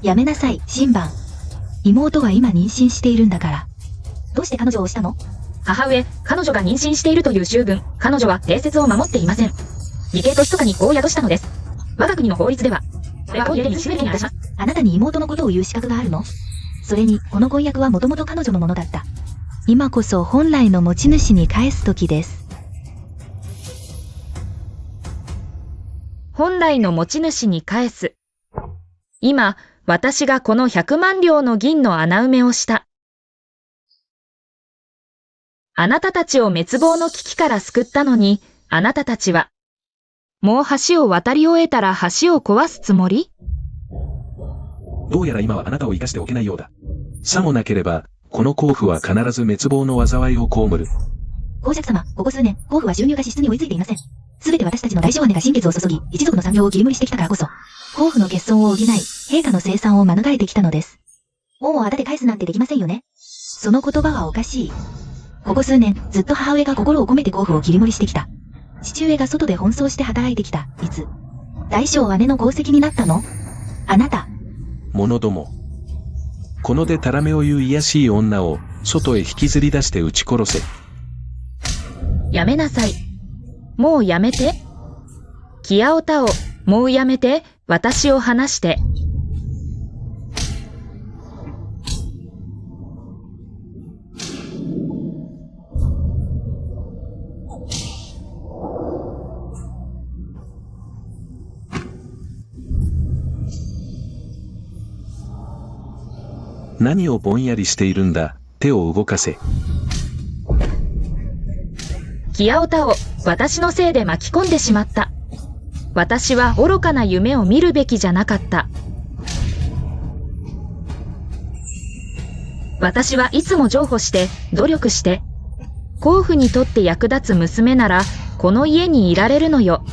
やめなさい、新番。妹は今妊娠しているんだから。どうして彼女をしたの？母上、彼女が妊娠しているという州分、彼女は定説を守っていません。義兄と密かに子を宿したのです。我が国の法律では、これは公に示すにいたします。あなたに妹のことを言う資格があるの？それに、この婚約はもともと彼女のものだった。今こそ本来の持ち主に返す時です。本来の持ち主に返す。今、私がこの100万両の銀の穴埋めをした。あなたたちを滅亡の危機から救ったのに、あなたたちは、もう橋を渡り終えたら橋を壊すつもり？どうやら今はあなたを生かしておけないようだ。さもなければ、この甲府は必ず滅亡の災いを被る。公爵様、ここ数年、甲府は収入が支出に追いついていません。すべて私たちの大小姉が心血を注ぎ、一族の産業を切り盛りしてきたからこそ、甲府の欠損を補い、陛下の生産を免れてきたのです。恩をあだで返すなんてできませんよね。その言葉はおかしい。ここ数年、ずっと母上が心を込めて甲府を切り盛りしてきた。父上が外で奔走して働いてきた。いつ、大小姉の功績になったの？あなた。者ども。このでたらめを言う卑しい女を、外へ引きずり出して撃ち殺せ。やめなさい。もうやめて。キヤオタオ、もうやめて、私を離して。何をぼんやりしているんだ、手を動かせ。キヤオタを私のせいで巻き込んでしまった。私は愚かな夢を見るべきじゃなかった。私はいつも譲歩して、努力して、甲府にとって役立つ娘なら、この家にいられるのよ。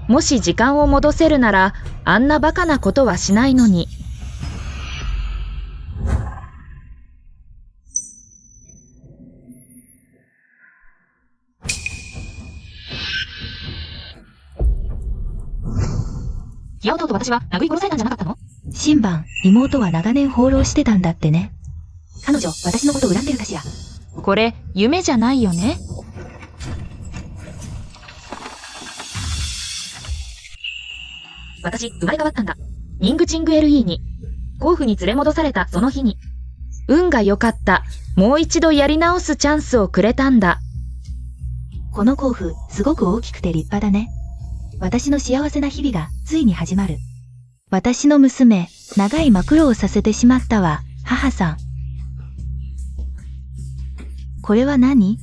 もし時間を戻せるなら、あんなバカなことはしないのに。キヤオタオと私は殴り殺されたんじゃなかったの？新番、妹は長年放浪してたんだってね。彼女、私のこと恨んでるかしら。これ、夢じゃないよね？私、生まれ変わったんだ。ニングチング LE に。甲府に連れ戻されたその日に。運が良かった。もう一度やり直すチャンスをくれたんだ。この甲府、すごく大きくて立派だね。私の幸せな日々が、ついに始まる。私の娘、長い真苦労をさせてしまったわ、母さん。これは何？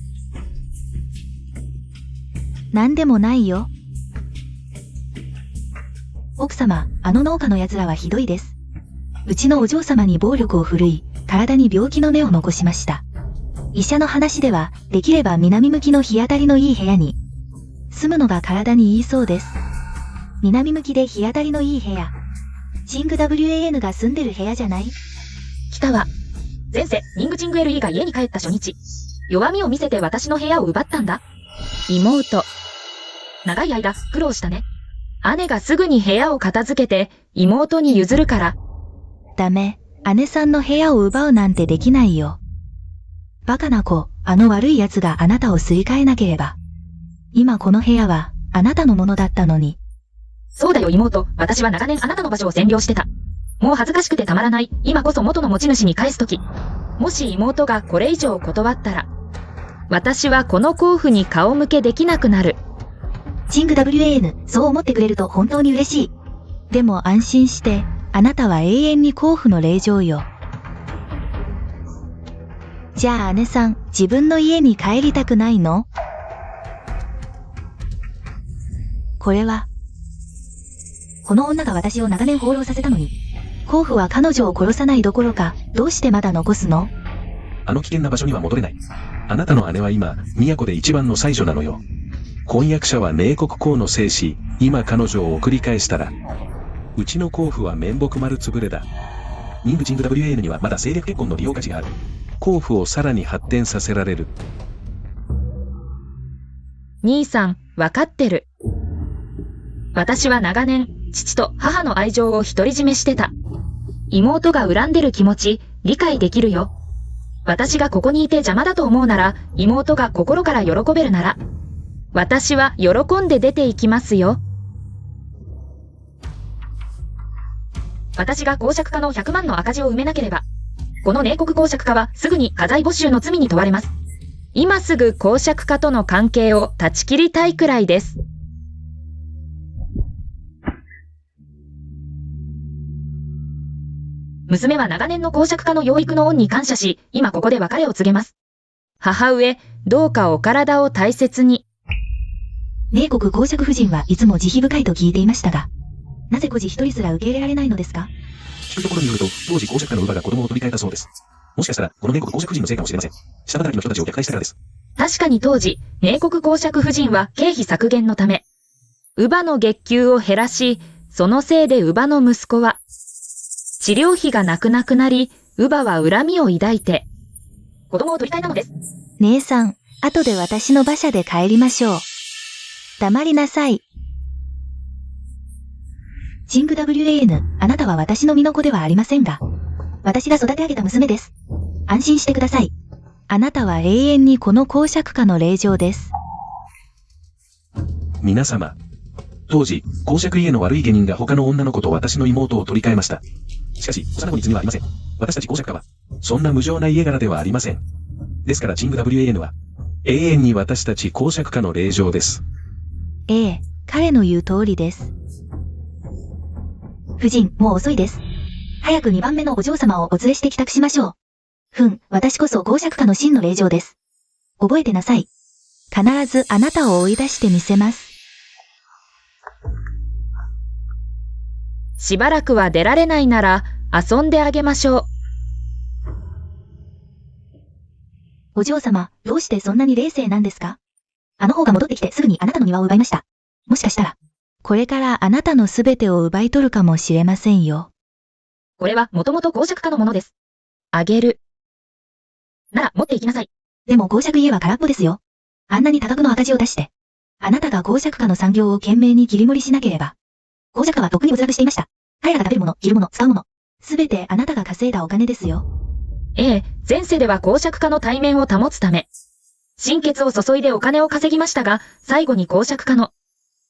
なんでもないよ。奥様、あの農家の奴らはひどいです。うちのお嬢様に暴力を振るい、体に病気の根を残しました。医者の話では、できれば南向きの日当たりのいい部屋に、住むのが体にいいそうです。南向きで日当たりのいい部屋。チング WAN が住んでる部屋じゃない？来たわ。前世、ニングチング LE が家に帰った初日。弱みを見せて私の部屋を奪ったんだ。妹。長い間、苦労したね。姉がすぐに部屋を片付けて、妹に譲るから。ダメ。姉さんの部屋を奪うなんてできないよ。バカな子、あの悪い奴があなたをすり替えなければ。今この部屋は、あなたのものだったのに。そうだよ妹、私は長年あなたの場所を占領してた。もう恥ずかしくてたまらない、今こそ元の持ち主に返すとき。もし妹がこれ以上断ったら、私はこの甲府に顔向けできなくなる。チング WAN、そう思ってくれると本当に嬉しい。でも安心して、あなたは永遠に甲府の令嬢よ。じゃあ姉さん、自分の家に帰りたくないの？これは、この女が私を長年放浪させたのに、甲府は彼女を殺さないどころか、どうしてまだ残すの？あの危険な場所には戻れない。あなたの姉は今、都で一番の妻女なのよ。婚約者は明国公の生死、今彼女を送り返したら、うちの甲府は面目丸つぶれだ。ニングチング WAN にはまだ政略結婚の利用価値がある。甲府をさらに発展させられる。兄さん、わかってる。私は長年、父と母の愛情を独り占めしてた。妹が恨んでる気持ち、理解できるよ。私がここにいて邪魔だと思うなら、妹が心から喜べるなら、私は喜んで出て行きますよ。私が公爵家の100万の赤字を埋めなければ、この冷酷公爵家はすぐに家財没収の罪に問われます。今すぐ公爵家との関係を断ち切りたいくらいです。娘は長年の公爵家の養育の恩に感謝し、今ここで別れを告げます。母上、どうかお体を大切に。冷国公爵夫人はいつも慈悲深いと聞いていましたが、なぜ孤児一人すら受け入れられないのですか？聞くところによると、当時公爵家の乳母が子供を取り替えたそうです。もしかしたら、この冷国公爵夫人のせいかもしれません。下働きの人たちを虐待したからです。確かに当時、冷国公爵夫人は経費削減のため、乳母の月給を減らし、そのせいで乳母の息子は、治療費がなくなり、乳母は恨みを抱いて、子供を取り替えたのです。姉さん、後で私の馬車で帰りましょう。黙りなさい。シング WAN、あなたは私の身の子ではありませんが、私が育て上げた娘です。安心してください。あなたは永遠にこの公爵家の令嬢です。皆様。当時、公爵家の悪い下人が他の女の子と私の妹を取り替えました。しかし、幼子に罪はありません。私たち公爵家は、そんな無情な家柄ではありません。ですからチング WAN は、永遠に私たち公爵家の令嬢です。ええ、彼の言う通りです。夫人、もう遅いです。早く2番目のお嬢様をお連れして帰宅しましょう。私こそ公爵家の真の令嬢です。覚えてなさい。必ずあなたを追い出してみせます。しばらくは出られないなら遊んであげましょう。お嬢様、どうしてそんなに冷静なんですか？あの方が戻ってきてすぐにあなたの庭を奪いました。もしかしたら、これからあなたのすべてを奪い取るかもしれませんよ。これはもともと公爵家のものです。あげる。なら持って行きなさい。でも公爵家は空っぽですよ。あんなに多額の赤字を出して。あなたが公爵家の産業を懸命に切り盛りしなければ。公爵家はとっくに没落していました。彼らが食べるもの、着るもの、使うもの。すべてあなたが稼いだお金ですよ。ええ、前世では公爵家の体面を保つため、心血を注いでお金を稼ぎましたが、最後に公爵家の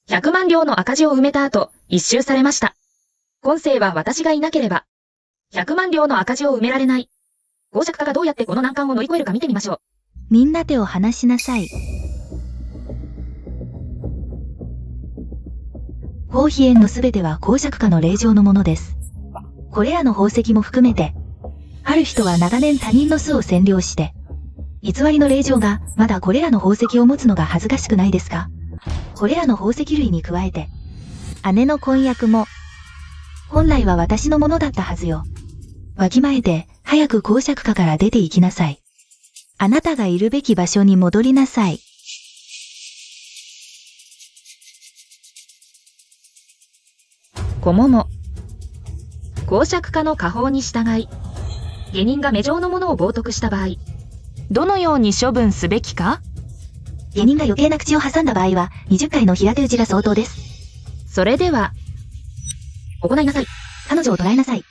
100万両の赤字を埋めた後、一周されました。今世は私がいなければ、100万両の赤字を埋められない。公爵家がどうやってこの難関を乗り越えるか見てみましょう。みんな手を離しなさい。宝妃園のすべては公爵家の令嬢のものです。これらの宝石も含めて、ある人は長年他人の巣を占領して、偽りの令嬢がまだこれらの宝石を持つのが恥ずかしくないですか？これらの宝石類に加えて、姉の婚約も、本来は私のものだったはずよ。わきまえて、早く公爵家から出て行きなさい。あなたがいるべき場所に戻りなさい。こもも。公爵家の下方に従い、下人が目上のものを冒涜した場合、どのように処分すべきか？下人が余計な口を挟んだ場合は、20回の平手打ちが相当です。それでは、行いなさい。彼女を捕らえなさい。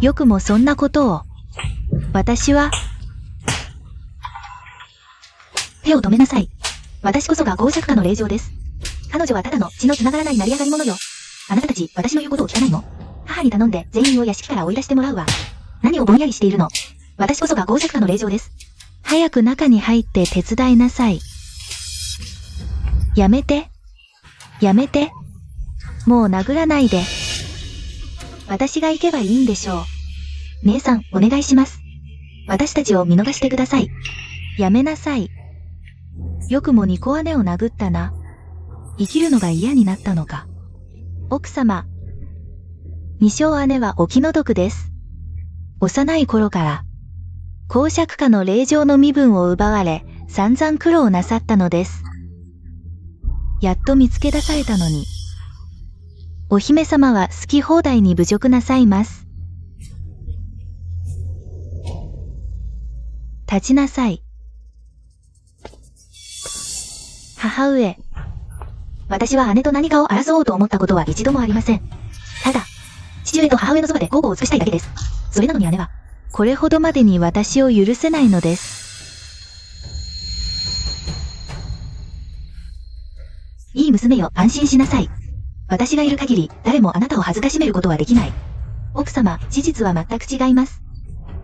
よくもそんなことを。私は、手を止めなさい。私こそが公爵家の令嬢です。彼女はただの血の繋がらない成り上がり者よ。あなたたち、私の言うことを聞かないの？母に頼んで全員を屋敷から追い出してもらうわ。何をぼんやりしているの？私こそが公爵家の令嬢です。早く中に入って手伝いなさい。やめて。やめて。もう殴らないで。私が行けばいいんでしょう。姉さん、お願いします。私たちを見逃してください。やめなさい。よくも二個姉を殴ったな。生きるのが嫌になったのか。奥様。二小姉はお気の毒です。幼い頃から、公爵家の令嬢の身分を奪われ、散々苦労なさったのです。やっと見つけ出されたのに。お姫様は好き放題に侮辱なさいます。立ちなさい。母上。私は姉と何かを争おうと思ったことは一度もありません。ただ、父上と母上のそばで孝行を尽くしたいだけです。それなのに姉は、これほどまでに私を許せないのです。いい娘よ、安心しなさい。私がいる限り、誰もあなたを恥ずかしめることはできない。奥様、事実は全く違います。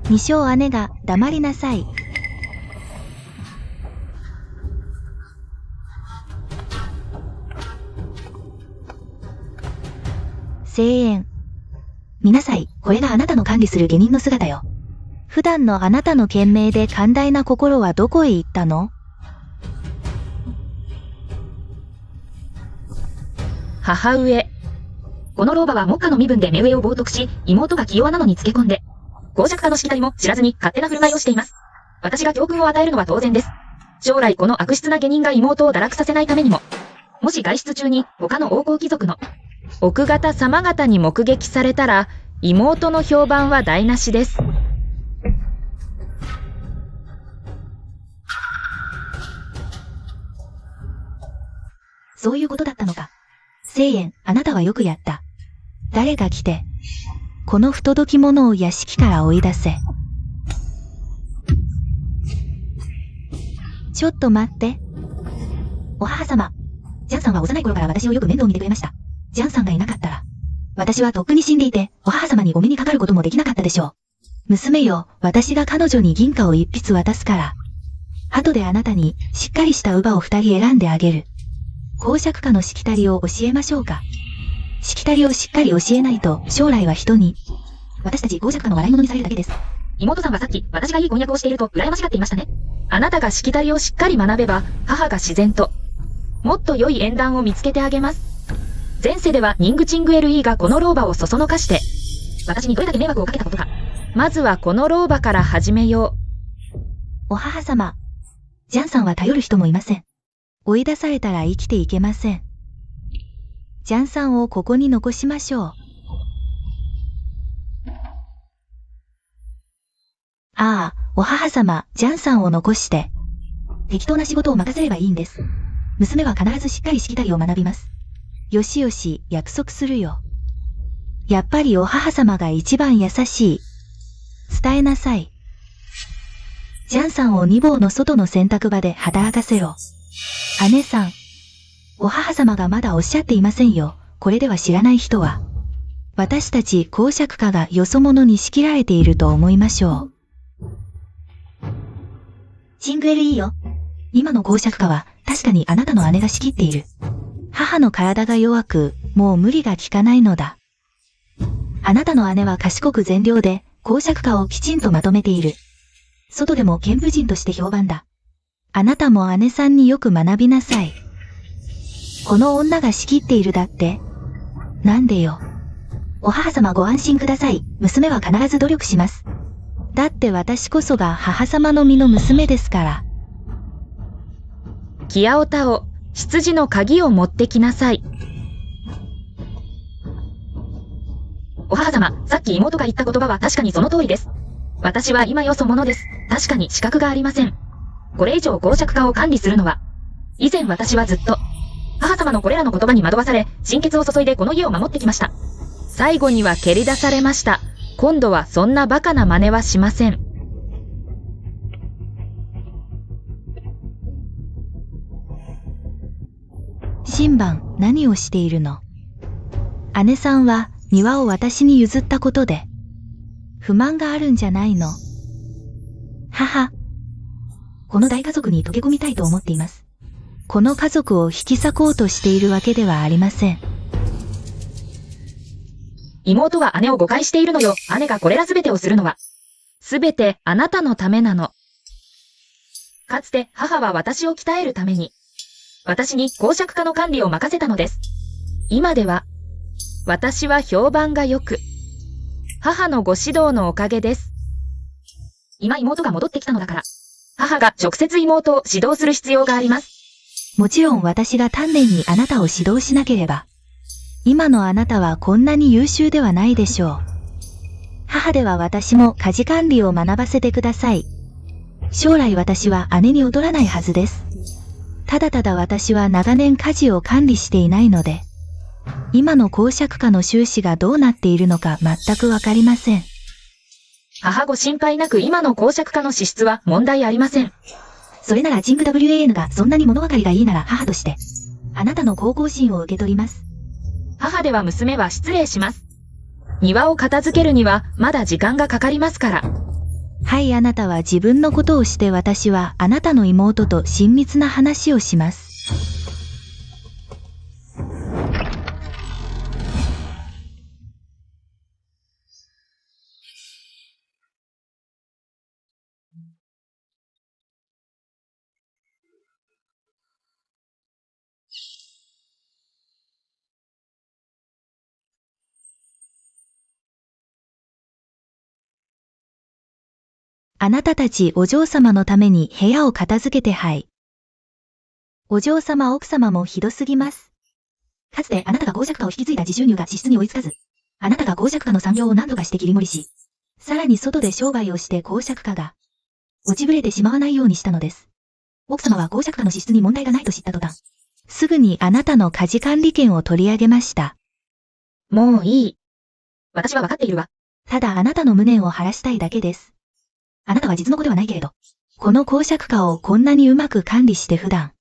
二小姉が、黙りなさい。声援。見なさい、これがあなたの管理する下人の姿よ。普段のあなたの懸命で寛大な心はどこへ行ったの？母上。この老婆は目下の身分で目上を冒涜し、妹が気弱なのにつけ込んで、公爵家のしきたりも知らずに勝手な振る舞いをしています。私が教訓を与えるのは当然です。将来この悪質な下人が妹を堕落させないためにも、もし外出中に他の王侯貴族の奥方様方に目撃されたら、妹の評判は台無しです。そういうことだったのか。聖円、あなたはよくやった。誰が来て、この不届き者を屋敷から追い出せ。ちょっと待って。お母様。ジャンさんは幼い頃から私をよく面倒見てくれました。ジャンさんがいなかったら、私はとっくに死んでいて、お母様にお目にかかることもできなかったでしょう。娘よ、私が彼女に銀貨を一筆渡すから。後であなたに、しっかりした乳母を2人選んであげる。公爵家のしきたりを教えましょうか。しきたりをしっかり教えないと、将来は人に。私たち公爵家の笑い物にされるだけです。妹さんはさっき、私がいい婚約をしていると、羨ましがっていましたね。あなたがしきたりをしっかり学べば、母が自然と、もっと良い縁談を見つけてあげます。前世ではニングチング LE がこの老婆をそそのかして、私にどれだけ迷惑をかけたことか。まずはこの老婆から始めよう。お母様。ジャンさんは頼る人もいません。追い出されたら生きていけません。ジャンさんをここに残しましょう。ああ、お母様、ジャンさんを残して。適当な仕事を任せればいいんです。娘は必ずしっかりしきたりを学びます。よしよし、約束するよ。やっぱりお母様が一番優しい。伝えなさい。ジャンさんを2房の外の洗濯場で働かせろ。姉さん。お母様がまだおっしゃっていませんよ。これでは知らない人は。私たち公爵家がよそ者に仕切られていると思いましょう。チング LE よ。今の公爵家は確かにあなたの姉が仕切っている。母の体が弱く、もう無理がきかないのだ。あなたの姉は賢く善良で、公爵家をきちんとまとめている。外でも賢婦人として評判だ。あなたも姉さんによく学びなさい。この女が仕切っているだって。なんでよ。お母様ご安心ください。娘は必ず努力します。だって私こそが母様の身の娘ですから。キアオタオ、執事の鍵を持ってきなさい。お母様、さっき妹が言った言葉は確かにその通りです。私は今よそ者です。確かに資格がありません。これ以上公爵家を管理するのは、以前私はずっと、母様のこれらの言葉に惑わされ、心血を注いでこの家を守ってきました。最後には蹴り出されました。今度はそんなバカな真似はしません。新番、何をしているの？姉さんは庭を私に譲ったことで、不満があるんじゃないの？母。この大家族に溶け込みたいと思っています。この家族を引き裂こうとしているわけではありません。妹は姉を誤解しているのよ。姉がこれらすべてをするのは、すべてあなたのためなの。かつて母は私を鍛えるために、私に公爵家の管理を任せたのです。今では、私は評判が良く、母のご指導のおかげです。今妹が戻ってきたのだから、母が直接妹を指導する必要があります。もちろん私が丹念にあなたを指導しなければ、今のあなたはこんなに優秀ではないでしょう。母では私も家事管理を学ばせてください。将来私は姉に劣らないはずです。ただただ私は長年家事を管理していないので、今の公爵家の収支がどうなっているのか全くわかりません。母ご心配なく今の公爵家の支出は問題ありません。それならジング WAN がそんなに物分かりがいいなら母として、あなたの孝行心を受け取ります。母では娘は失礼します。庭を片付けるにはまだ時間がかかりますから。はい、あなたは自分のことをして私はあなたの妹と親密な話をします。あなたたちお嬢様のために部屋を片付けてはい。お嬢様奥様もひどすぎます。かつてあなたが公爵家を引き継いだ自収入が支出に追いつかず、あなたが公爵家の産業を何とかして切り盛りし、さらに外で商売をして公爵家が落ちぶれてしまわないようにしたのです。奥様は公爵家の支出に問題がないと知った途端、すぐにあなたの家事管理権を取り上げました。もういい。私は分かっているわ。ただあなたの無念を晴らしたいだけです。あなたは実の子ではないけれど、この公爵家をこんなにうまく管理して普段、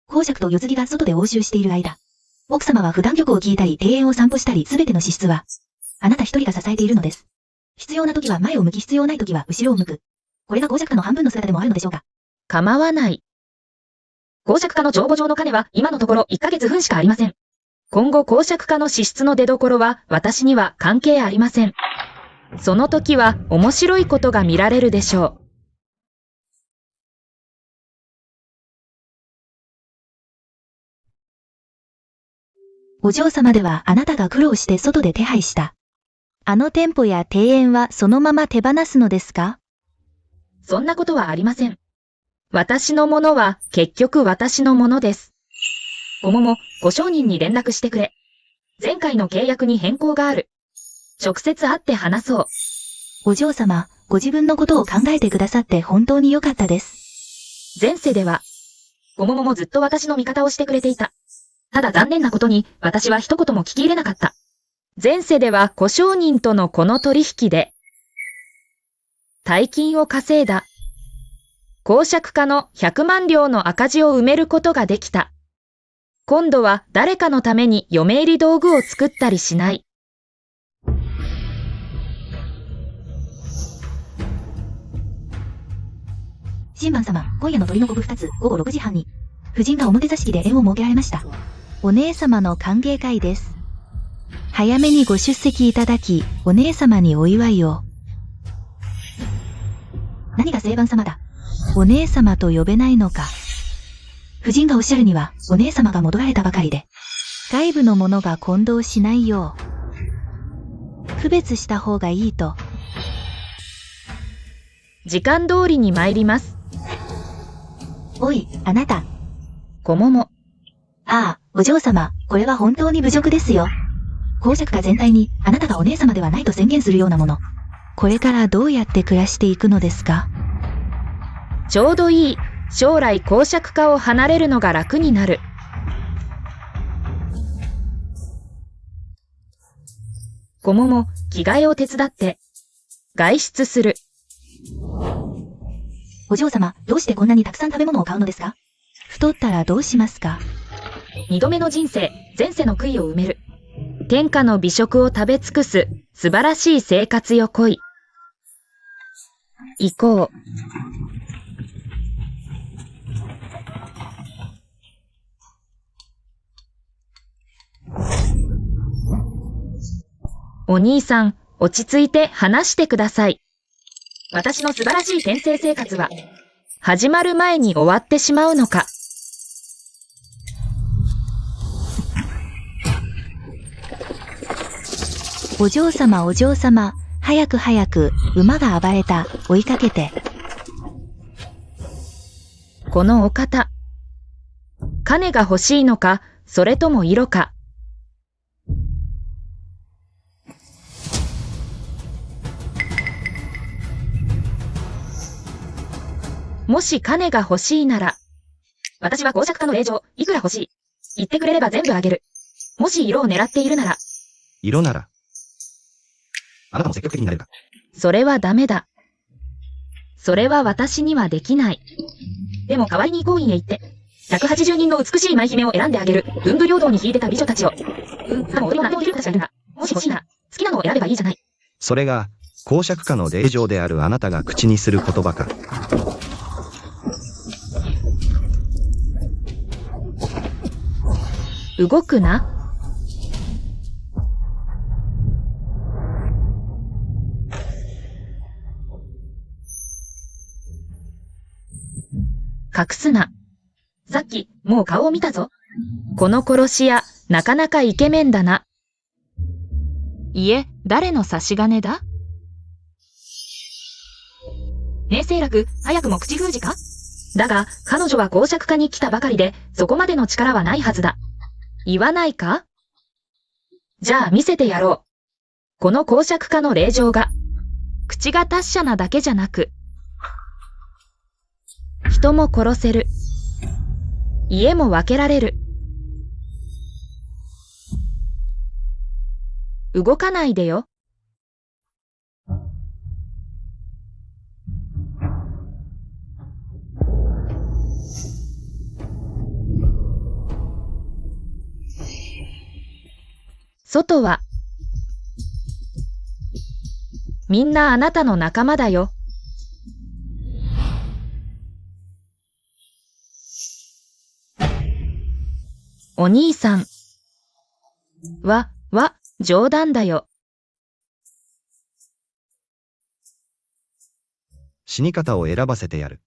公爵と世継ぎが外で応酬している間、奥様は普段曲を聞いたり庭園を散歩したりすべての支出は、あなた一人が支えているのです。必要な時は前を向き必要ない時は後ろを向く。これが公爵家の半分の姿でもあるのでしょうか。構わない。公爵家の帳簿上の金は今のところ1ヶ月分しかありません。今後公爵家の支出の出所は私には関係ありません。その時は面白いことが見られるでしょう。お嬢様ではあなたが苦労して外で手配した。あの店舗や庭園はそのまま手放すのですか？そんなことはありません。私のものは結局私のものです。ごもも、ご商人に連絡してくれ。前回の契約に変更がある。直接会って話そう。お嬢様、ご自分のことを考えてくださって本当に良かったです。前世では、ごもももずっと私の味方をしてくれていた。ただ残念なことに私は一言も聞き入れなかった。前世では小商人とのこの取引で、大金を稼いだ。公爵家の100万両の赤字を埋めることができた。今度は誰かのために嫁入り道具を作ったりしない。新番様、今夜の鳥のコブ2つ、午後6時半に、夫人が表座敷で宴を設けられました。お姉様の歓迎会です。早めにご出席いただき、お姉様にお祝いを。何が正番様だ。お姉様と呼べないのか。夫人がおっしゃるには、お姉様が戻られたばかりで。外部のものが混同しないよう、区別した方がいいと。時間通りに参ります。おい、あなた。ごもも。ああ、お嬢様、これは本当に侮辱ですよ。公爵家全体に、あなたがお姉様ではないと宣言するようなもの。これからどうやって暮らしていくのですか？ちょうどいい。将来公爵家を離れるのが楽になる。ごもも、着替えを手伝って。外出する。お嬢様、どうしてこんなにたくさん食べ物を買うのですか？太ったらどうしますか？二度目の人生、前世の悔いを埋める。天下の美食を食べ尽くす、素晴らしい生活よ来い。行こう。お兄さん、落ち着いて話してください。私の素晴らしい転生生活は、始まる前に終わってしまうのか。お嬢様お嬢様、早く早く、馬が暴れた、追いかけて。このお方。金が欲しいのか、それとも色か。もし金が欲しいなら、私は公爵家の令状、いくら欲しい？言ってくれれば全部あげる。もし色を狙っているなら。色なら。あなたも積極的になれるか。それはダメだ。それは私にはできない。でも代わりに公院へ行って、180人の美しい舞姫を選んであげる。文武両道に引いてた美女たちを。でも俺も何でもいる子たちがいるが、もし欲しいなら、好きなのを選べばいいじゃない。それが、公爵家の令状であるあなたが口にする言葉か。動くな。隠すな。さっき、もう顔を見たぞ。この殺し屋、なかなかイケメンだな。いえ、誰の差し金だ？ねえ、清楽、早くも口封じか？だが、彼女は公爵家に来たばかりで、そこまでの力はないはずだ。言わないか？じゃあ見せてやろう。この公爵家の令状が、口が達者なだけじゃなく、人も殺せる。家も分けられる。動かないでよ。外は、みんなあなたの仲間だよ。お兄さん。冗談だよ。死に方を選ばせてやる。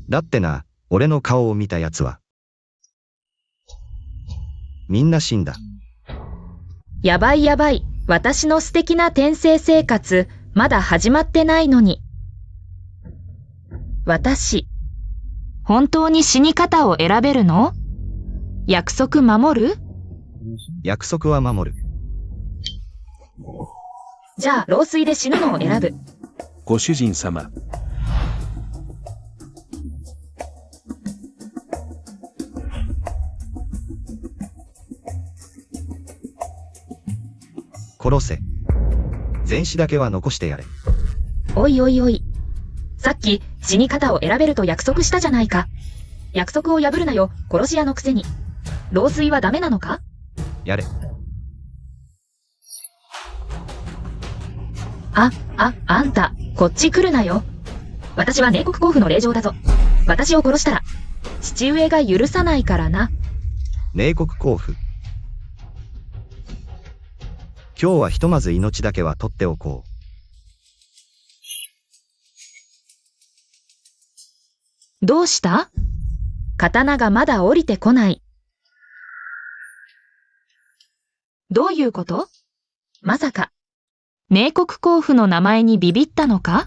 だってな、俺の顔を見た奴は。みんな死んだ。やばいやばい。私の素敵な転生生活、まだ始まってないのに。私、本当に死に方を選べるの？約束守る？約束は守る。じゃあ、老衰で死ぬのを選ぶ。ご主人様。殺せ。全死だけは残してやれ。おいおいおい。さっき、死に方を選べると約束したじゃないか。約束を破るなよ、殺し屋のくせに。老衰はダメなのか？やれ。あんた、こっち来るなよ。私は寧国公府の令状だぞ。私を殺したら、父上が許さないからな。寧国公府。今日はひとまず命だけは取っておこう。どうした？刀がまだ降りてこない。どういうこと？まさか、寧国公府の名前にビビったのか？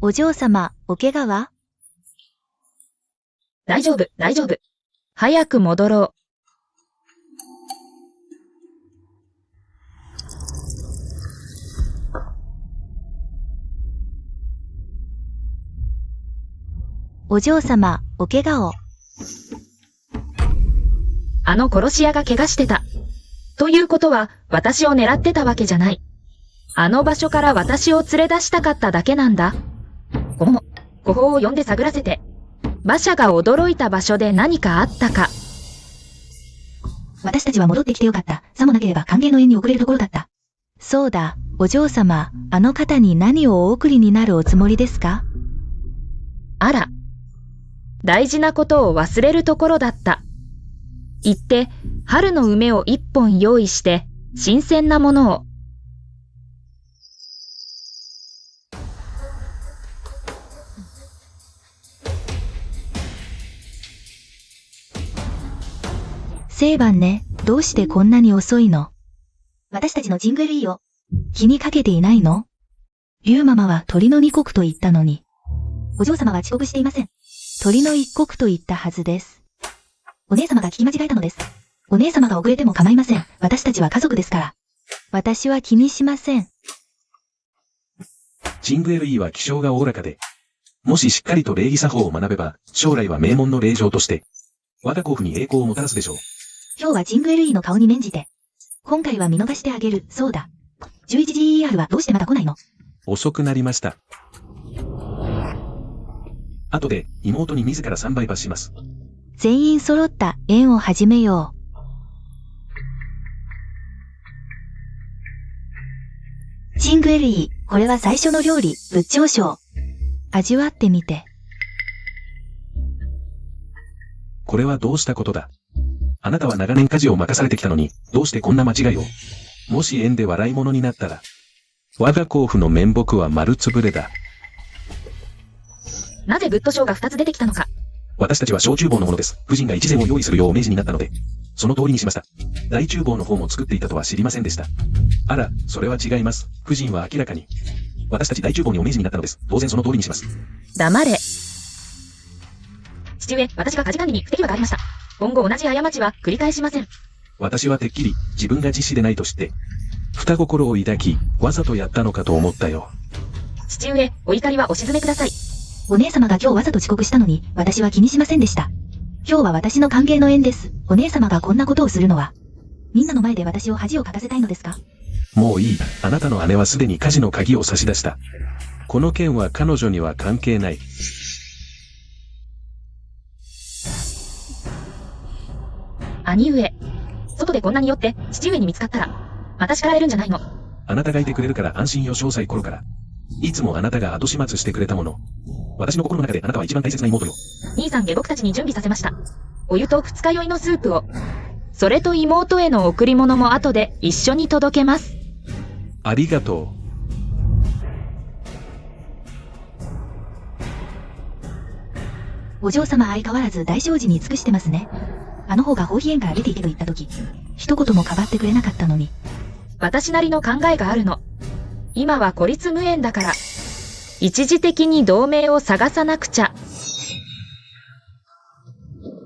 お嬢様、お怪我は？大丈夫、大丈夫。早く戻ろう。お嬢様、お怪我を。あの殺し屋が怪我してた。ということは、私を狙ってたわけじゃない。あの場所から私を連れ出したかっただけなんだ。誤報を呼んで探らせて。馬車が驚いた場所で何かあったか。私たちは戻ってきてよかった。さもなければ歓迎の宴に遅れるところだった。そうだ、お嬢様、あの方に何をお送りになるおつもりですか？あら。大事なことを忘れるところだった。行って、春の梅を一本用意して、新鮮なものを。聖番ね、どうしてこんなに遅いの？私たちのジングルいいよ。気にかけていないの？竜ママは鳥の二国と言ったのに。お嬢様は遅刻していません。鳥の一国と言ったはずです。お姉様が聞き間違えたのです。お姉様が遅れても構いません。私たちは家族ですから。私は気にしません。ジングエルイは気性がおおらかで、もししっかりと礼儀作法を学べば、将来は名門の令嬢として、我が甲府に栄光をもたらすでしょう。今日はジングエルイの顔に免じて。今回は見逃してあげる、そうだ。11GER はどうしてまだ来ないの？遅くなりました。後で妹に自ら3倍罰します。全員揃った宴を始めよう。ジングエルイ、これは最初の料理、仏頂賞。味わってみて。これはどうしたことだ。あなたは長年家事を任されてきたのに、どうしてこんな間違いを。もし縁で笑い物になったら、我が甲府の面目は丸つぶれだ。なぜ仏頂賞が2つ出てきたのか。私たちは小厨房のものです。夫人が一膳を用意するようお命じになったので、その通りにしました。大厨房の方も作っていたとは知りませんでした。あら、それは違います。夫人は明らかに。私たち大厨房にお命じになったのです。当然その通りにします。黙れ。父上、私が家事管理に不手際がありました。今後同じ過ちは繰り返しません。私はてっきり自分が実子でないと知って、二心を抱き、わざとやったのかと思ったよ。父上、お怒りはお静めください。お姉様が今日わざと遅刻したのに、私は気にしませんでした。今日は私の歓迎の宴です。お姉様がこんなことをするのは、みんなの前で私を恥をかかせたいのですか？もういい。あなたの姉はすでに火事の鍵を差し出した。この件は彼女には関係ない。兄上、外でこんなに酔って父上に見つかったら、また叱られるんじゃないの。あなたがいてくれるから安心よ。小さい頃から。いつもあなたが後始末してくれたもの。私の心の中であなたは一番大切な妹よ。兄さん下僕たちに準備させました。お湯と二日酔いのスープを。それと妹への贈り物も後で一緒に届けます。ありがとう。お嬢様相変わらず大正寺に尽くしてますね。あの方が法費園から出ていけと言った時、一言もかばってくれなかったのに。私なりの考えがあるの。今は孤立無縁だから、一時的に同盟を探さなくちゃ。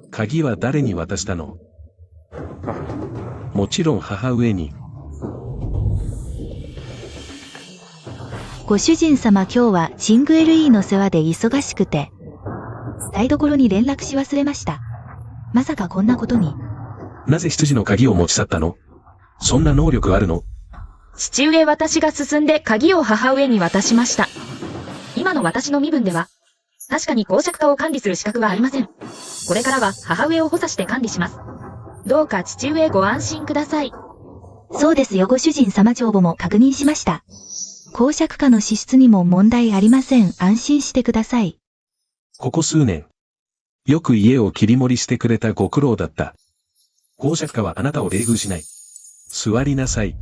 鍵は誰に渡したの？もちろん母上に。ご主人様、今日はジングエルイの世話で忙しくて、台所に連絡し忘れました。まさかこんなことに。なぜ執事の鍵を持ち去ったの？そんな能力あるの？父上、私が進んで鍵を母上に渡しました。今の私の身分では、確かに公爵家を管理する資格はありません。これからは母上を補佐して管理します。どうか父上ご安心ください。そうですよ、ご主人様。帳簿も確認しました。公爵家の資質にも問題ありません。安心してください。ここ数年、よく家を切り盛りしてくれたご苦労だった。公爵家はあなたを冷遇しない。座りなさい。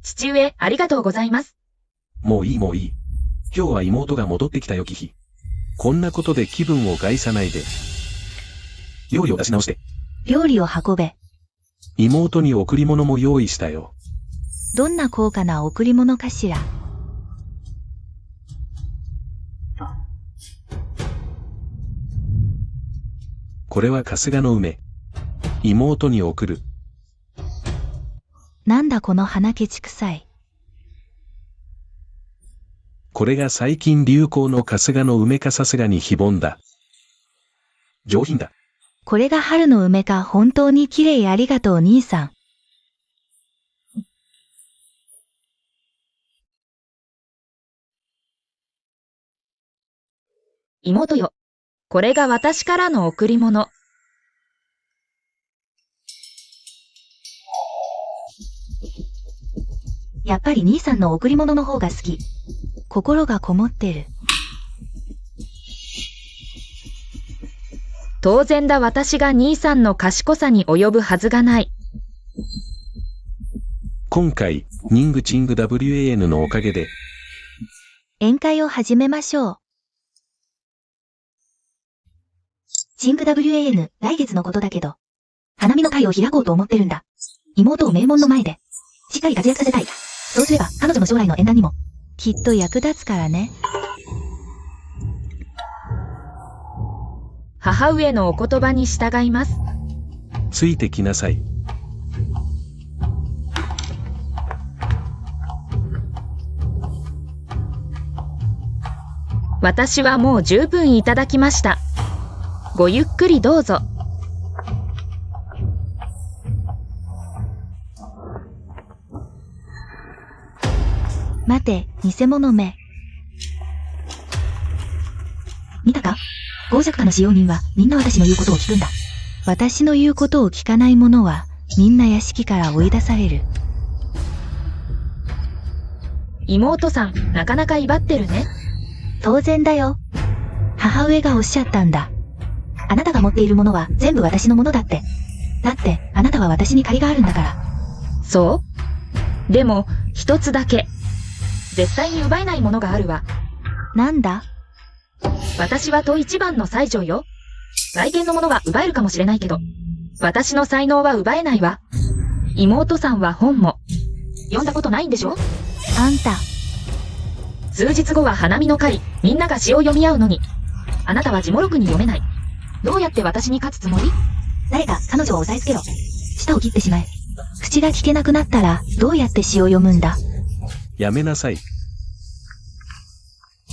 父上、ありがとうございます。もういいもういい。今日は妹が戻ってきたよ、貴妃。こんなことで気分を害さないで。料理を出し直して。料理を運べ。妹に贈り物も用意したよ。どんな高価な贈り物かしら。これは春日の梅。妹に贈る。なんだこの鼻ケチ臭い。これが最近流行の春日の梅か。さすがに非凡だ。上品だ。これが春の梅か。本当に綺麗。ありがとう兄さん。妹よ。これが私からの贈り物。やっぱり兄さんの贈り物の方が好き。心がこもってる。当然だ。私が兄さんの賢さに及ぶはずがない。今回、ニングチング WAN のおかげで、宴会を始めましょう。チング WAN、来月のことだけど、花見の会を開こうと思ってるんだ。妹を名門の前で、しっかり活躍させたい。そうすれば、彼女の将来の縁談にも、きっと役立つからね。母上のお言葉に従います。ついてきなさい。私はもう十分いただきました。ごゆっくりどうぞ。待て、偽物め。見たか？公爵家の使用人はみんな私の言うことを聞くんだ。私の言うことを聞かない者は、みんな屋敷から追い出される。妹さん、なかなか威張ってるね。当然だよ。母上がおっしゃったんだ。あなたが持っているものは全部私のものだって。だって、あなたは私に借りがあるんだから。そう？でも、一つだけ。絶対に奪えないものがあるわ。なんだ？私は戸一番の才女よ。外見のものは奪えるかもしれないけど、私の才能は奪えないわ。妹さんは本も読んだことないんでしょ？あんた。数日後は花見の会、みんなが詩を読み合うのに、あなたは字もろくに読めない。どうやって私に勝つつもり？誰か彼女を押さえつけろ。舌を切ってしまえ。口が聞けなくなったら、どうやって詩を読むんだ？やめなさい。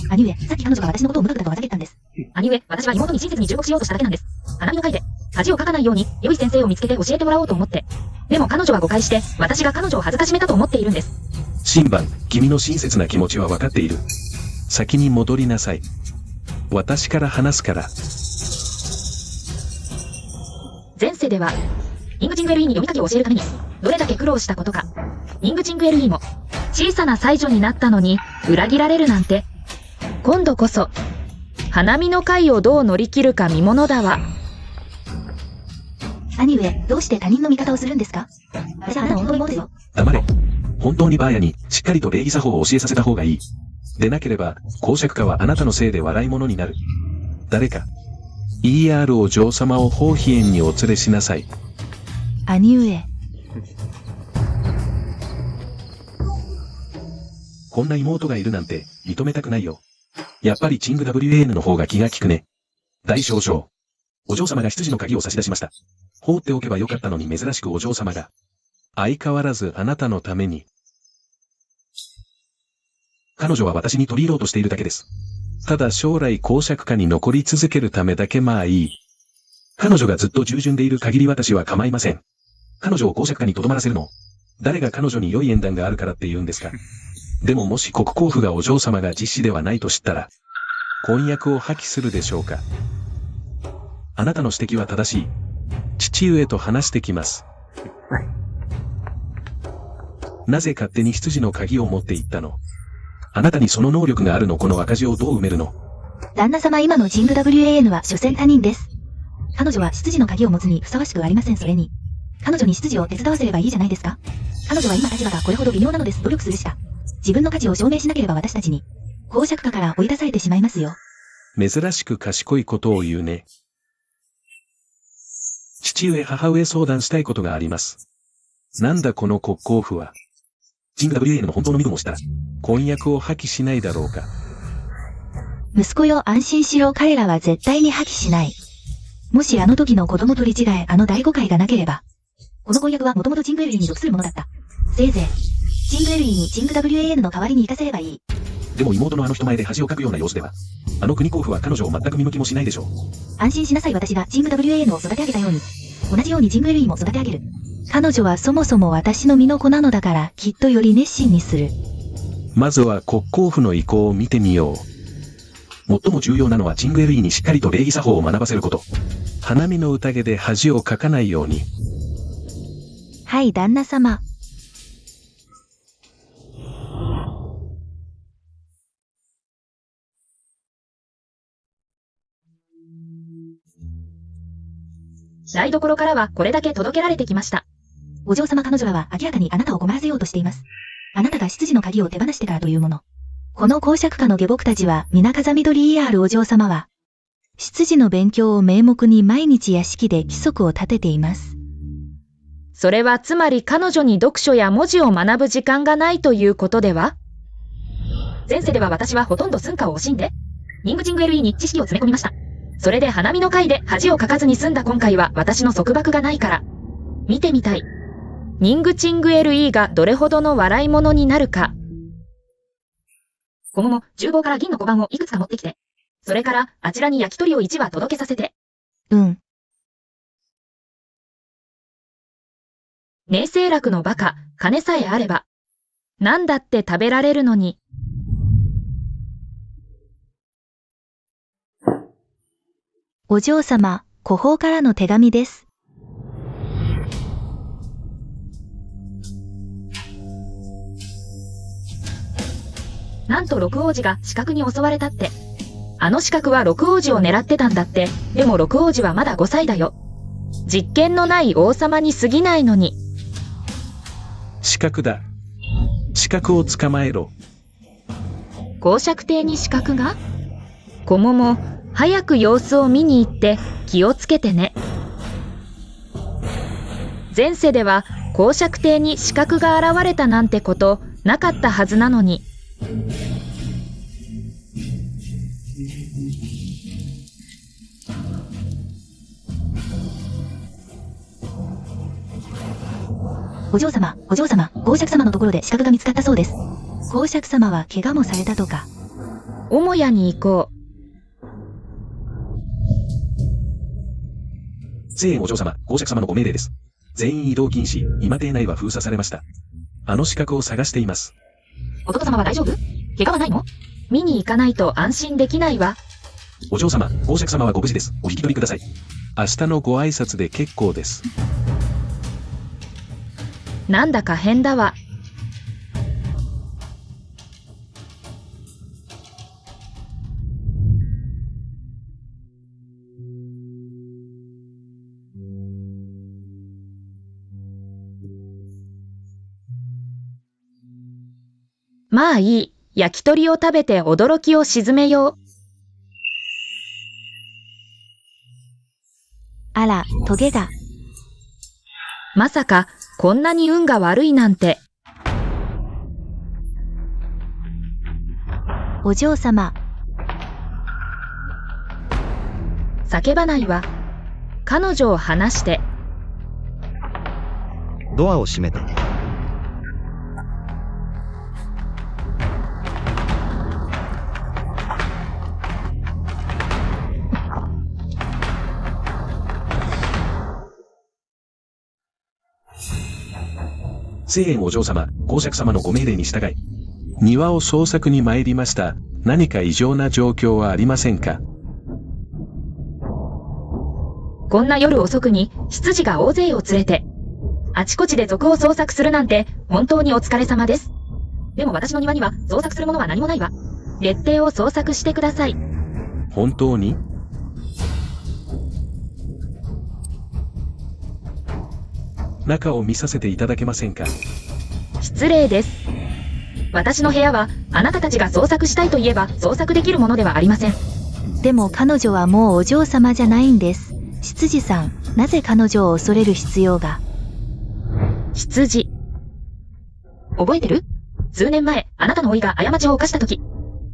兄上、さっき彼女が私のことを無駄だとわざけったんです。兄上、私は妹に親切に忠告しようとしただけなんです。花見の会で、恥をかかないように、良い先生を見つけて教えてもらおうと思って。でも彼女は誤解して、私が彼女を恥ずかしめたと思っているんです。新番、君の親切な気持ちは分かっている。先に戻りなさい。私から話すから。前世では、ニングチングエルイに読み書きを教えるために、どれだけ苦労したことか。ニングチングエルイも、小さな才女になったのに、裏切られるなんて。今度こそ、花見の会をどう乗り切るか見ものだわ。兄上、どうして他人の味方をするんですか？私はあなたの本当の妹よ。黙れ。本当にバーヤにしっかりと礼儀作法を教えさせた方がいい。でなければ、公爵家はあなたのせいで笑い物になる。誰か、ER お嬢様を宝妃園にお連れしなさい。兄上。こんな妹がいるなんて認めたくないよ。やっぱりチング WAN の方が気が利くね。大少々。お嬢様が執事の鍵を差し出しました。放っておけばよかったのに珍しくお嬢様が。相変わらずあなたのために。彼女は私に取り入ろうとしているだけです。ただ将来公爵家に残り続けるためだけまあいい。彼女がずっと従順でいる限り私は構いません。彼女を公爵家に留まらせるの。誰が彼女に良い縁談があるからって言うんですか？でももし国公府がお嬢様が実子ではないと知ったら、婚約を破棄するでしょうか？あなたの指摘は正しい。父上と話してきます。なぜ勝手に執事の鍵を持って行ったの？あなたにその能力があるの？この赤字をどう埋めるの？旦那様、今のジング WAN は所詮他人です。彼女は執事の鍵を持つにふさわしくありません。それに、彼女に執事を手伝わせればいいじゃないですか。彼女は今立場がこれほど微妙なのです。努力するしか。自分の価値を証明しなければ私たちに、公爵家から追い出されてしまいますよ。珍しく賢いことを言うね。父上母上相談したいことがあります。なんだこの国公府は。ジング WAN の本当の身分をしたら、婚約を破棄しないだろうか。息子よ、安心しろ。彼らは絶対に破棄しない。もしあの時の子供取り違え、あの大誤解がなければ。この婚約はもともとジングエルイに属するものだった。せいぜい、ジングエルイにジング WAN の代わりに行かせればいい。でも妹のあの人前で恥をかくような様子では、あの国公府は彼女を全く見向きもしないでしょう。安心しなさい。私がジング WAN を育て上げたように、同じようにジングエルイも育て上げる。彼女はそもそも私の身の子なのだから、きっとより熱心にする。まずは国公府の意向を見てみよう。最も重要なのはジングエルイにしっかりと礼儀作法を学ばせること。花見の宴で恥をかかないように。はい、旦那様。台所からはこれだけ届けられてきました。お嬢様、彼女らは明らかにあなたを困らせようとしています。あなたが執事の鍵を手放してからというもの。この公爵家の下僕たちは、皆風緑 ER お嬢様は、執事の勉強を名目に毎日屋敷で規則を立てています。それはつまり彼女に読書や文字を学ぶ時間がないということでは？前世では私はほとんど寸暇を惜しんで、ニングチング LE に知識を詰め込みました。それで花見の会で恥をかかずに済んだ今回は私の束縛がないから。見てみたい。ニングチング LE がどれほどの笑い物になるか。小桃、厨房から銀の小判をいくつか持ってきて。それから、あちらに焼き鳥を1羽届けさせて。うん。明清楽のバカ、金さえあれば。なんだって食べられるのに。お嬢様、古宝からの手紙です。なんと六王子が刺客に襲われたって。あの刺客は六王子を狙ってたんだって。でも六王子はまだ5歳だよ。実権のない王様に過ぎないのに。刺客だ。刺客を捕まえろ。公爵邸に刺客が？小桃、早く様子を見に行って気をつけてね。前世では公爵邸に刺客が現れたなんてことなかったはずなのに。お嬢様、公爵様のところで刺客が見つかったそうです。公爵様は怪我もされたとか。母屋に行こう。聖円お嬢様、公爵様のご命令です。全員移動禁止、今邸内は封鎖されました。あの刺客を探しています。弟様は大丈夫？怪我はないの？見に行かないと安心できないわ。お嬢様、公爵様はご無事です。お引き取りください。明日のご挨拶で結構です。なんだか変だわ。まあいい。焼き鳥を食べて驚きを鎮めよう。あら、トゲが。まさか、こんなに運が悪いなんて。お嬢様。叫ばないわ。彼女を離して。ドアを閉めた。聖円お嬢様、公爵様のご命令に従い、庭を捜索に参りました。何か異常な状況はありませんか？こんな夜遅くに執事が大勢を連れて、あちこちで賊を捜索するなんて本当にお疲れ様です。でも私の庭には捜索するものは何もないわ。別邸を捜索してください。本当に？中を見させていただけませんか？失礼です。私の部屋はあなたたちが捜索したいと言えば捜索できるものではありません。でも彼女はもうお嬢様じゃないんです。執事さん、なぜ彼女を恐れる必要が？執事。覚えてる？数年前、あなたの甥が過ちを犯したとき、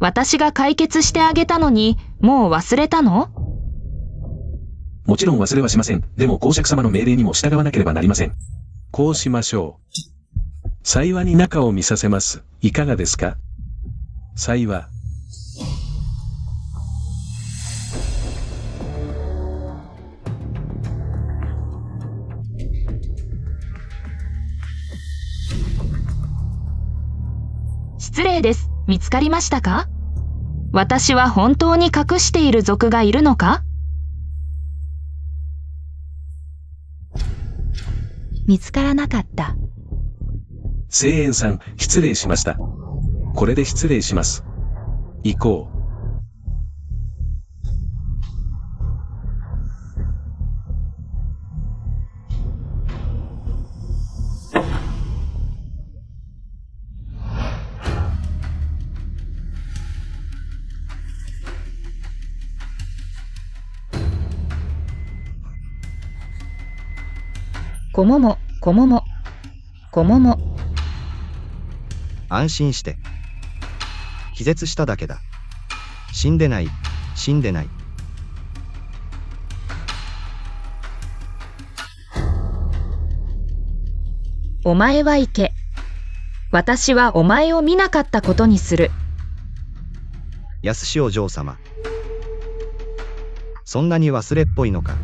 私が解決してあげたのに、もう忘れたの？もちろん忘れはしません。でも公爵様の命令にも従わなければなりません。こうしましょう。幸に中を見させます。いかがですか？幸。失礼です。見つかりましたか？私は本当に隠している賊がいるのか？見つからなかった。聖円さん、失礼しました。これで失礼します。行こう。小桃、小桃、小桃。安心して。気絶しただけだ。死んでない、死んでない。お前は行け。私はお前を見なかったことにする。安しお嬢様。そんなに忘れっぽいのか。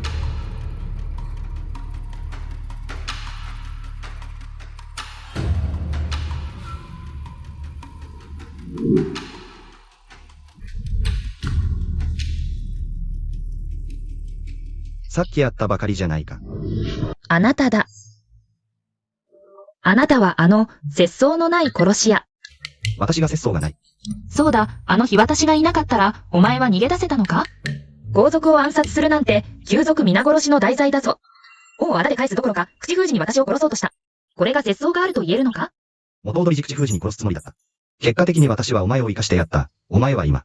さっきやったばかりじゃないか。あなただ。あなたは節操のない殺し屋。私が節操がない。そうだ、あの日私がいなかったら、お前は逃げ出せたのか？皇族を暗殺するなんて、旧族皆殺しの題材だぞ。恩をあだで返すどころか、口封じに私を殺そうとした。これが節操があると言えるのか？元踊り口封じに殺すつもりだった。結果的に私はお前を生かしてやった。お前は今。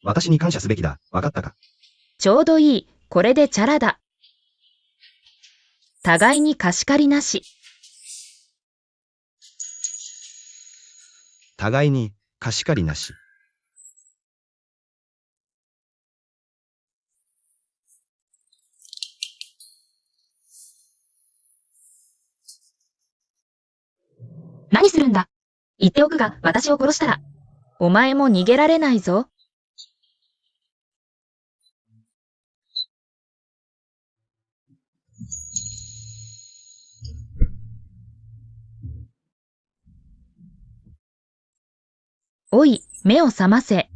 私に感謝すべきだ。わかったか？ちょうどいい。これでチャラだ。互いに貸し借りなし。互いに貸し借りなし。何するんだ？言っておくが、私を殺したら、お前も逃げられないぞ。おい、目を覚ませ。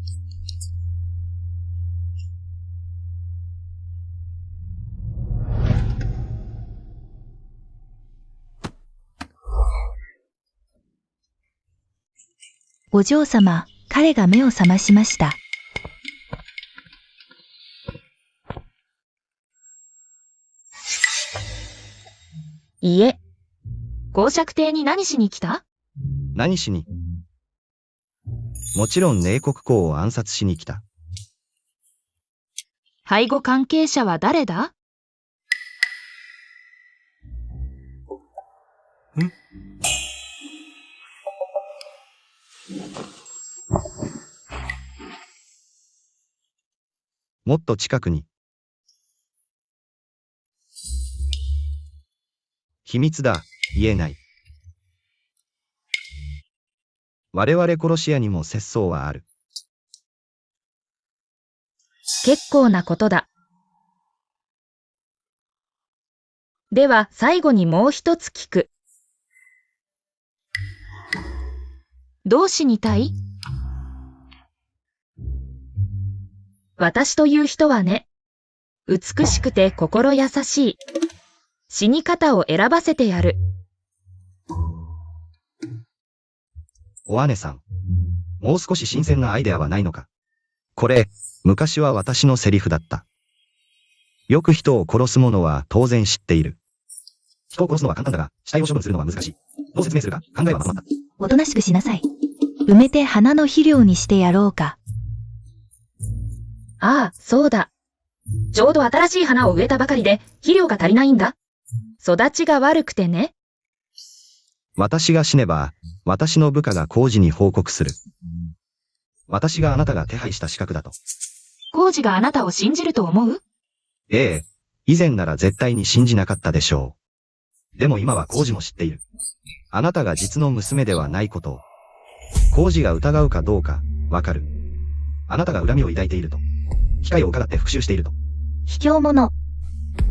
お嬢様、彼が目を覚ましました。いえ。公爵邸に何しに来た？何しに？もちろん寧国公を暗殺しに来た。背後関係者は誰だ？もっと近くに。秘密だ、言えない。我々殺し屋にも節操はある。結構なことだ。では最後にもう一つ聞く。どう死にたい？私という人はね、美しくて心優しい。死に方を選ばせてやる。お姉さん、もう少し新鮮なアイデアはないのか？これ、昔は私のセリフだった。よく人を殺す者は当然知っている。人を殺すのは簡単だが、死体を処分するのは難しい。どう説明するか考えはまとまった。おとなしくしなさい。埋めて花の肥料にしてやろうか。ああ、そうだ。ちょうど新しい花を植えたばかりで肥料が足りないんだ。育ちが悪くてね。私が死ねば、私の部下が工事に報告する。私があなたが手配した資格だと。工事があなたを信じると思う？ええ、以前なら絶対に信じなかったでしょう。でも今は工事も知っている。あなたが実の娘ではないことを。工事が疑うかどうか、わかる。あなたが恨みを抱いていると。機会を伺って復讐していると。卑怯者。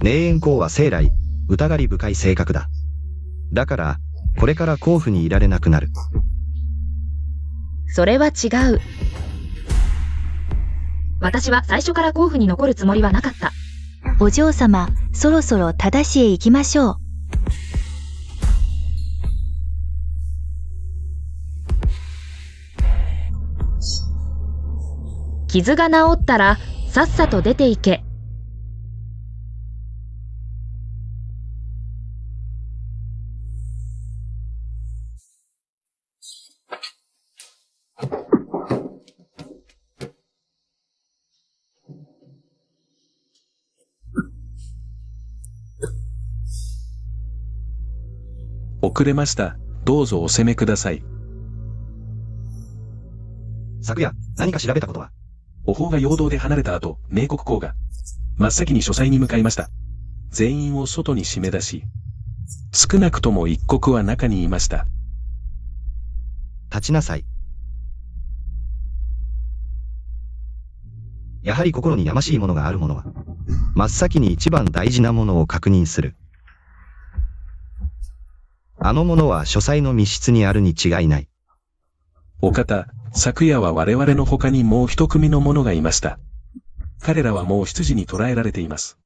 寧遠公は生来、疑り深い性格だ。だから、これから甲府にいられなくなる。それは違う。私は最初から甲府に残るつもりはなかった。お嬢様、そろそろ正しへ行きましょう。傷が治ったら、さっさと出て行け。遅れました。どうぞお攻めください。昨夜、何か調べたことは？お方が陽動で離れた後、寧国公が、真っ先に書斎に向かいました。全員を外に締め出し、少なくとも一国は中にいました。立ちなさい。やはり心にやましいものがある者は、真っ先に一番大事なものを確認する。あのものは書斎の密室にあるに違いない。お方、昨夜は我々の他にもう一組の者がいました。彼らはもう執事に捕らえられています。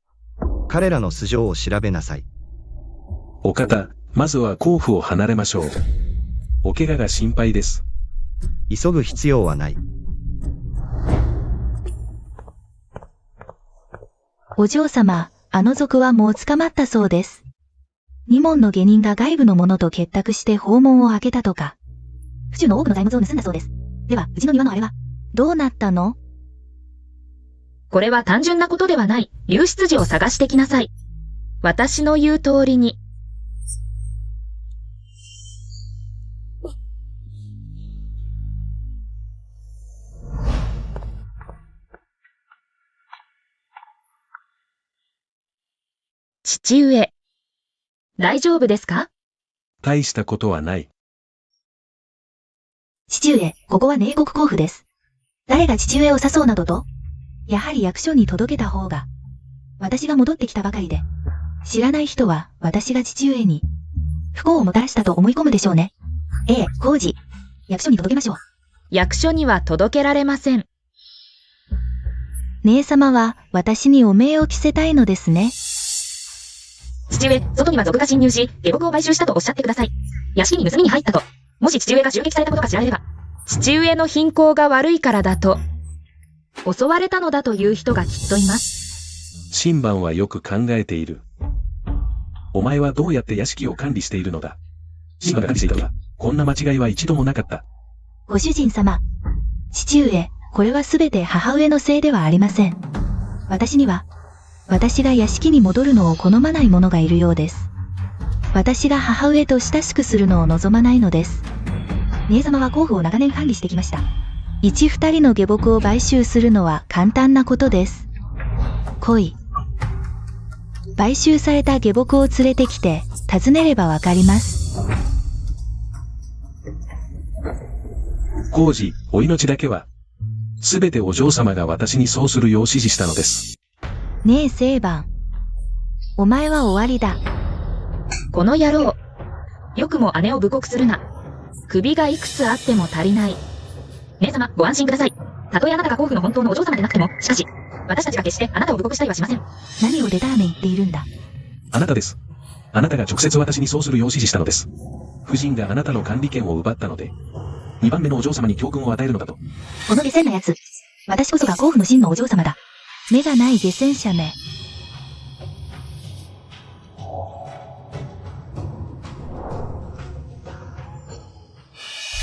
彼らの素性を調べなさい。お方、まずは甲府を離れましょう。お怪我が心配です。急ぐ必要はない。お嬢様、あの賊はもう捕まったそうです。二門の下人が外部の者と結託して訪問を開けたとか。府中の多くの財物を盗んだそうです。では、うちの庭のあれは？どうなったの？これは単純なことではない。流出時を探してきなさい。私の言う通りに。父上。大丈夫ですか？大したことはない。父上、ここは寧国甲府です。誰が父上を誘うなどと？やはり役所に届けた方が。私が戻ってきたばかりで。知らない人は私が父上に不幸をもたらしたと思い込むでしょうね。ええ、浩二。役所に届けましょう。役所には届けられません。姉様は私に汚名を着せたいのですね。父上、外には賊が侵入し、下僕を買収したとおっしゃってください。屋敷に盗みに入ったと。もし父上が襲撃されたことが知られれば。父上の品行が悪いからだと。襲われたのだという人がきっといます。新番はよく考えている。お前はどうやって屋敷を管理しているのだ？新番が管理していたのだ。こんな間違いは一度もなかった。ご主人様。父上、これはすべて母上のせいではありません。私には、私が屋敷に戻るのを好まない者がいるようです。私が母上と親しくするのを望まないのです。姉様は甲府を長年管理してきました。一二人の下僕を買収するのは簡単なことです。来い。買収された下僕を連れてきて、尋ねればわかります。浩二、お命だけは、すべてお嬢様が私にそうするよう指示したのです。ねえ、聖番。お前は終わりだ。この野郎。よくも姉を侮辱するな。首がいくつあっても足りない。姉様、ご安心ください。たとえあなたが甲府の本当のお嬢様でなくても、しかし、私たちが決してあなたを侮辱したりはしません。何をデターメン言っているんだ。あなたです。あなたが直接私にそうするよう指示したのです。夫人があなたの管理権を奪ったので、2番目のお嬢様に教訓を与えるのだと。この下賤な奴。私こそが甲府の真のお嬢様だ。目がない下賤者め。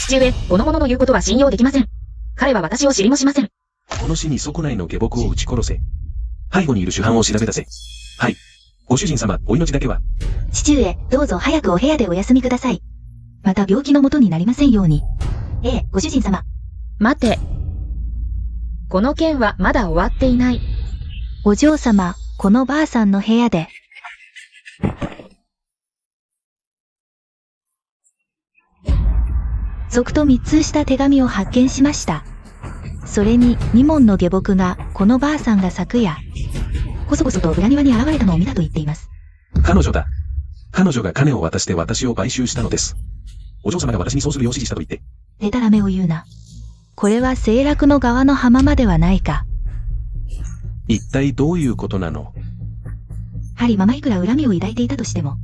父上、この者の言うことは信用できません。彼は私を知りもしません。この死に損ないの下僕を撃ち殺せ。背後にいる主犯を調べ出せ。はい。ご主人様、お命だけは。父上、どうぞ早くお部屋でお休みください。また病気のもとになりませんように。ええ、ご主人様。待て。この件はまだ終わっていない。お嬢様、このばあさんの部屋で。賊と密通した手紙を発見しました。それに、二門の下僕が、このばあさんが昨夜、こそこそと裏庭に現れたのを見たと言っています。彼女だ。彼女が金を渡して私を買収したのです。お嬢様が私にそうするよう指示したと言って。でたらめを言うな。これは清楽の側の浜間ではないか。一体どういうことなの？ハリママいくら恨みを抱いていたとしても、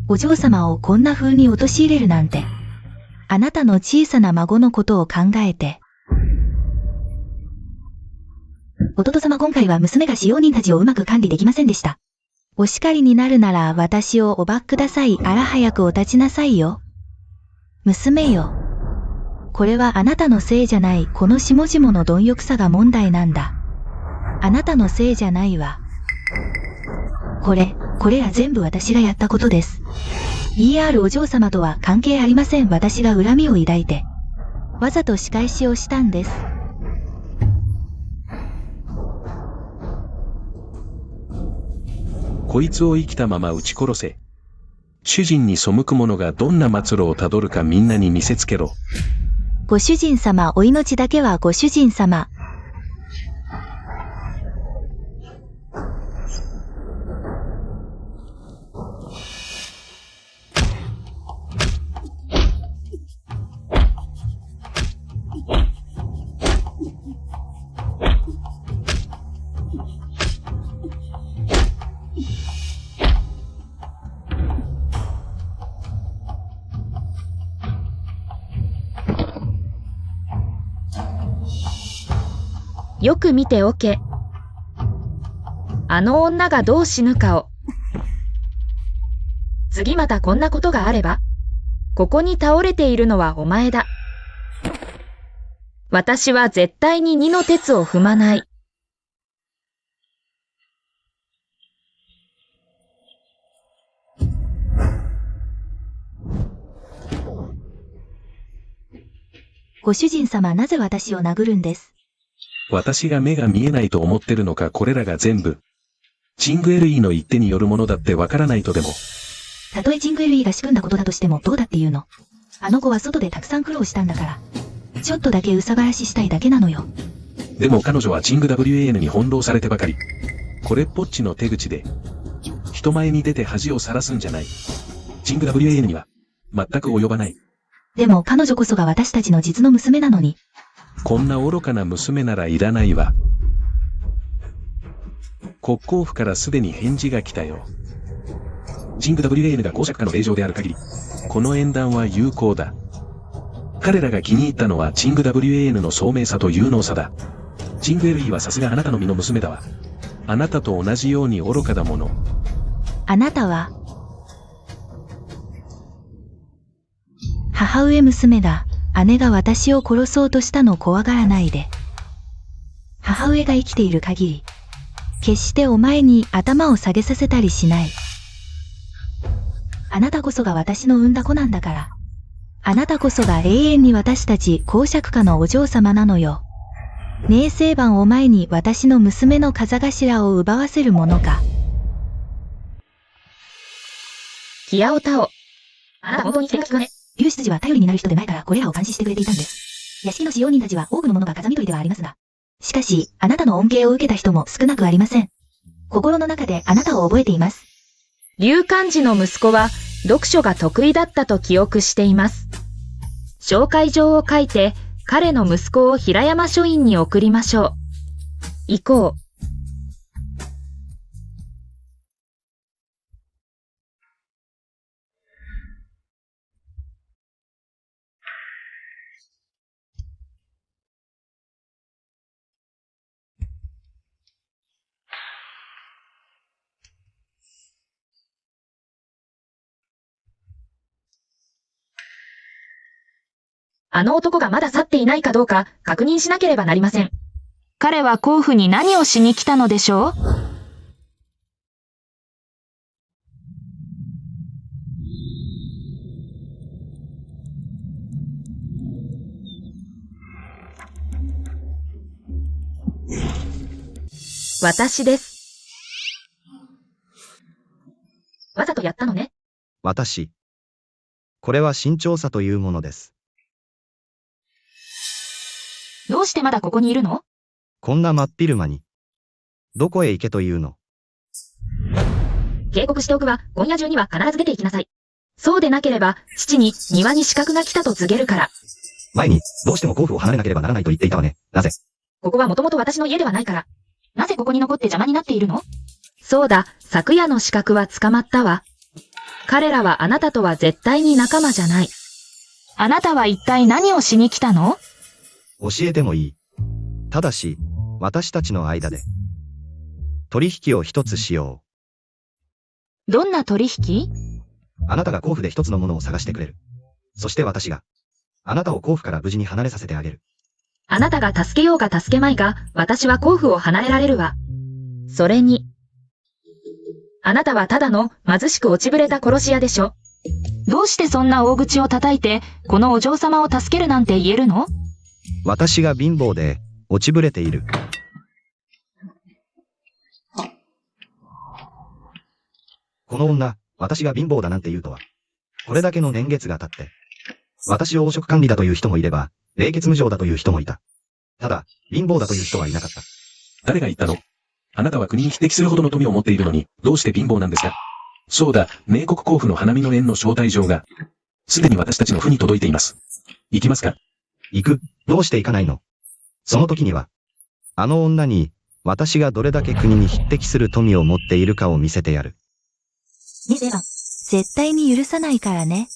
お嬢様をこんな風に陥れるなんて。あなたの小さな孫のことを考えて。弟様今回は娘が使用人たちをうまく管理できませんでした。お叱りになるなら私をおばっください。あら早くお立ちなさいよ。娘よ。これはあなたのせいじゃない。この下々の貪欲さが問題なんだ。あなたのせいじゃないわ。これら全部私がやったことです。ER お嬢様とは関係ありません。私が恨みを抱いて。わざと仕返しをしたんです。こいつを生きたまま撃ち殺せ。主人に背く者がどんな末路をたどるかみんなに見せつけろ。ご主人様、お命だけはご主人様。よく見ておけ。あの女がどう死ぬかを。次またこんなことがあれば、ここに倒れているのはお前だ。私は絶対に二の鉄を踏まない。ご主人様、なぜ私を殴るんです？私が目が見えないと思ってるのか、これらが全部。チングエルイの一手によるものだってわからないとでも。たとえチングエルイが仕組んだことだとしてもどうだっていうの。あの子は外でたくさん苦労したんだから。ちょっとだけ憂さ晴らししたいだけなのよ。でも彼女はチング WAN に翻弄されてばかり。これっぽっちの手口で。人前に出て恥をさらすんじゃない。チング WAN には全く及ばない。でも彼女こそが私たちの実の娘なのに。こんな愚かな娘ならいらないわ。国交府からすでに返事が来たよ。チング WAN が公爵下の令状である限り、この縁談は有効だ。彼らが気に入ったのはチング WAN の聡明さと有能さだ。チング LE はさすがあなたの身の娘だわ。あなたと同じように愚かだもの。あなたは、母上娘だ。姉が私を殺そうとしたのを怖がらないで。母上が生きている限り、決してお前に頭を下げさせたりしない。あなたこそが私の産んだ子なんだから。あなたこそが永遠に私たち公爵家のお嬢様なのよ。ねえ聖番を前に私の娘の風頭を奪わせるものか。キヤオタオ。あなた本当に気が利くね。龍執事は頼りになる人で前からこれらを監視してくれていたんです。屋敷の使用人たちは多くの者が風見取りではありますが。しかし、あなたの恩恵を受けた人も少なくありません。心の中であなたを覚えています。龍寛治の息子は読書が得意だったと記憶しています。紹介状を書いて彼の息子を平山書院に送りましょう。行こう。あの男がまだ去っていないかどうか確認しなければなりません。彼は甲府に何をしに来たのでしょう？私です。わざとやったのね。私。これは慎重さというものです。どうしてまだここにいるの？こんな真っ昼間に。どこへ行けというの？警告しておくわ。今夜中には必ず出て行きなさい。そうでなければ、父に庭に刺客が来たと告げるから。前に、どうしても甲府を離れなければならないと言っていたわね。なぜ？ここはもともと私の家ではないから。なぜここに残って邪魔になっているの？そうだ、昨夜の刺客は捕まったわ。彼らはあなたとは絶対に仲間じゃない。あなたは一体何をしに来たの？教えてもいい。ただし、私たちの間で。取引を一つしよどんな取引？う。あなたが甲府で一つのものを探してくれる。そして私が、あなたを甲府から無事に離れさせてあげる。あなたが助けようが助けまいが、私は甲府を離れられるわ。それに、あなたはただの貧しく落ちぶれた殺し屋でしょ。どうしてそんな大口を叩いて、このお嬢様を助けるなんて言えるの？私が貧乏で、落ちぶれている。この女、私が貧乏だなんて言うとは。これだけの年月が経って。私を汚職管理だという人もいれば、冷血無情だという人もいた。ただ、貧乏だという人はいなかった。誰が言ったの？あなたは国に匹敵するほどの富を持っているのに、どうして貧乏なんですか？そうだ、明国甲府の花見の宴の招待状が、すでに私たちの府に届いています。行きますか？行く。どうして行かないの？その時には、あの女に、私がどれだけ国に匹敵する富を持っているかを見せてやる。ねえ、番。絶対に許さないからね。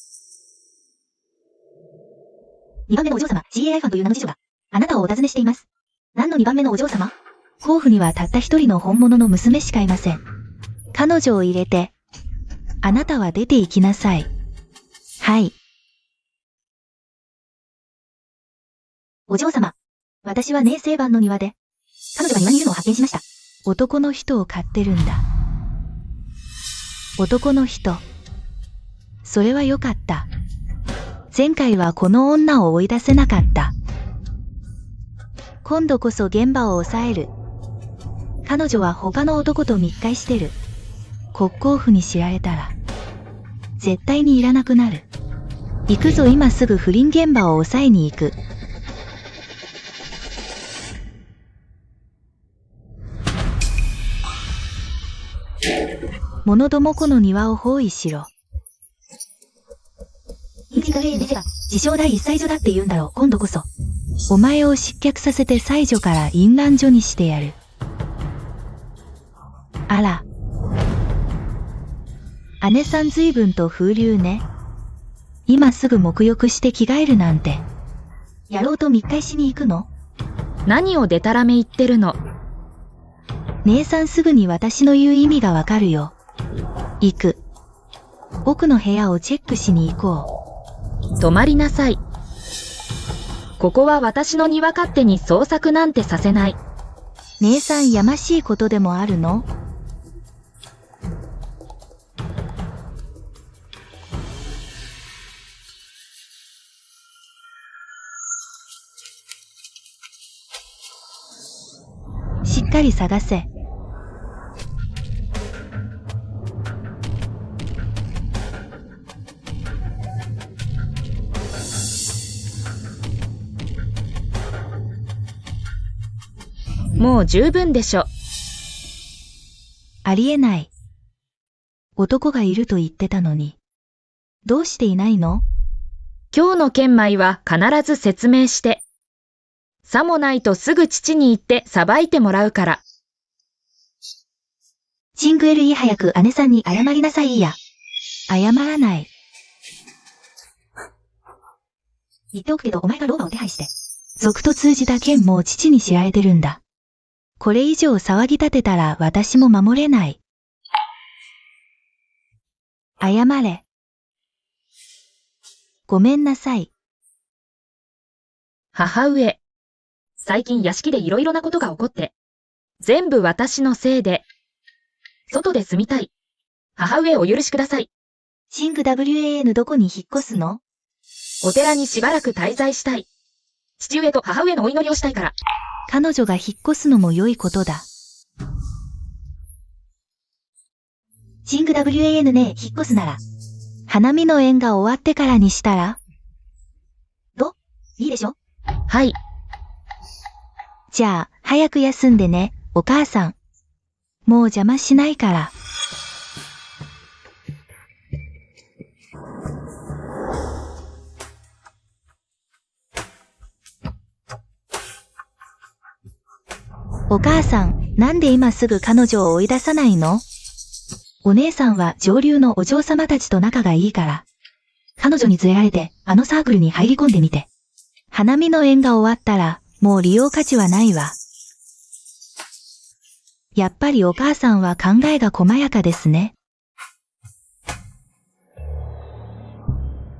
2番目のお嬢様、CAI ファンという名の次女が、あなたをお尋ねしています。何の2番目のお嬢様？甲府にはたった一人の本物の娘しかいません。彼女を入れて、あなたは出て行きなさい。はい。お嬢様。私はね、正番の庭で。彼女が庭にいるのを発見しました。男の人を飼ってるんだ。男の人。それはよかった。前回はこの女を追い出せなかった。今度こそ現場を抑える。彼女は他の男と密会してる。国公府に知られたら、絶対にいらなくなる。行くぞ、今すぐ不倫現場を抑えに行く。者どもこの庭を包囲しろ。インティガレーネジが、自称第一妻女だって言うんだろう、今度こそ。お前を失脚させて妻女から淫乱女にしてやる。あら。姉さん随分と風流ね。今すぐ沐浴して着替えるなんて。野郎と密会しに行くの？何をデタラメ言ってるの。姉さんすぐに私の言う意味がわかるよ。行く。奥の部屋をチェックしに行こう。止まりなさい。ここは私の庭勝手に捜索なんてさせない。姉さんやましいことでもあるの？しっかり探せ。もう十分でしょ。ありえない。男がいると言ってたのに。どうしていないの？今日の玄米は必ず説明して。さもないとすぐ父に行って裁いてもらうから。チングエルイ早く姉さんに謝りなさいや。謝らない。言っておくけどお前が老婆を手配して。賊と通じた件も父に知られてるんだ。これ以上騒ぎ立てたら私も守れない。謝れ。ごめんなさい。母上。最近屋敷でいろいろなことが起こって。全部私のせいで。外で住みたい。母上お許しください。シング WAN どこに引っ越すの？お寺にしばらく滞在したい。父上と母上のお祈りをしたいから。彼女が引っ越すのも良いことだ。シング WAN ね、引っ越すなら。花見の宴が終わってからにしたら？いいでしょ？はい。じゃあ、早く休んでね、お母さん。もう邪魔しないから。お母さん、なんで今すぐ彼女を追い出さないの？お姉さんは上流のお嬢様たちと仲がいいから。彼女に連れられて、あのサークルに入り込んでみて。花見の宴が終わったら、もう利用価値はないわ。やっぱりお母さんは考えが細やかですね。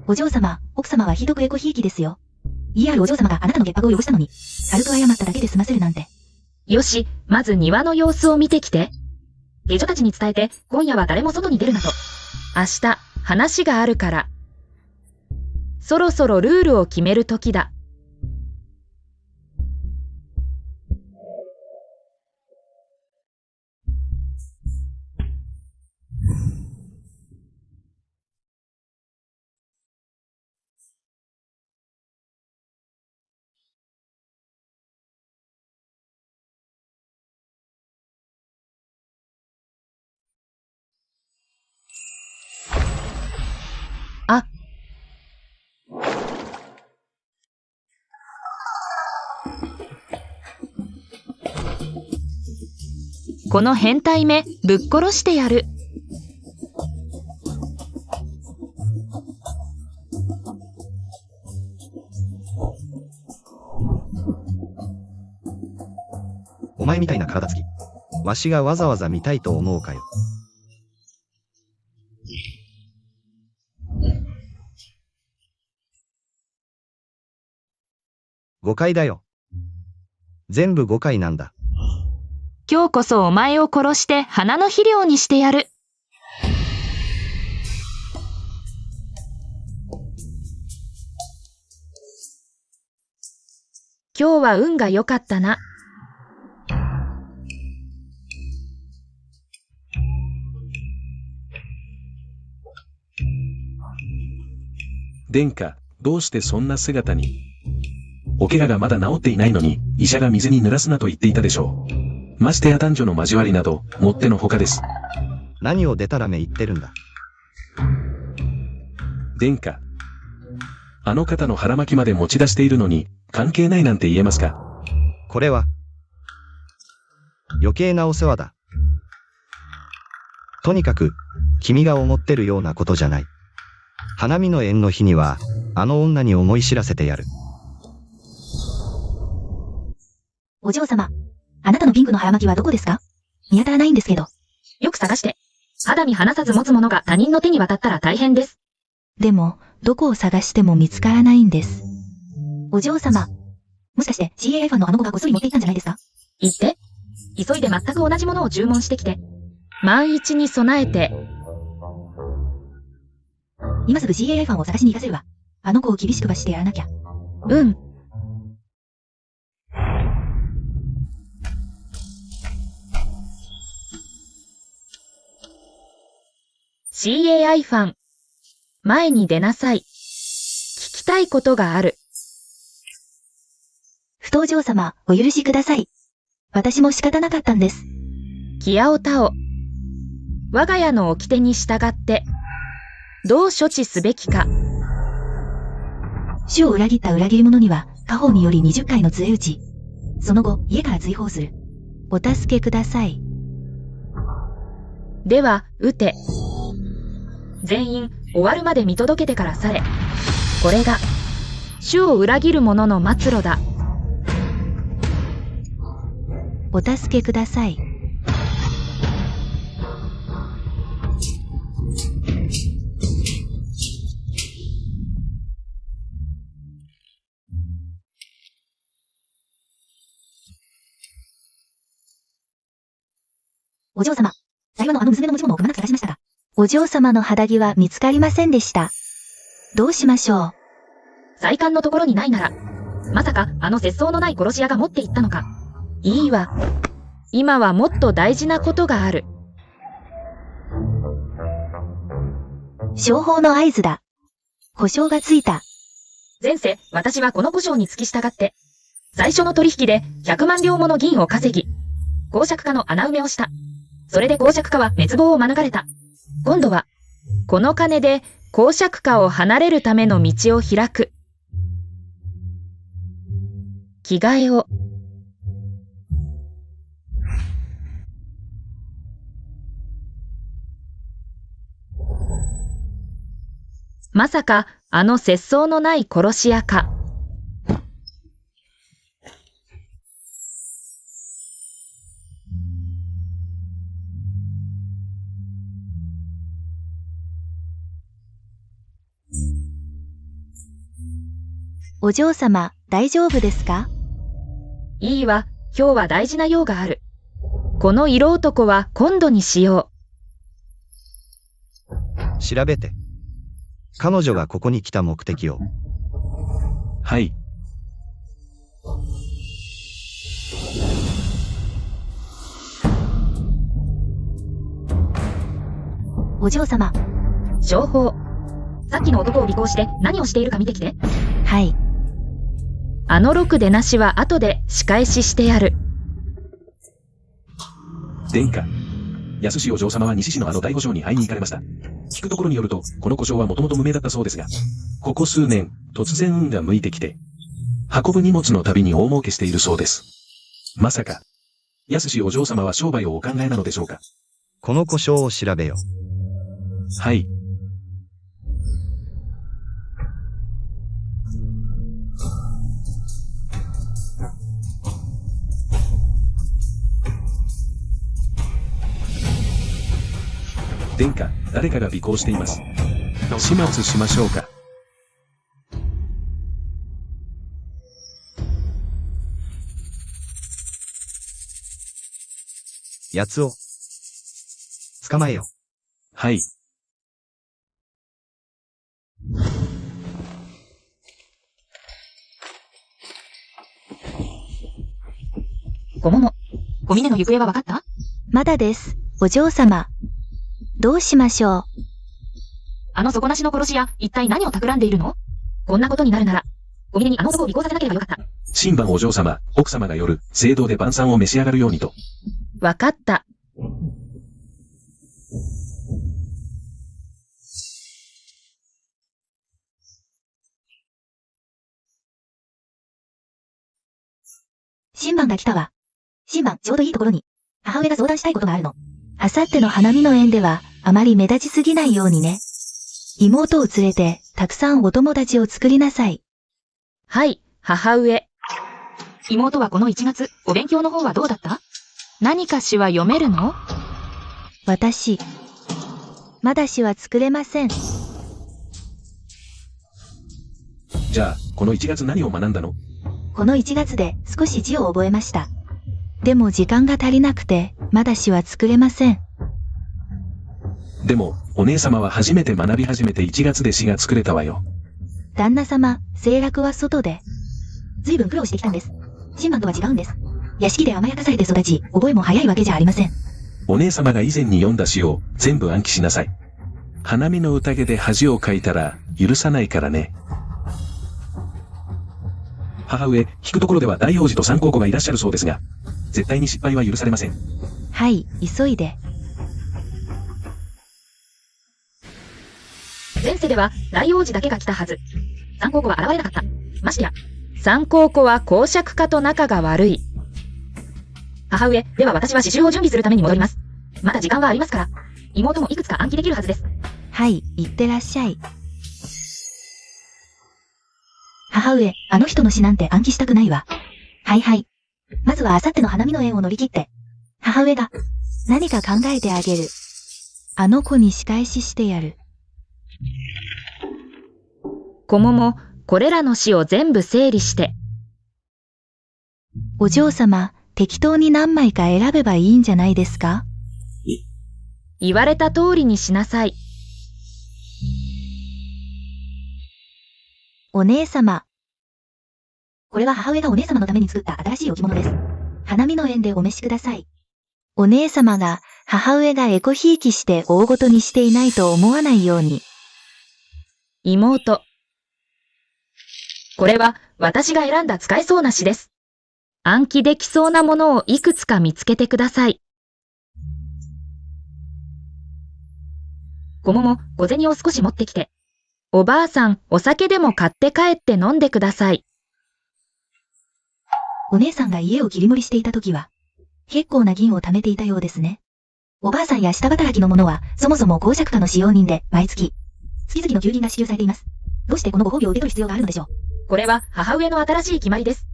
お嬢様、奥様はひどくエコひいきですよ。ER お嬢様があなたの潔白を汚したのに、軽く謝っただけで済ませるなんて。よし、まず庭の様子を見てきて。下女たちに伝えて、今夜は誰も外に出るなと。明日、話があるから。そろそろルールを決める時だ。あ。この変態め、ぶっ殺してやる。お前みたいな体つき。わしがわざわざ見たいと思うかよ。誤解だよ。全部誤解なんだ。今日こそお前を殺して花の肥料にしてやる。今日は運が良かったな。殿下、どうしてそんな姿に。お怪我がまだ治っていないのに、医者が水に濡らすなと言っていたでしょう。ましてや男女の交わりなど、もってのほかです。何をでたらめ言ってるんだ。殿下。あの方の腹巻きまで持ち出しているのに、関係ないなんて言えますか？これは、余計なお世話だ。とにかく、君が思ってるようなことじゃない。花見の縁の日には、あの女に思い知らせてやる。お嬢様。あなたのピンクの腹巻きはどこですか？見当たらないんですけど。よく探して。肌身離さず持つものが他人の手に渡ったら大変です。でも、どこを探しても見つからないんです。お嬢様。もしかして CAI ファンのあの子がこっそり持っていったんじゃないですか？言って。急いで全く同じものを注文してきて。万一に備えて。今すぐ CAI ファンを探しに行かせるわ。あの子を厳しく罰してやらなきゃ。うん。CAI ファン。前に出なさい。聞きたいことがある。不当嬢様、お許しください。私も仕方なかったんです。キアオタオ。我が家の掟に従って、どう処置すべきか。主を裏切った裏切り者には、家宝により20回の杖打ち。その後、家から追放する。お助けください。では、撃て。全員、終わるまで見届けてから去れ。これが、主を裏切る者の末路だ。お助けください。お嬢様。台湾のあの娘の持ち物をくまなく探しましたが。お嬢様の肌着は見つかりませんでした。どうしましょう。再官のところにないなら、まさかあの節操のない殺し屋が持っていったのか。いいわ。今はもっと大事なことがある。商法の合図だ。故障がついた。前世、私はこの故障に付き従って、最初の取引で100万両もの銀を稼ぎ、公爵家の穴埋めをした。それで公爵家は滅亡を免れた。今度は、この金で公爵家を離れるための道を開く。着替えを。まさか、あの節操のない殺し屋か。お嬢様、大丈夫ですか？いいわ、今日は大事な用がある。この色男は今度にしよう。調べて。彼女がここに来た目的を。はい。お嬢様。情報。さっきの男を尾行して何をしているか見てきて。はい。あの6でなしは後で仕返ししてやる。殿下。安氏お嬢様は西市のあの大御所に会いに行かれました。聞くところによると、この故障はもともと無名だったそうですが、ここ数年、突然運が向いてきて、運ぶ荷物の旅に大儲けしているそうです。まさか、安氏お嬢様は商売をお考えなのでしょうか？この故障を調べよ。はい。殿下、誰かが尾行しています。始末しましょうか。奴を捕まえよ。はい。ごもも。小峰の行方は分かった？まだです、お嬢様。どうしましょう。あの底なしの殺し屋、一体何を企んでいるの？こんなことになるなら、小峰にあの男を尾行させなければよかった。新晩お嬢様、奥様が夜、聖堂で晩餐を召し上がるようにと。分かった。新晩が来たわ。新晩、ちょうどいいところに。母上が相談したいことがあるの。あさっての花見の宴では、あまり目立ちすぎないようにね。妹を連れて、たくさんお友達を作りなさい。はい、母上。妹はこの1月、お勉強の方はどうだった？何か詩は読めるの？私、まだ詩は作れません。じゃあ、この1月何を学んだの？この1月で少し字を覚えました。でも時間が足りなくて、まだ詩は作れません。でも、お姉様は初めて学び始めて1月で詩が作れたわよ。旦那様、清楽は外で。随分苦労してきたんです。新晩とは違うんです。屋敷で甘やかされて育ち、覚えも早いわけじゃありません。お姉様が以前に読んだ詩を全部暗記しなさい。花見の宴で恥をかいたら許さないからね。母上、聞くところでは大王子と三公子がいらっしゃるそうですが、絶対に失敗は許されません。はい、急いで。前世では大王子だけが来たはず。三公子は現れなかった。ましてや、三公子は公爵家と仲が悪い。母上、では私は刺繍を準備するために戻ります。まだ時間はありますから、妹もいくつか暗記できるはずです。はい、いってらっしゃい。母上、あの人の詩なんて暗記したくないわ。はいはい。まずはあさっての花見の宴を乗り切って。母上が、何か考えてあげる。あの子に仕返ししてやる。こもも、これらの詩を全部整理して。お嬢様、適当に何枚か選べばいいんじゃないですか？言われた通りにしなさい。お姉様。これは母上がお姉様のために作った新しい置物です。花見の宴でお召しください。お姉様が母上がエコひいきして大ごとにしていないと思わないように。妹。これは私が選んだ使えそうな詩です。暗記できそうなものをいくつか見つけてください。こもも、小銭を少し持ってきて。おばあさん、お酒でも買って帰って飲んでください。お姉さんが家を切り盛りしていた時は、結構な銀を貯めていたようですね。おばあさんや下働きの者は、そもそも公爵家の使用人で、毎月、月々の給金が支給されています。どうしてこのご褒美を受け取る必要があるのでしょう。これは母上の新しい決まりです。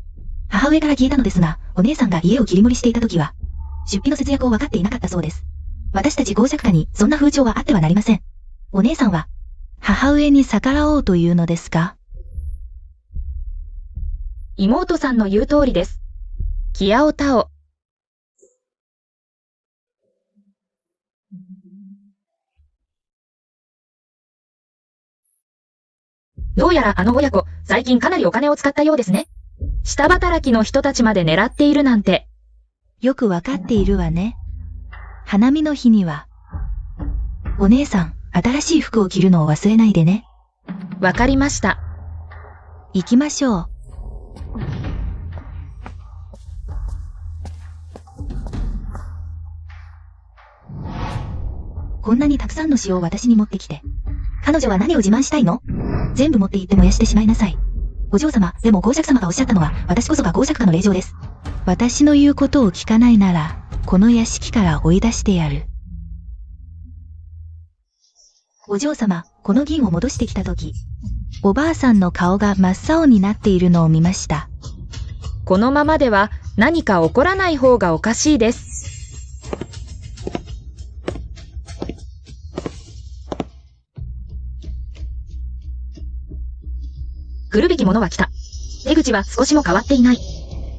母上から聞いたのですが、お姉さんが家を切り盛りしていた時は、出費の節約を分かっていなかったそうです。私たち公爵家にそんな風潮はあってはなりません。お姉さんは、母上に逆らおうというのですか？妹さんの言う通りです。キアオタオ。どうやらあの親子、最近かなりお金を使ったようですね。下働きの人たちまで狙っているなんて。よくわかっているわね。花見の日には。お姉さん、新しい服を着るのを忘れないでね。わかりました。行きましょう。こんなにたくさんの詩を私に持ってきて。彼女は何を自慢したいの？全部持って行って燃やしてしまいなさい。お嬢様、でも公爵様がおっしゃったのは、私こそが公爵家の令嬢です。私の言うことを聞かないなら、この屋敷から追い出してやる。お嬢様、この銀を戻してきたとき、おばあさんの顔が真っ青になっているのを見ました。このままでは何か起こらない方がおかしいです。ものは来た。手口は少しも変わっていない。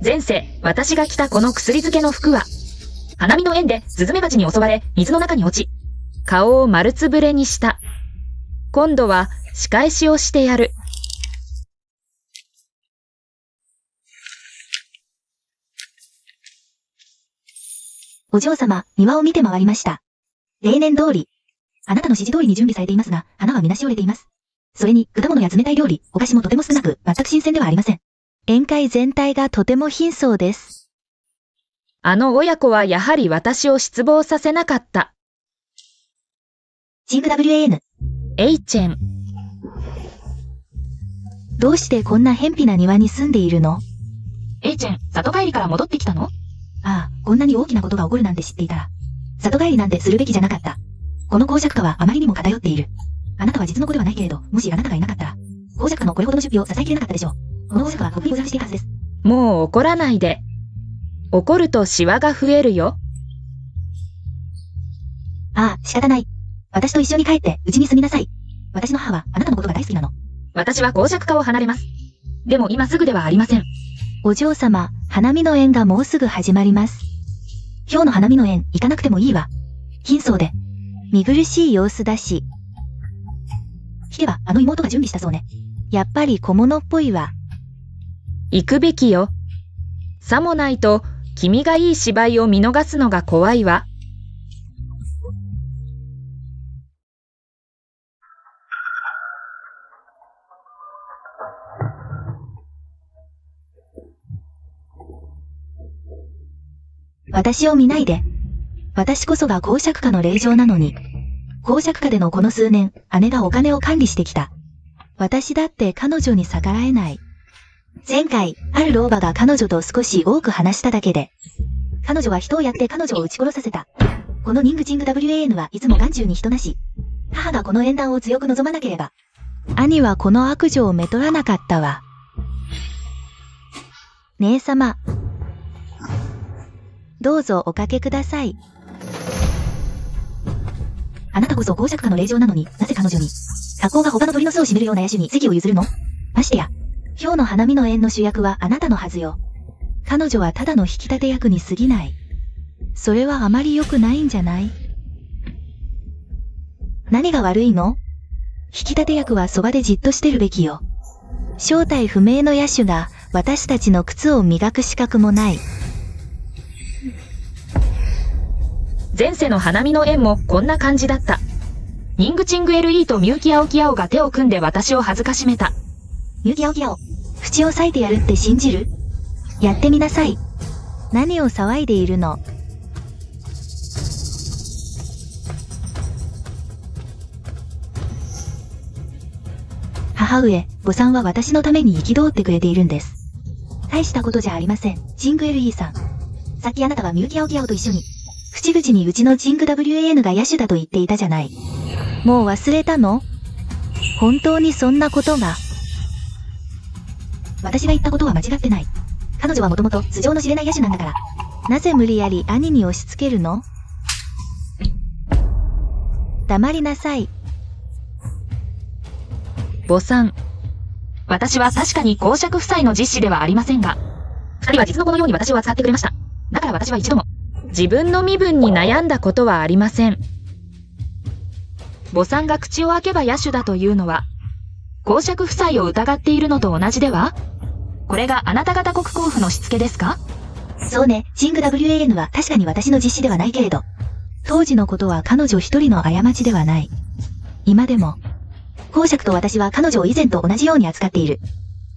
前世、私が着たこの薬漬けの服は、花見の縁でスズメバチに襲われ、水の中に落ち、顔を丸つぶれにした。今度は仕返しをしてやる。お嬢様、庭を見て回りました。例年通り。あなたの指示通りに準備されていますが、花はみなし折れています。それに、果物や冷たい料理、お菓子もとても少なく、全く新鮮ではありません。宴会全体がとても貧相です。あの親子はやはり私を失望させなかった。シング WAN。エイチェン。どうしてこんな偏僻な庭に住んでいるの？エイチェン、里帰りから戻ってきたの？ああ、こんなに大きなことが起こるなんて知っていたら。里帰りなんてするべきじゃなかった。この公爵家はあまりにも偏っている。あなたは実の子ではないけれど、もしあなたがいなかったら、公爵家のこれほどの出費を支えきれなかったでしょう。この公爵家はとっくにござらしているはずです。もう怒らないで。怒るとシワが増えるよ。ああ、仕方ない。私と一緒に帰って、うちに住みなさい。私の母はあなたのことが大好きなの。私は公爵家を離れます。でも今すぐではありません。お嬢様、花見の宴がもうすぐ始まります。今日の花見の宴、行かなくてもいいわ。貧相で。見苦しい様子だし。聞けば、あの妹が準備したそうね。やっぱり小物っぽいわ。行くべきよ。さもないと、君がいい芝居を見逃すのが怖いわ。私を見ないで。私こそが公爵家の令嬢なのに。公爵家でのこの数年、姉がお金を管理してきた。私だって彼女に逆らえない。前回、ある老婆が彼女と少し多く話しただけで。彼女は人をやって彼女を撃ち殺させた。このニングチング WAN はいつも眼中に人なし。母がこの縁談を強く望まなければ。兄はこの悪女をめとらなかったわ。姉様。どうぞおかけください。あなたこそ公爵家の令嬢なのに、なぜ彼女に、格好が他の鳥の巣を占めるような野手に席を譲るの？ましてや、今日の花見の宴の主役はあなたのはずよ。彼女はただの引き立て役に過ぎない。それはあまり良くないんじゃない？何が悪いの？引き立て役はそばでじっとしてるべきよ。正体不明の野手が私たちの靴を磨く資格もない。前世の花見の縁もこんな感じだった。ニングチング LE とミュウキアオキアオが手を組んで私を恥ずかしめた。ミュウキアオキアオ、口を裂いてやるって信じる？やってみなさい。何を騒いでいるの？母上、母さんは私のために憤ってくれているんです。大したことじゃありません、チング LE さん。さっきあなたはミュウキアオキアオと一緒に、口々にうちのチング WAN が野手だと言っていたじゃない。もう忘れたの？本当にそんなことが。私が言ったことは間違ってない。彼女はもともと素性の知れない野手なんだから。なぜ無理やり兄に押し付けるの？黙りなさい。母さん。私は確かに公爵夫妻の実子ではありませんが、二人は実の子のように私を扱ってくれました。だから私は一度も、自分の身分に悩んだことはありません。母さんが口を開けば野手だというのは、公爵夫妻を疑っているのと同じでは？これがあなた方国公府のしつけですか？そうね、チング WAN は確かに私の実子ではないけれど、当時のことは彼女一人の過ちではない。今でも、公爵と私は彼女を以前と同じように扱っている。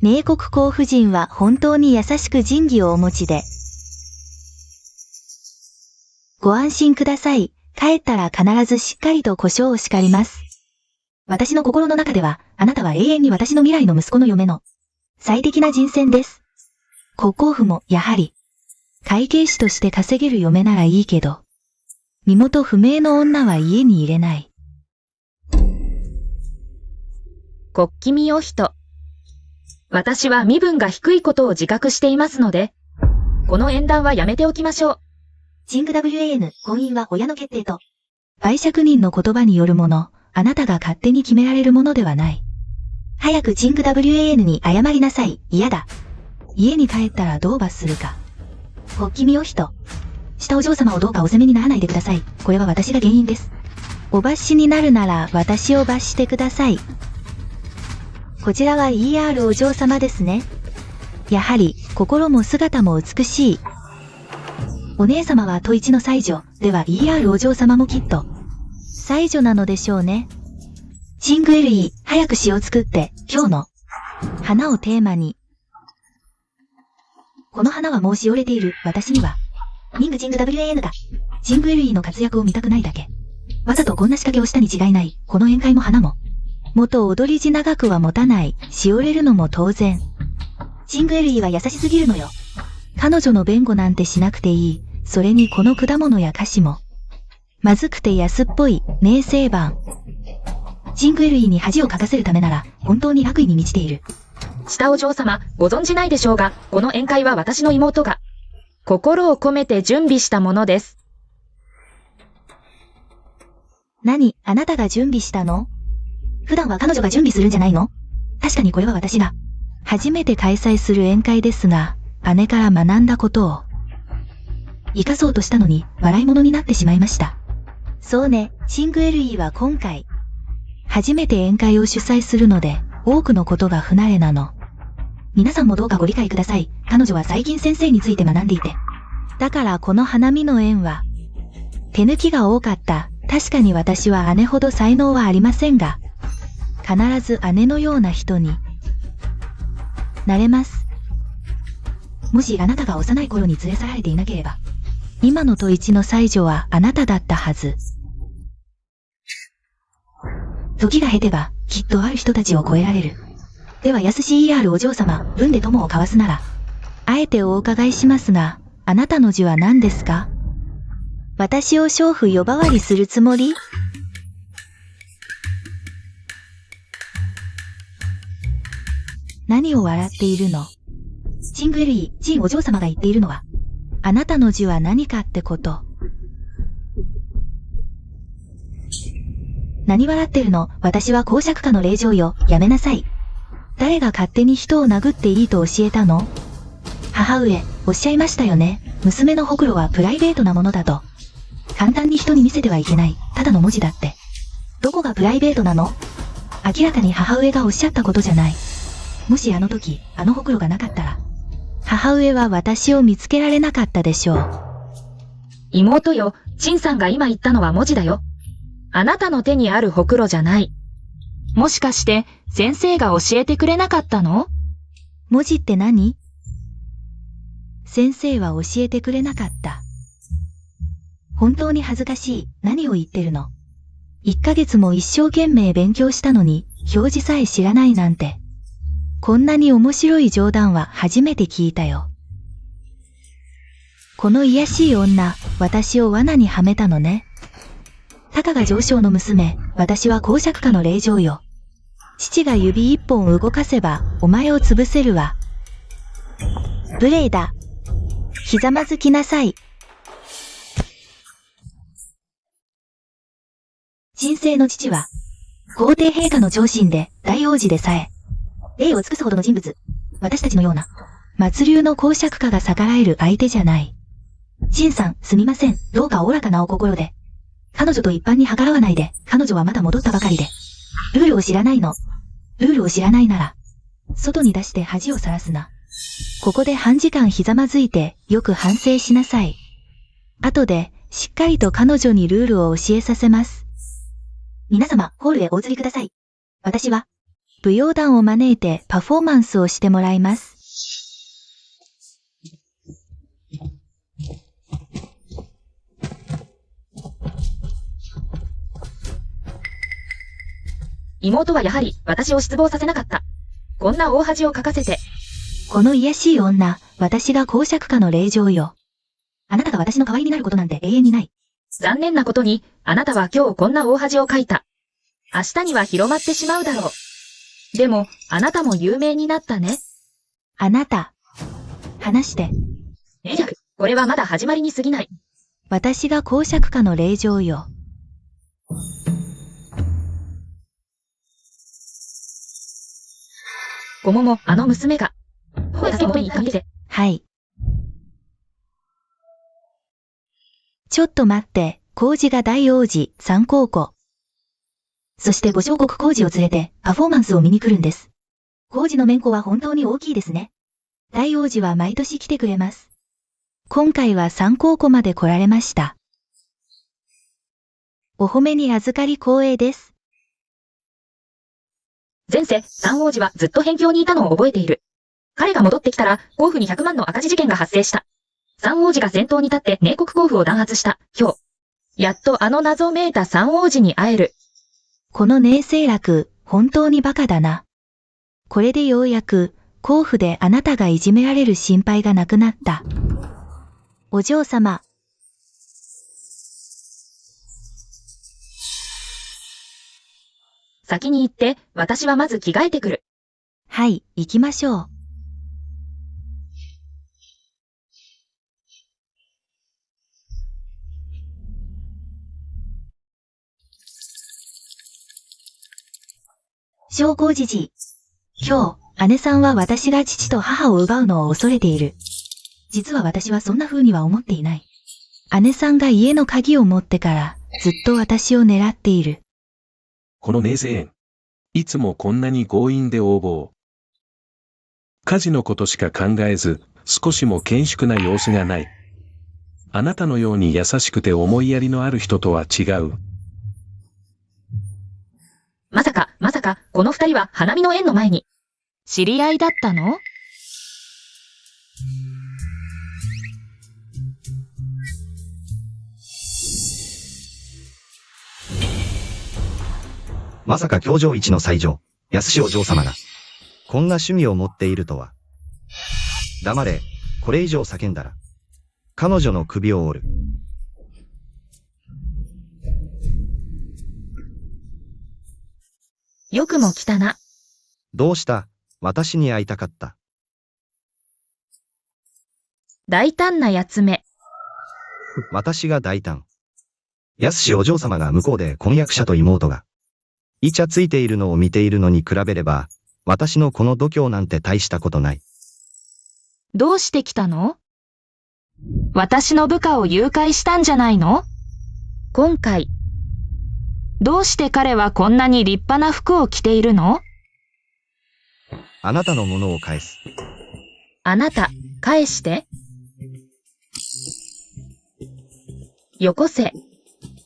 明国公夫人は本当に優しく仁義をお持ちで。ご安心ください。帰ったら必ずしっかりと胡椒を叱ります。私の心の中では、あなたは永遠に私の未来の息子の嫁の最適な人選です。国公府もやはり、会計士として稼げる嫁ならいいけど、身元不明の女は家に入れない。国旗見お人。私は身分が低いことを自覚していますので、この縁談はやめておきましょう。チング WAN、婚姻は親の決定と。媒酌人の言葉によるもの、あなたが勝手に決められるものではない。早くチング WAN に謝りなさい。嫌だ。家に帰ったらどう罰するか。国旗見よ人。下お嬢様をどうかお責めにならないでください。これは私が原因です。お罰しになるなら私を罰してください。こちらは ER お嬢様ですね。やはり、心も姿も美しい。お姉様は都一の妻女、では ER お嬢様もきっと。妻女なのでしょうね。チング LE、早く詩を作って、今日の花をテーマに。この花は申し折れている、私には。ミングチング WAN が、チング LE の活躍を見たくないだけ。わざとこんな仕掛けをしたに違いない、この宴会も花も。元踊り地長くは持たない、しおれるのも当然。チング LE は優しすぎるのよ。彼女の弁護なんてしなくていい。それにこの果物や菓子も。まずくて安っぽい、名声版。チング LE に恥をかかせるためなら、本当に悪意に満ちている。下お嬢様、ご存じないでしょうが、この宴会は私の妹が、心を込めて準備したものです。何、あなたが準備したの？普段は彼女が準備するんじゃないの？確かにこれは私が。初めて開催する宴会ですが、姉から学んだことを。生かそうとしたのに、笑い物になってしまいました。そうね、チング LE は今回、初めて宴会を主催するので、多くのことが不慣れなの。皆さんもどうかご理解ください。彼女は最近先生について学んでいて。だからこの花見の宴は、手抜きが多かった。確かに私は姉ほど才能はありませんが、必ず姉のような人に、なれます。もしあなたが幼い頃に連れ去られていなければ、今の都一の妻女はあなただったはず。時が経てば、きっとある人たちを超えられる。では安し ER お嬢様、文で友を交わすなら。あえてお伺いしますが、あなたの字は何ですか？私を娼婦呼ばわりするつもり？何を笑っているの？チング LE、チンお嬢様が言っているのは、あなたの字は何かってこと。何笑ってるの？私は公爵家の令嬢よ。やめなさい。誰が勝手に人を殴っていいと教えたの？母上、おっしゃいましたよね。娘のほくろはプライベートなものだと。簡単に人に見せてはいけない。ただの文字だって。どこがプライベートなの？明らかに母上がおっしゃったことじゃない。もしあの時、あのほくろがなかったら。母上は私を見つけられなかったでしょう。妹よ、陳さんが今言ったのは文字だよ。あなたの手にあるほくろじゃない。もしかして、先生が教えてくれなかったの？文字って何？先生は教えてくれなかった。本当に恥ずかしい。何を言ってるの？1ヶ月も一生懸命勉強したのに、表示さえ知らないなんて。こんなに面白い冗談は初めて聞いたよ。この卑しい女、私を罠にはめたのね。たかが上昇の娘、私は公爵家の令嬢よ。父が指一本動かせば、お前を潰せるわ。無礼だ。ひざまずきなさい。神聖の父は、皇帝陛下の長身で、大王子でさえ、礼を尽くすほどの人物。私たちのような、末流の公爵家が逆らえる相手じゃない。陳さん、すみません。どうかおおらかなお心で。彼女と一般に計らわないで、彼女はまだ戻ったばかりで。ルールを知らないの。ルールを知らないなら、外に出して恥をさらすな。ここで半時間ひざまずいて、よく反省しなさい。後で、しっかりと彼女にルールを教えさせます。皆様、ホールへお移りください。私は、舞踊団を招いてパフォーマンスをしてもらいます。妹はやはり私を失望させなかった。こんな大恥をかかせて。この卑しい女、私が公爵家の令嬢よ。あなたが私の代わりになることなんて永遠にない。残念なことに、あなたは今日こんな大恥をかいた。明日には広まってしまうだろう。でも、あなたも有名になったね。あなた。話して。これはまだ始まりに過ぎない。私が公爵家の令嬢よ。ごもも、あの娘が。ほら、助け元に行ったんで。はい。ちょっと待って、工事が大王子、三高校。そして母小国工事を連れてパフォーマンスを見に来るんです。工事の面子は本当に大きいですね。大王子は毎年来てくれます。今回は三高校まで来られました。お褒めに預かり光栄です。前世、三王子はずっと辺境にいたのを覚えている。彼が戻ってきたら、甲府に100万の赤字事件が発生した。三王子が先頭に立って寧国甲府を弾圧した、今日。やっとあの謎めいた三王子に会える。この寧静楽、本当にバカだな。これでようやく、甲府であなたがいじめられる心配がなくなった。お嬢様。先に行って、私はまず着替えてくる。はい、行きましょう。小公じじ。今日、姉さんは私が父と母を奪うのを恐れている。実は私はそんな風には思っていない。姉さんが家の鍵を持ってから、ずっと私を狙っている。この明青園。いつもこんなに強引で横暴。家事のことしか考えず、少しも厳粛な様子がない。あなたのように優しくて思いやりのある人とは違う。まさか、この二人は花見の宴の前に。知り合いだったの？まさか教場一の最上、安志お嬢様が、こんな趣味を持っているとは。黙れ、これ以上叫んだら、彼女の首を折る。よくも来たな。どうした？私に会いたかった。大胆なやつめ。私が大胆。安志お嬢様が向こうで婚約者と妹が、イチャついているのを見ているのに比べれば、私のこの度胸なんて大したことない。どうして来たの？私の部下を誘拐したんじゃないの？今回。どうして彼はこんなに立派な服を着ているの？あなたのものを返す。あなた、返して。よこせ。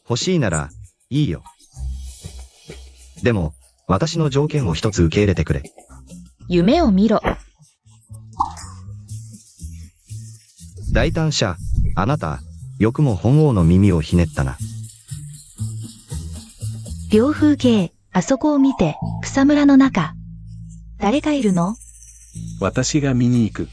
欲しいなら、いいよ。でも、私の条件を一つ受け入れてくれ。夢を見ろ。大胆者、あなた、よくも本王の耳をひねったな。両風景、あそこを見て、草むらの中。誰かいるの？私が見に行く。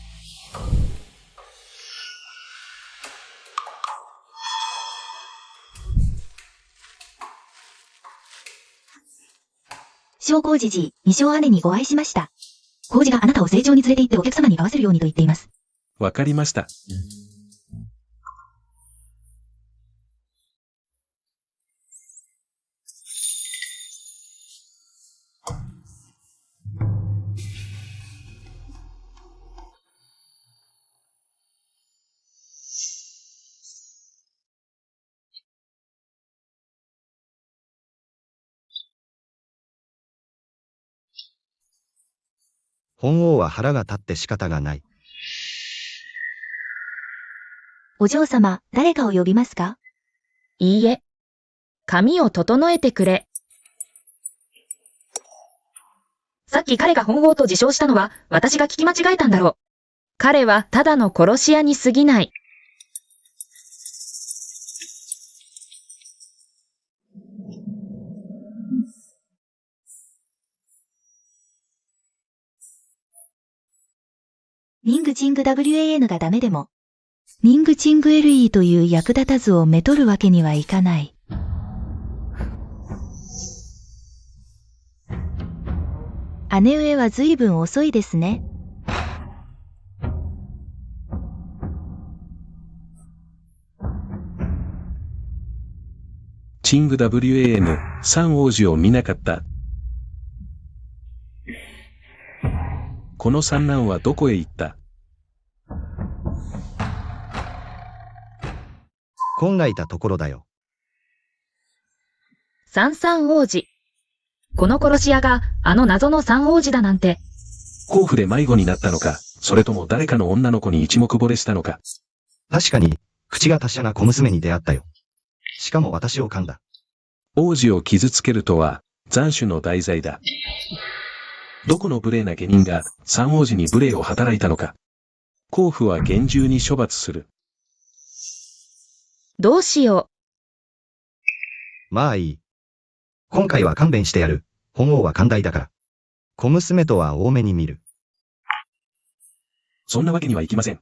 小公じじ、二小姉にお会いしました。工事があなたを成長に連れて行ってお客様に会わせるようにと言っています。わかりました。本王は腹が立って仕方がない。お嬢様、誰かを呼びますか？いいえ。髪を整えてくれ。さっき彼が本王と自称したのは、私が聞き間違えたんだろう。彼はただの殺し屋に過ぎない。ニングチング WAN がダメでも。ニングチング LE という役立たずをめとるわけにはいかない。姉上は随分遅いですね。チング WAN、三王子を見なかった。この三男はどこへ行った？婚がいたところだよ。三三王子。この殺し屋があの謎の三王子だなんて。甲府で迷子になったのか、それとも誰かの女の子に一目惚れしたのか。確かに、口が達者な小娘に出会ったよ。しかも私を噛んだ。王子を傷つけるとは、斬首の題材だ。どこの無礼な下人が三王子に無礼を働いたのか。甲府は厳重に処罰する。どうしよまあいい。今回は勘弁してやる。本王は寛大だから。小娘とは多めに見る。そんなわけにはいきません。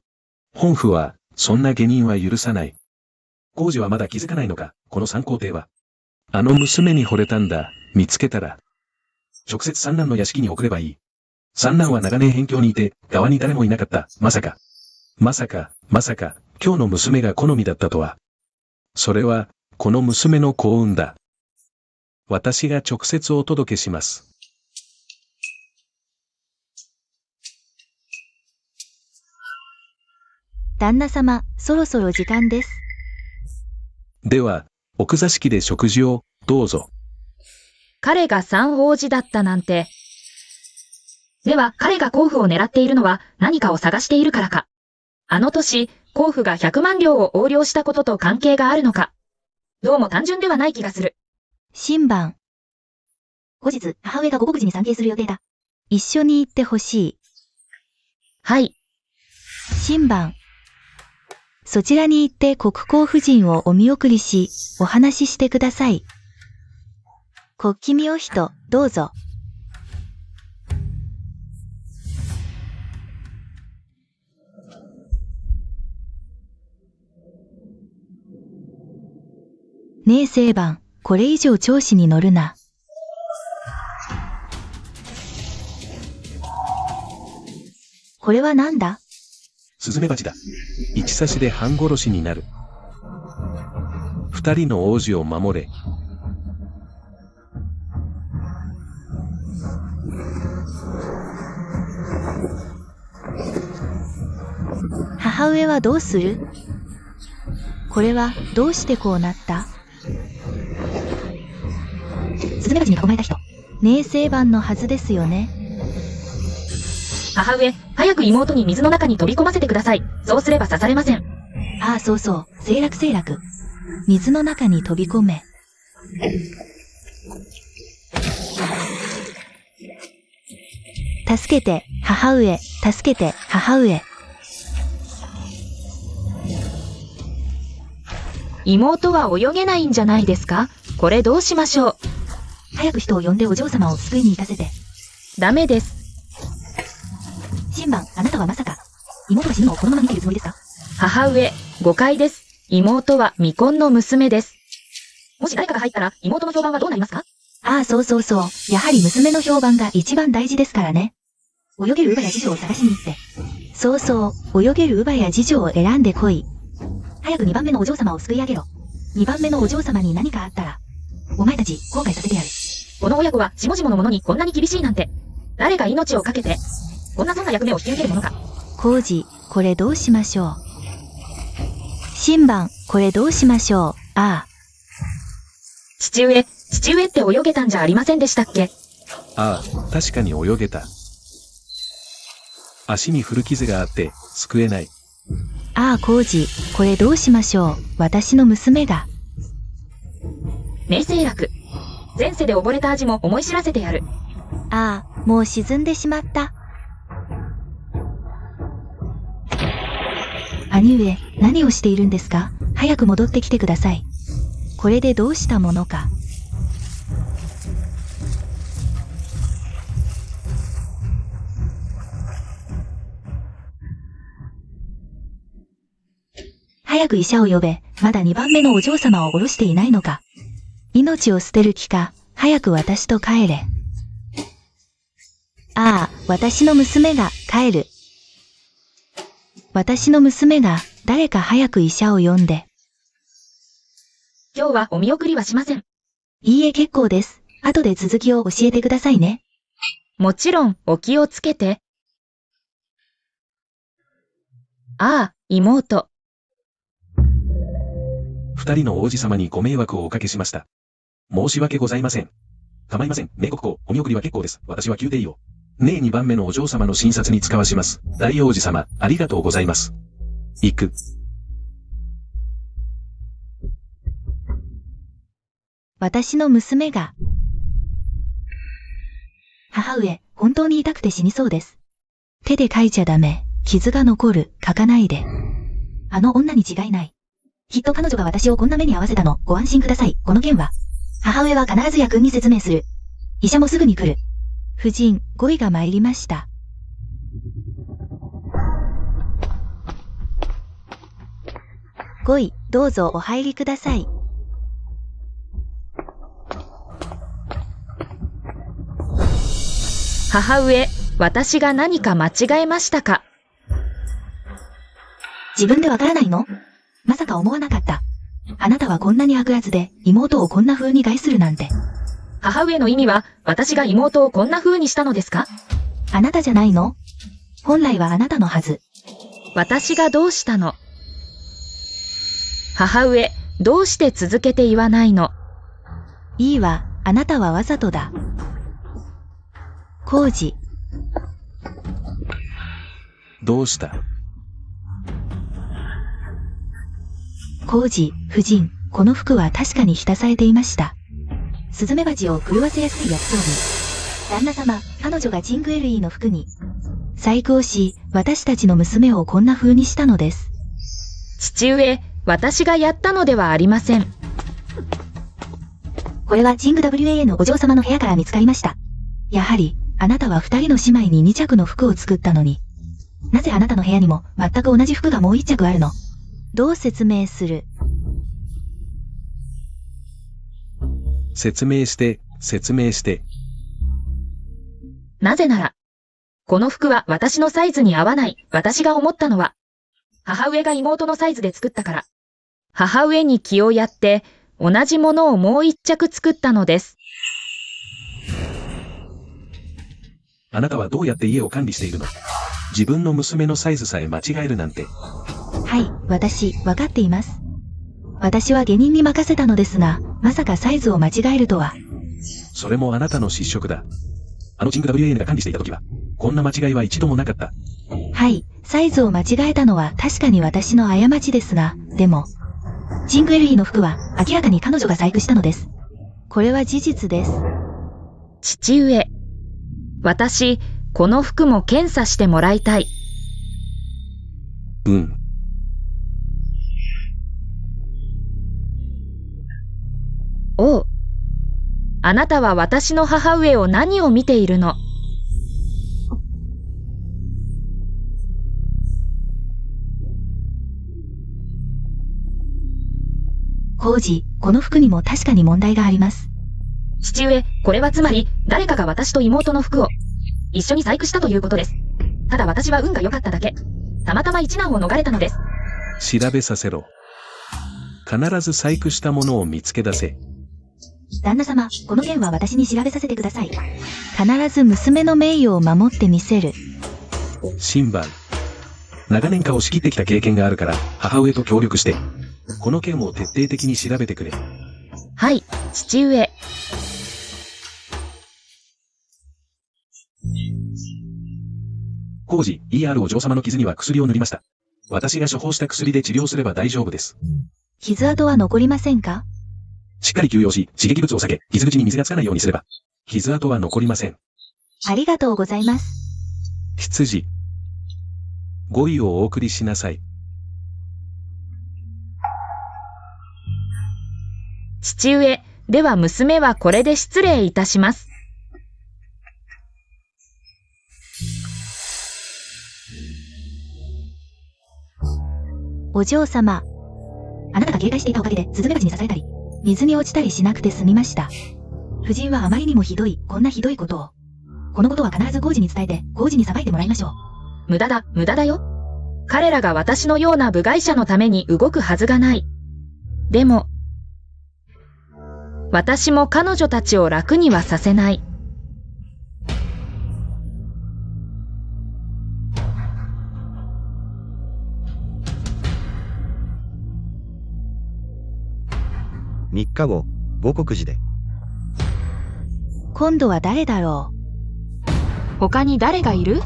本府は、そんな下人は許さない。皇子はまだ気づかないのか、この三皇帝は。あの娘に惚れたんだ、見つけたら。直接三男の屋敷に送ればいい。三男は長年辺境にいて、側に誰もいなかった。まさか、今日の娘が好みだったとは。それは、この娘の幸運だ。私が直接お届けします。旦那様、そろそろ時間です。では、奥座敷で食事を、どうぞ。彼が三王子だったなんて。では、彼が甲府を狙っているのは何かを探しているからか。あの年、甲府が100万両を横領したことと関係があるのか。どうも単純ではない気がする。新番。後日、母上が五穀寺に参詣する予定だ。一緒に行ってほしい。はい。新番。そちらに行って国公夫人をお見送りし、お話ししてください。国旗見お人、どうぞ。ねえ清番、これ以上調子に乗るな。これはなんだ？スズメバチだ。一刺しで半殺しになる。二人の王子を守れ。母上はどうする？これはどうしてこうなった？スズメバチに囲まれた人。ねえ清番のはずですよね。母上、早く妹に水の中に飛び込ませてください。そうすれば刺されません。ああ、そうそう。清楽。水の中に飛び込め。助けて、母上、助けて、母上。妹は泳げないんじゃないですか？これどうしましょう？早く人を呼んでお嬢様を救いに行かせて。ダメです。新番、あなたはまさか、妹が死ぬのをこのまま見ているつもりですか？母上、誤解です。妹は未婚の娘です。もし誰かが入ったら、妹の評判はどうなりますか？ああ、そう。やはり娘の評判が一番大事ですからね。泳げる乳母や次女を探しに行って。泳げる乳母や次女を選んでこい。早く2番目のお嬢様を救い上げろ。2番目のお嬢様に何かあったら、お前たち後悔させてやる。この親子は下々の者にこんなに厳しいなんて。誰が命をかけて、こんなそんな役目を引き受けるものか。皇子、これどうしましょう。新番、これどうしましょう。ああ。父上って泳げたんじゃありませんでしたっけ？ああ、確かに泳げた。足に古傷があって、救えない。ああ、皇子、これどうしましょう。私の娘が。明清楽。前世で溺れた味も思い知らせてやる。ああ、もう沈んでしまった。兄上、何をしているんですか？早く戻ってきてください。これでどうしたものか。早く医者を呼べ。まだ2番目のお嬢様を下ろしていないのか。命を捨てる気か。早く私と帰れ。ああ、私の娘が帰る。私の娘が誰か早く医者を呼んで。今日はお見送りはしません。いいえ、結構です。後で続きを教えてくださいね。もちろん、お気をつけて。ああ、妹。二人の王子様にご迷惑をおかけしました。申し訳ございません。構いません。明国公、お見送りは結構です。私は宮廷を。ねえ2番目のお嬢様の診察に使わします。大王子様、ありがとうございます。行く。私の娘が。母上、本当に痛くて死にそうです。手で書いちゃダメ。傷が残る。書かないで。あの女に違いない。きっと彼女が私をこんな目に遭わせたの。ご安心ください。この件は。母上は必ず夜君に説明する。医者もすぐに来る。夫人、語彙が参りました。語彙、どうぞお入りください。母上、私が何か間違えましたか？自分でわからないの？まさか思わなかった。あなたはこんなに悪圧で、妹をこんな風に害するなんて。母上の意味は、私が妹をこんな風にしたのですか？あなたじゃないの？本来はあなたのはず。私がどうしたの？母上、どうして続けて言わないの？いいわ、あなたはわざとだ。浩二。どうした？浩二、夫人、この服は確かに浸されていました。スズメバチを狂わせやすい薬草に。旦那様、彼女がチングエルイの服に。細工をし、私たちの娘をこんな風にしたのです。父上、私がやったのではありません。これはチング WA のお嬢様の部屋から見つかりました。やはり、あなたは二人の姉妹に2着の服を作ったのに。なぜあなたの部屋にも全く同じ服がもう1着あるの？どう説明する？説明して、説明して。なぜなら、この服は私のサイズに合わない。私が思ったのは、母上が妹のサイズで作ったから。母上に気をやって、同じものをもう1着作ったのです。あなたはどうやって家を管理しているの？自分の娘のサイズさえ間違えるなんて。はい、私、わかっています。私は下人に任せたのですが、まさかサイズを間違えるとは。それもあなたの失職だ。あのチング WAN が管理していた時は、こんな間違いは一度もなかった。はい、サイズを間違えたのは確かに私の過ちですが、でも、チングエルイの服は明らかに彼女が細工したのです。これは事実です。父上、私、この服も検査してもらいたい。うん。おう。あなたは私の母上を何を見ているの？浩二、この服にも確かに問題があります。父上、これはつまり、誰かが私と妹の服を一緒に細工したということです。ただ私は運が良かっただけ。たまたま一難を逃れたのです。調べさせろ。必ず細工したものを見つけ出せ。旦那様、この件は私に調べさせてください。必ず娘の名誉を守ってみせる。シンバン。長年家を仕切ってきた経験があるから、母上と協力して、この件を徹底的に調べてくれ。はい、父上。浩二、ER お嬢様の傷には薬を塗りました。私が処方した薬で治療すれば大丈夫です。傷跡は残りませんか？しっかり休養し、刺激物を避け、傷口に水がつかないようにすれば、傷跡は残りません。ありがとうございます。羊。語彙をお送りしなさい。父上、では娘はこれで失礼いたします。お嬢様。あなたが警戒していたおかげで、スズメバチに刺されたり、水に落ちたりしなくて済みました。夫人はあまりにもひどい、こんなひどいことを。このことは必ず浩二に伝えて、浩二に裁いてもらいましょう。無駄だよ。彼らが私のような部外者のために動くはずがない。でも、私も彼女たちを楽にはさせない。3日後、五国寺で。今度は誰だろ他に誰がいる？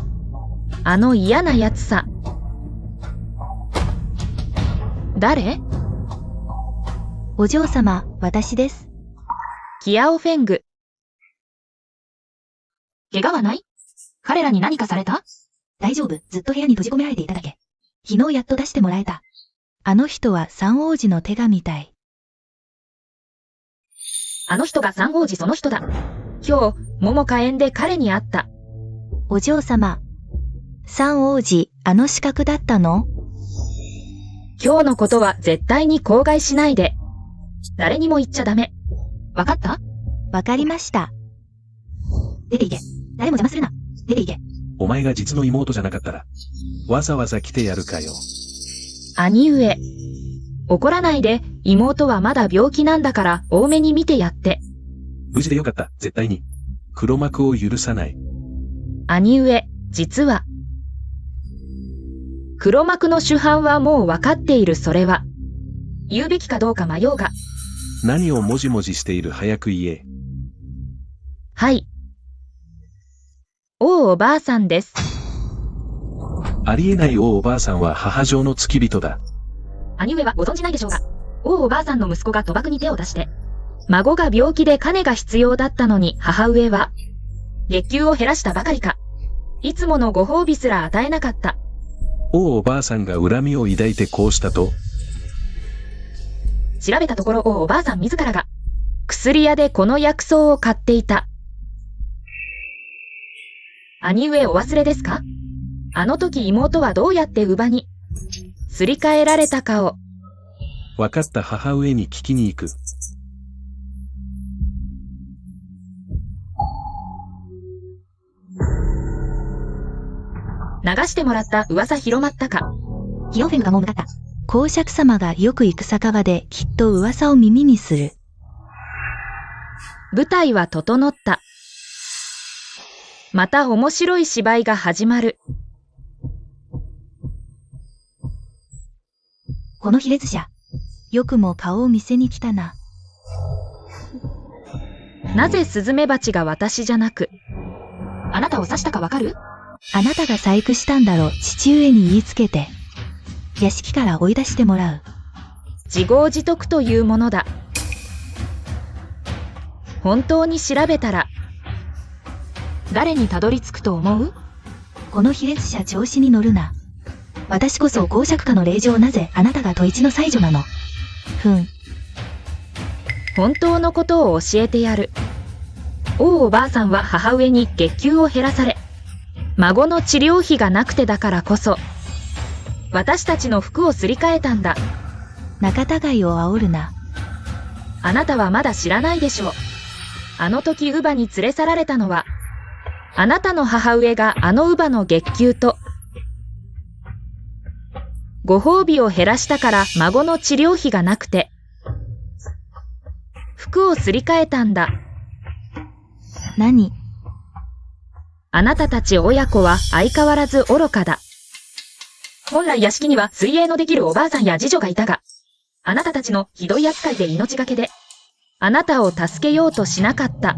あの嫌なやつさ。誰？う。お嬢様、私です。キアオフェング。怪我はない？彼らに何かされた？大丈夫、ずっと部屋に閉じ込められていただけ。昨日やっと出してもらえた。あの人は三王子の手がみたい。あの人が三王子その人だ。今日、桃花園で彼に会った。お嬢様。三王子、あの資格だったの？今日のことは絶対に口外しないで。誰にも言っちゃダメ。わかった？わかりました。出て行け。誰も邪魔するな。出て行け。お前が実の妹じゃなかったら、わざわざ来てやるかよ。兄上。怒らないで、妹はまだ病気なんだから多めに見てやって。無事でよかった、絶対に。黒幕を許さない。兄上、実は。黒幕の主犯はもうわかっている。それは。言うべきかどうか迷うが。何をもじもじしている、早く言え。はい。おばあさんです。ありえないおばあさんは母上の付き人だ。兄上はご存じないでしょうが、おばあさんの息子が賭博に手を出して、孫が病気で金が必要だったのに母上は、月給を減らしたばかりか、いつものご褒美すら与えなかった。おばあさんが恨みを抱いてこうしたと？調べたところおばあさん自らが、薬屋でこの薬草を買っていた。兄上お忘れですか？あの時妹はどうやって乳母に、すり替えられたかを。わかった、母上に聞きに行く。流してもらった噂広まったか？ヒオフェングがもう向かった。公爵様がよく行く酒場できっと噂を耳にする。舞台は整った。また面白い芝居が始まる。この卑劣者。よくも顔を見せに来たな。なぜスズメバチが私じゃなく、あなたを刺したかわかる？あなたが細工したんだろ、父上に言いつけて。屋敷から追い出してもらう。自業自得というものだ。本当に調べたら、誰にたどり着くと思う？この卑劣者調子に乗るな。私こそ公爵家の令嬢、なぜあなたが都一の妻女なの？本当のことを教えてやる。おばあさんは母上に月給を減らされ、孫の治療費がなくてだからこそ、私たちの服をすり替えたんだ。仲違いを煽るな。あなたはまだ知らないでしょう。あの時乳母に連れ去られたのは、あなたの母上があの乳母の月給と、ご褒美を減らしたから孫の治療費がなくて、服をすり替えたんだ。何？あなたたち親子は相変わらず愚かだ。本来屋敷には水泳のできるおばあさんや次女がいたが、あなたたちのひどい扱いで命がけで、あなたを助けようとしなかった。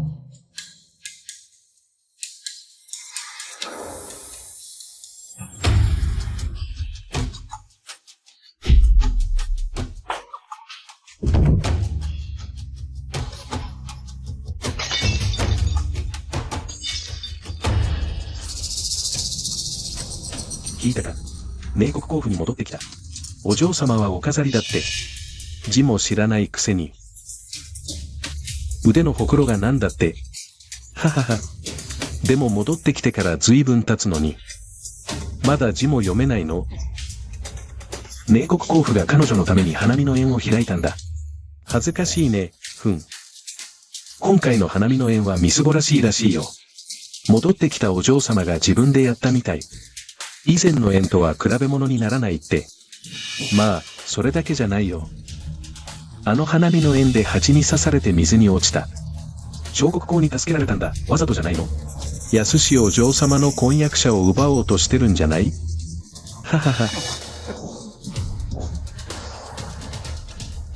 聞いたか？冥国公府に戻ってきた。お嬢様はお飾りだって。字も知らないくせに。腕のほくろがなんだって。ははは。でも戻ってきてから随分経つのに。まだ字も読めないの？冥国公府が彼女のために花見の宴を開いたんだ。恥ずかしいね、今回の花見の宴はみすぼらしいらしいよ。戻ってきたお嬢様が自分でやったみたい。以前の宴とは比べ物にならないって。まあ、それだけじゃないよ。あの花見の宴で蜂に刺されて水に落ちた。彫刻工に助けられたんだ。わざとじゃないの？安しお嬢様の婚約者を奪おうとしてるんじゃない？ははは。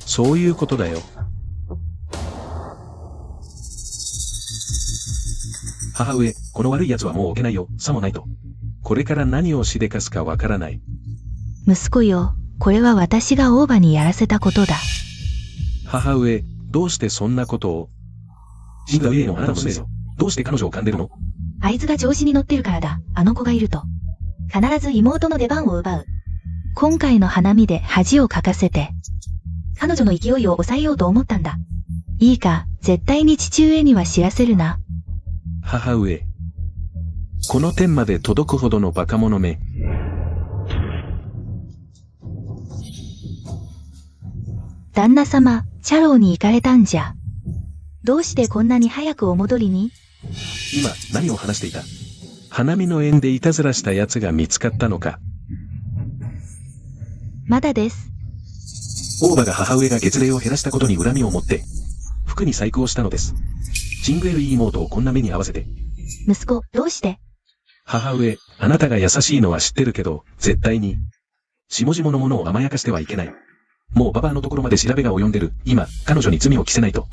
そういうことだよ。母上、この悪い奴はもう置けないよ、さもないと。これから何をしでかすかわからない。息子よ、これは私が大場にやらせたことだ。母上、どうしてそんなことを。ジング WA のあなたの娘よ。どうして彼女を噛んでるの？あいつが調子に乗ってるからだ。あの子がいると。必ず妹の出番を奪う。今回の花見で恥をかかせて。彼女の勢いを抑えようと思ったんだ。いいか、絶対に父上には知らせるな。母上。この点まで届くほどのバカ者め。旦那様、チャローに行かれたんじゃ。どうしてこんなに早くお戻りに？今、何を話していた？花見の縁でいたずらした奴が見つかったのか？まだです。大場が母上が月齢を減らしたことに恨みを持って、服に細工をしたのです。ジングエル妹をこんな目に合わせて。息子、どうして？母上、あなたが優しいのは知ってるけど、絶対に、下々のものを甘やかしてはいけない。もうババアのところまで調べが及んでる。今、彼女に罪を着せないと。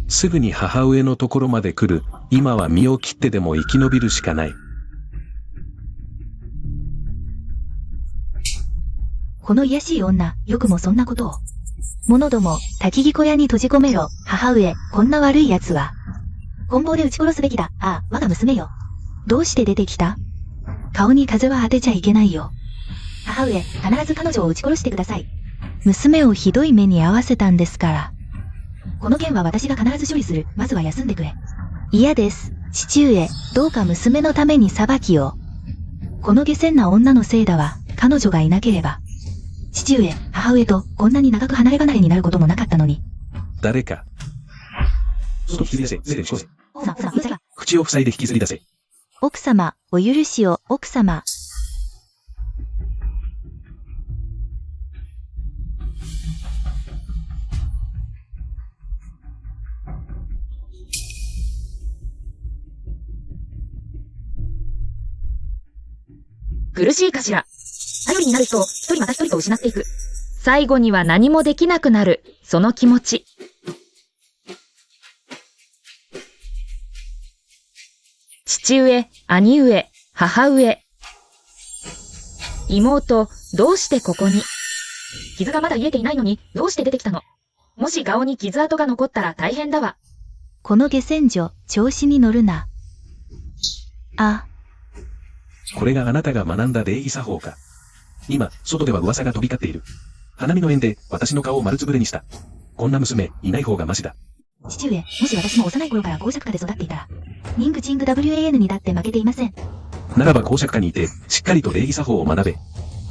すぐに母上のところまで来る。今は身を切ってでも生き延びるしかない。この卑しい女、よくもそんなことを。者ども、焚き木小屋に閉じ込めろ。母上、こんな悪い奴は。棍棒で撃ち殺すべきだ。ああ、我が娘よ。どうして出てきた？顔に風は当てちゃいけないよ。母上、必ず彼女を撃ち殺してください。娘をひどい目に遭わせたんですから。この件は私が必ず処理する。まずは休んでくれ。嫌です。父上、どうか娘のために裁きを。この下賤な女のせいだわ。彼女がいなければ。父上、母上とこんなに長く離れ離れになることもなかったのに。誰か。外引きずり出せ、すでにしこせ。さ口を塞いで引きずり出せ。奥様、お許しを、奥様。苦しいかしら。頼りになる人を一人また一人と失っていく。最後には何もできなくなる、その気持ち。父上、兄上、母上。妹、どうしてここに？傷がまだ癒えていないのに、どうして出てきたの？もし顔に傷跡が残ったら大変だわ。この下賤女、調子に乗るな。あ。これがあなたが学んだ礼儀作法か。今、外では噂が飛び交っている。花見の縁で私の顔を丸つぶれにした。こんな娘、いない方がマシだ。父上、もし私も幼い頃から公爵家で育っていたら、ニングチング WAN にだって負けていません。ならば公爵家にいて、しっかりと礼儀作法を学べ。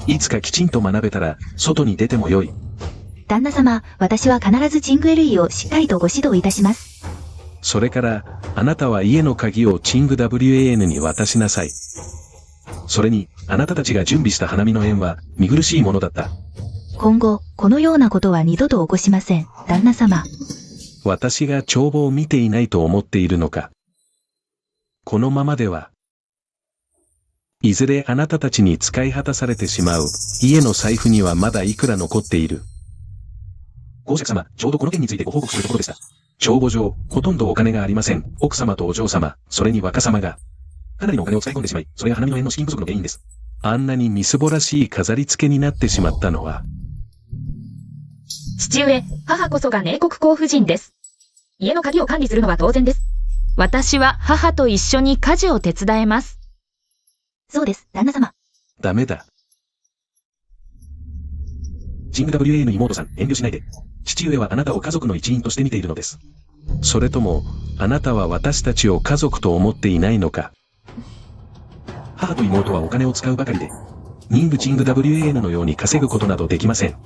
いつかきちんと学べたら、外に出てもよい。旦那様、私は必ずチング LE をしっかりとご指導いたします。それから、あなたは家の鍵をチング WAN に渡しなさい。それに、あなたたちが準備した花見の縁は、見苦しいものだった。今後、このようなことは二度と起こしません、旦那様。私が帳簿を見ていないと思っているのか。このままでは、いずれあなたたちに使い果たされてしまう。家の財布にはまだいくら残っている。公爵様、ちょうどこの件についてご報告するところでした。帳簿上、ほとんどお金がありません。奥様とお嬢様、それに若様が、かなりのお金を使い込んでしまい、それが花見の縁の資金不足の原因です。あんなにみすぼらしい飾り付けになってしまったのは。父上、母こそが寧国公夫人です。家の鍵を管理するのは当然です。私は母と一緒に家事を手伝えます。そうです、旦那様。ダメだ。チング WA の妹さん、遠慮しないで。父上はあなたを家族の一員として見ているのです。それとも、あなたは私たちを家族と思っていないのか。母と妹はお金を使うばかりで、ニングチング WAN のように稼ぐことなどできません。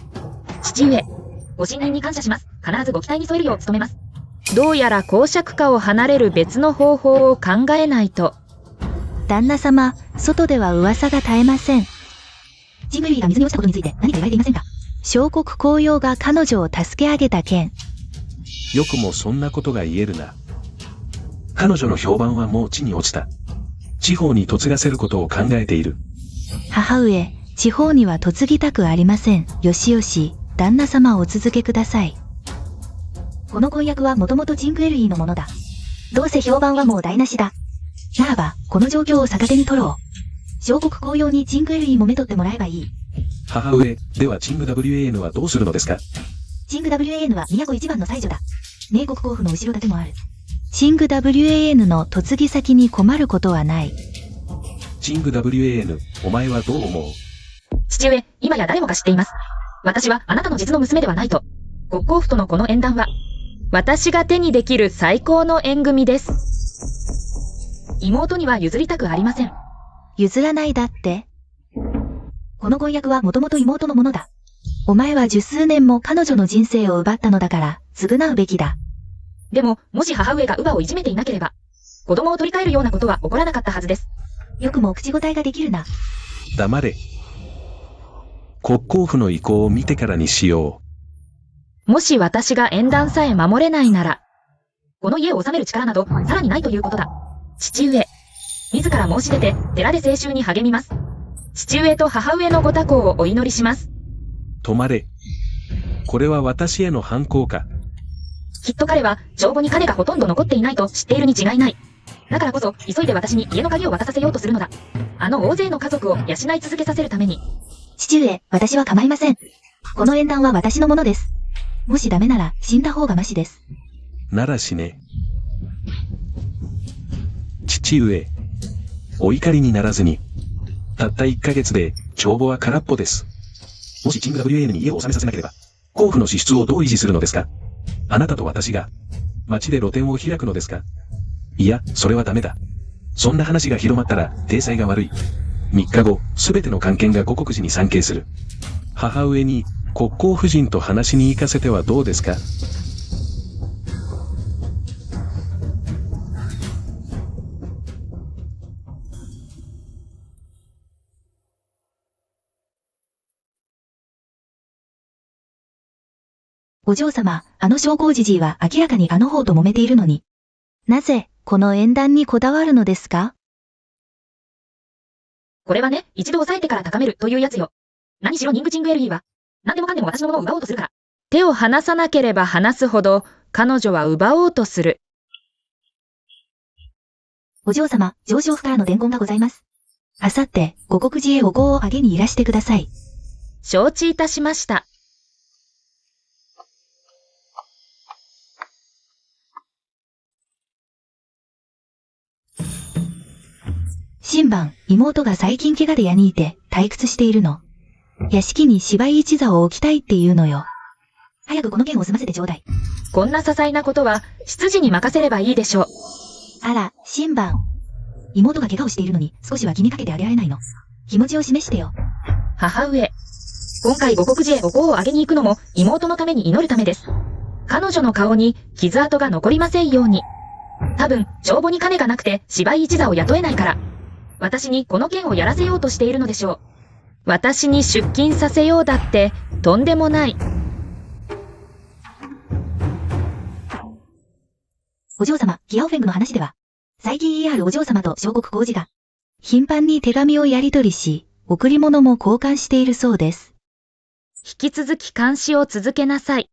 父上、ご信任に感謝します。必ずご期待に添えるよう努めます。どうやら公爵家を離れる別の方法を考えないと。旦那様、外では噂が絶えません。チング LE が水に落ちたことについて何か言われていませんか？小国公用が彼女を助け上げた件。よくもそんなことが言えるな。彼女の評判はもう地に落ちた。地方に嫁がせることを考えている。母上、地方には嫁ぎたくありません。よしよし、旦那様お続けください。この婚約はもともとチング LE のものだ。どうせ評判はもう台無しだ。ならば、この状況を逆手に取ろう。小国公用にチングエルイもめとってもらえばいい。母上、ではチング WAN はどうするのですか？チング WAN は都一番の才女だ。寧国公府の後ろ盾もある。チング WAN の嫁ぎ先に困ることはない。チング WAN、お前はどう思う？父上、今や誰もが知っています。私はあなたの実の娘ではないと。国公府とのこの縁談は、私が手にできる最高の縁組です。妹には譲りたくありません。譲らないだって。この婚約はもともと妹のものだ。お前は十数年も彼女の人生を奪ったのだから、償うべきだ。でも、もし母上が乳母をいじめていなければ、子供を取り替えるようなことは起こらなかったはずです。よくも口答えができるな。黙れ。国公府の意向を見てからにしよもし私が縁談さえ守れないなら、この家を治める力などさらにないということだ。父上、自ら申し出て寺で聖集に励みます。父上と母上のご多幸をお祈りします。う。止まれ。これは私への反抗か。きっと彼は帳簿に金がほとんど残っていないと知っているに違いない。だからこそ急いで私に家の鍵を渡させようとするのだ。あの大勢の家族を養い続けさせるために。父上、私は構いません。この縁談は私のものです。もしダメなら死んだ方がましです。なら死ね。父上、お怒りにならずに。たった1ヶ月で帳簿は空っぽです。もしチング WAN に家を収めさせなければ、公府の支出をどう維持するのですか？あなたと私が町で露店を開くのですか？いや、それはダメだ。そんな話が広まったら体裁が悪い。3日後、すべての官憲が五国寺に参詣する。母上に国公夫人と話しに行かせてはどうですか？お嬢様、あの将校じじいは明らかにあの方と揉めているのに。なぜ、この縁談にこだわるのですか？これはね、一度抑えてから高めるというやつよ。何しろニングチングエルギーは、何でもかんでも私のものを奪おうとするから。手を離さなければ離すほど、彼女は奪おうとする。お嬢様、上昇府からの伝言がございます。あさって、五国寺へお香をあげにいらしてください。承知いたしました。新晩、妹が最近怪我で矢にいて退屈しているの。屋敷に芝居一座を置きたいっていうのよ。早くこの件を済ませてちょうだい。こんな些細なことは、執事に任せればいいでしょう。あら、新晩。妹が怪我をしているのに少しは気にかけてあげられないの。気持ちを示してよ。母上。今回五国寺へお香をあげに行くのも妹のために祈るためです。彼女の顔に傷跡が残りませんように。多分、帳簿に金がなくて芝居一座を雇えないから。私にこの件をやらせようとしているのでしょう。私に出勤させようだって、とんでもない。お嬢様、ギアオフェングの話では、最近 ER お嬢様と小国公子が、頻繁に手紙をやり取りし、贈り物も交換しているそうです。引き続き監視を続けなさい。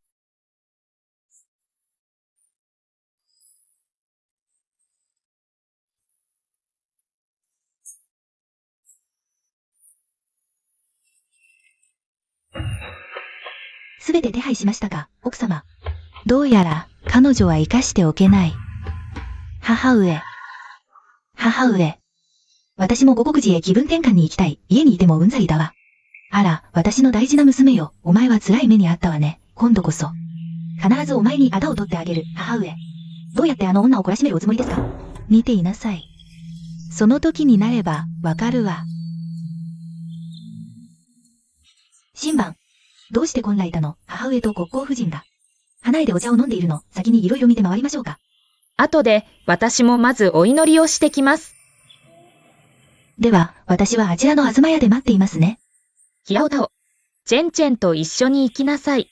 すべて手配しましたか、奥様。どうやら、彼女は生かしておけない。母上。母上。私も五国寺へ気分転換に行きたい。家にいてもうんざりだわ。あら、私の大事な娘よ。お前は辛い目にあったわね。今度こそ。必ずお前に仇を取ってあげる、母上。どうやってあの女を懲らしめるおつもりですか？見ていなさい。その時になれば、わかるわ。新晩。どうしてこんらいたの？母上と国公夫人が。離れでお茶を飲んでいるの。先にいろいろ見て回りましょうか。後で、私もまずお祈りをしてきます。では、私はあちらの東屋で待っていますね。平尾太郎。チェンチェンと一緒に行きなさい。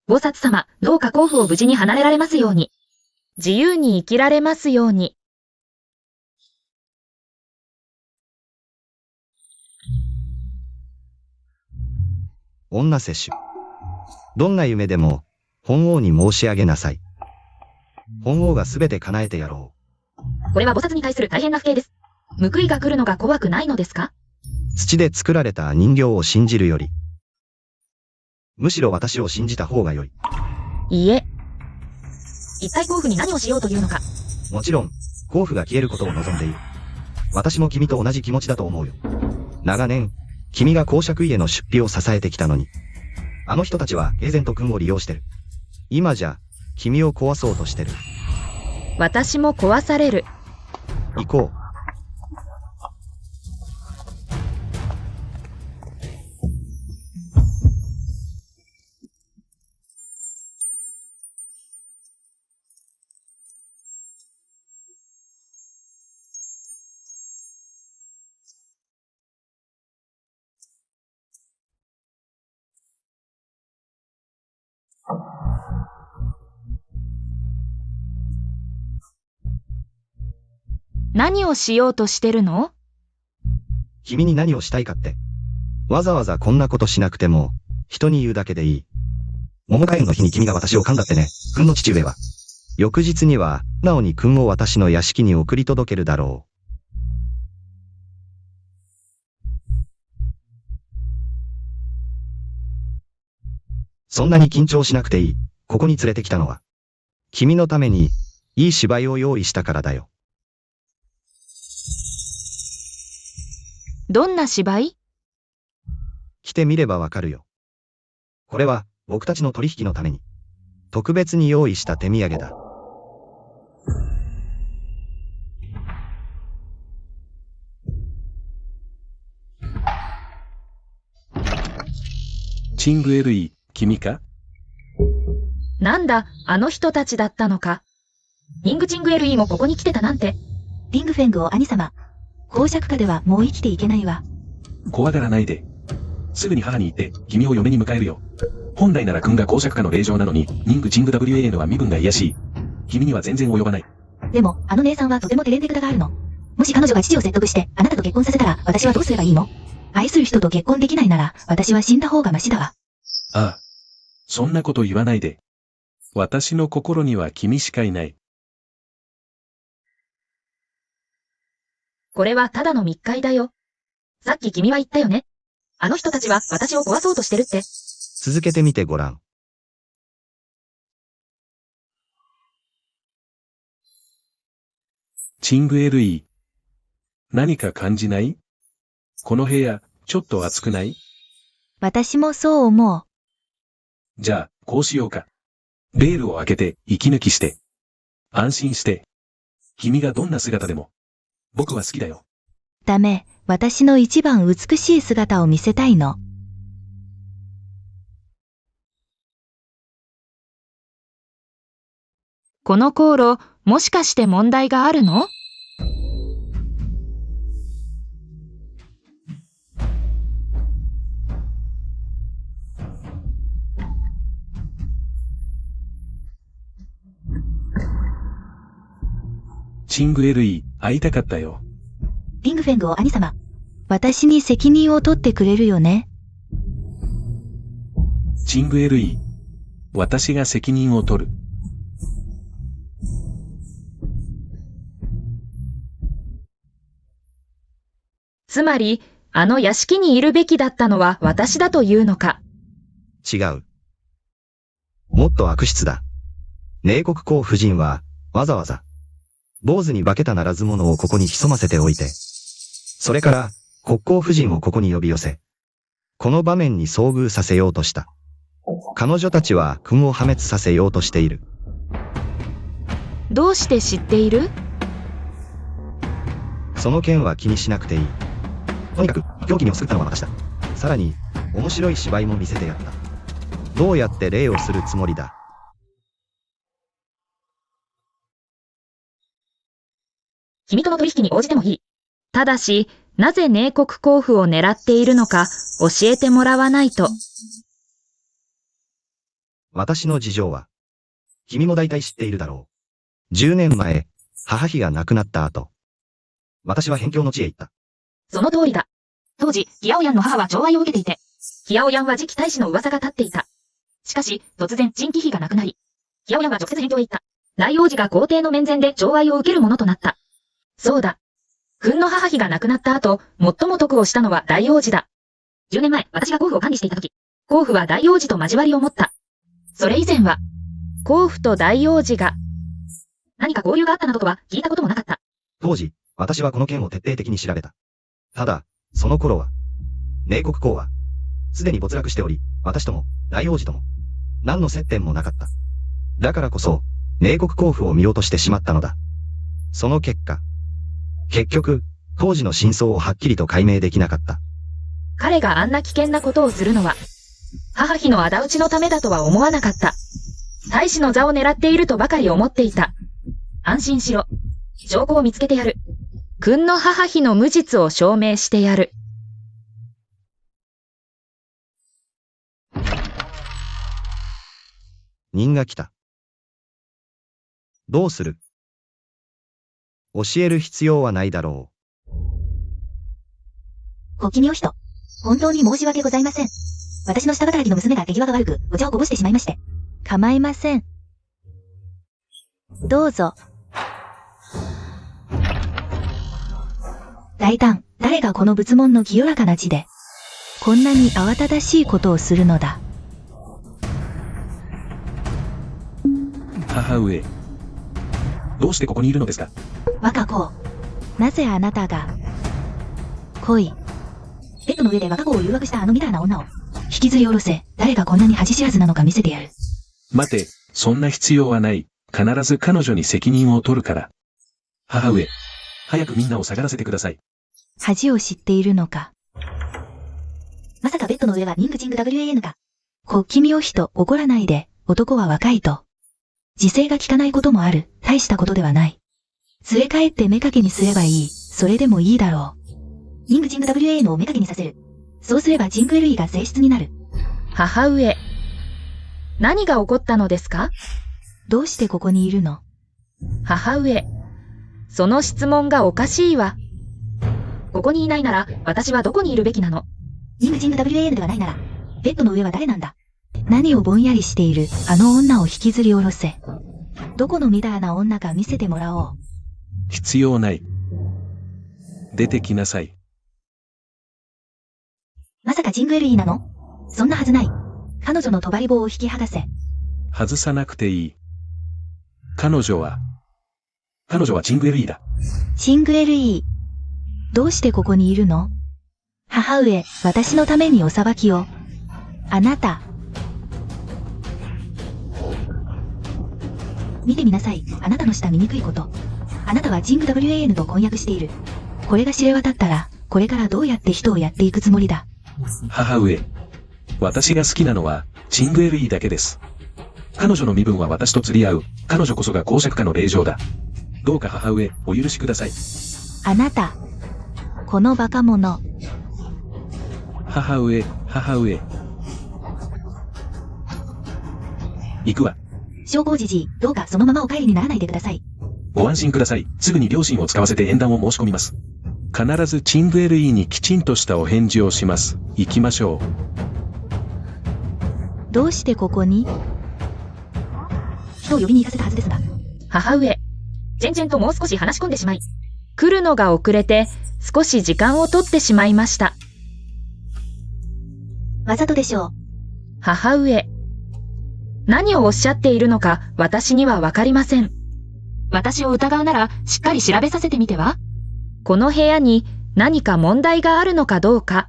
菩薩様、どうか公府を無事に離れられますように。自由に生きられますように。女摂取。どんな夢でも、本王に申し上げなさい。本王がすべて叶えてやろこれは菩薩に対する大変な不敬です。報いが来るのが怖くないのですか？う。土で作られた人形を信じるより、むしろ私を信じた方が良い。いいえ。一体甲府に何をしようというのか。もちろん、甲府が消えることを望んでいる。私も君と同じ気持ちだと思うよ。長年、君が公爵家の出費を支えてきたのに。あの人たちは平然と君を利用してる。今じゃ、君を壊そうとしてる。私も壊される。行こう。何をしようとしてるの？君に何をしたいかって。わざわざこんなことしなくても、人に言うだけでいい。桃花園の日に君が私を噛んだってね、君の父上は。翌日には、素直に君を私の屋敷に送り届けるだろう。そんなに緊張しなくていい。ここに連れてきたのは。君のために、いい芝居を用意したからだよ。どんな芝居？来てみればわかるよ。これは、僕たちの取引のために、特別に用意した手土産だ。チングエルイ、君か？なんだ、あの人たちだったのか。リングチングエルイーもここに来てたなんて。リングフェングを兄様。公爵下ではもう生きていけないわ。怖がらないで。すぐに母に言って、君を嫁に迎えるよ。本来なら君が公爵下の令嬢なのに、リングチング WAN は身分が卑しい。君には全然及ばない。でも、あの姉さんはとてもテレンテクダがあるの。もし彼女が父を説得して、あなたと結婚させたら、私はどうすればいいの？愛する人と結婚できないなら、私は死んだ方がマシだわ。ああ。そんなこと言わないで。私の心には君しかいない。これはただの密会だよ。さっき君は言ったよね。あの人たちは私を壊そうとしてるって。続けてみてごらん。チングエルイ。何か感じない？この部屋、ちょっと暑くない？私もそう思う。じゃあ、こうしようか。ベールを開けて、息抜きして。安心して。君がどんな姿でも。僕は好きだよ。ダメ、私の一番美しい姿を見せたいの。この香炉、もしかして問題があるの？チングエルイ、会いたかったよ。リングフェングを兄様。私に責任を取ってくれるよね。チングエルイ。私が責任を取る。つまり、あの屋敷にいるべきだったのは私だというのか。違う。もっと悪質だ。寧国公夫人は、わざわざ、坊主に化けたならず者をここに潜ませておいて、それから、国公夫人をここに呼び寄せ、この場面に遭遇させようとした。彼女たちは君を破滅させようとしている。どうして知っている？その件は気にしなくていい。とにかく、狂気を救ったのは私だ。さらに、面白い芝居も見せてやった。どうやって礼をするつもりだ。君との取引に応じてもいい。ただし、なぜ寧国公府を狙っているのか教えてもらわないと。私の事情は、君も大体知っているだろ10年前、母妃が亡くなった後、私は辺境の地へ行った。その通りだ。当時、ギャオヤンの母は寵愛を受けていて、ギャオヤンは次期大使の噂が立っていた。しかし、突然、陳貴妃が亡くなり、ギャオヤンは直接辺境へ行った。大王子が皇帝の面前で寵愛を受けるものとなった。そうだ。君の母妃が亡くなった後、最も得をしたのは大王子だ。10年前、私が皇府を管理していた時、皇府は大王子と交わりを持った。それ以前は、皇府と大王子が、何か交流があったなどとは聞いたこともなかった。当時、私はこの件を徹底的に調べた。ただ、その頃は、寧国公は、すでに没落しており、私とも、大王子とも、何の接点もなかった。だからこそ、寧国公府を見落としてしまったのだ。その結局、当時の真相をはっきりと解明できなかった。彼があんな危険なことをするのは、母妃の仇討ちのためだとは思わなかった。大使の座を狙っているとばかり思っていた。安心しろ。証拠を見つけてやる。君の母妃の無実を証明してやる。人が来た。どうする？教える必要はないだろ小気味お人。本当に申し訳ございません。私の下働きの娘が手際が悪く、お茶をこぼしてしまいまして。構いません。どうぞ。大胆、誰がこの仏門の清らかな地で、こんなに慌ただしいことをするのだ。母上。どうしてここにいるのですか？若子。なぜあなたが、恋。ベッドの上で若子を誘惑したあのみだらな女を、引きずり下ろせ、誰がこんなに恥知らずなのか見せてやる。待て、そんな必要はない。必ず彼女に責任を取るから。母上。早くみんなを下がらせてください。恥を知っているのか。まさかベッドの上はニングチング WAN か。小気味お人、怒らないで、男は若いと。自制が効かないこともある、大したことではない。連れ帰って目かけにすればいい、それでもいいだろう。ニングチング WAN を目かけにさせる。そうすればジング LE が性質になる。母上。何が起こったのですか？どうしてここにいるの？母上。その質問がおかしいわ。ここにいないなら、私はどこにいるべきなの？ニングチング WAN ではないなら、ベッドの上は誰なんだ？何をぼんやりしている、あの女を引きずり下ろせ。どこのみだらな女か見せてもらおう。必要ない。出てきなさい。まさかジング LE なの？そんなはずない。彼女の帳棒を引き剥がせ。外さなくていい。彼女はチング LE だ。チング LE。どうしてここにいるの？母上、私のためにお裁きを。あなた。見てみなさい。あなたのした醜いこと。あなたはジング WAN と婚約している。これが知れ渡ったら、これからどうやって人をやっていくつもりだ。母上。私が好きなのは、チング LE だけです。彼女の身分は私と釣り合う。彼女こそが公爵家の令嬢だ。どうか母上、お許しください。あなた。このバカ者。母上。行くわ。将校じじい、どうかそのままお帰りにならないでください。ご安心ください。すぐに両親を使わせて縁談を申し込みます。必ずチング LE にきちんとしたお返事をします。行きましょう。どうしてここに？人を呼びに行かせたはずですが。母上。ジェンジェンともう少し話し込んでしまい。来るのが遅れて、少し時間を取ってしまいました。わざとでしょう。母上。何をおっしゃっているのか、私にはわかりません。私を疑うなら、しっかり調べさせてみては？この部屋に何か問題があるのかどうか。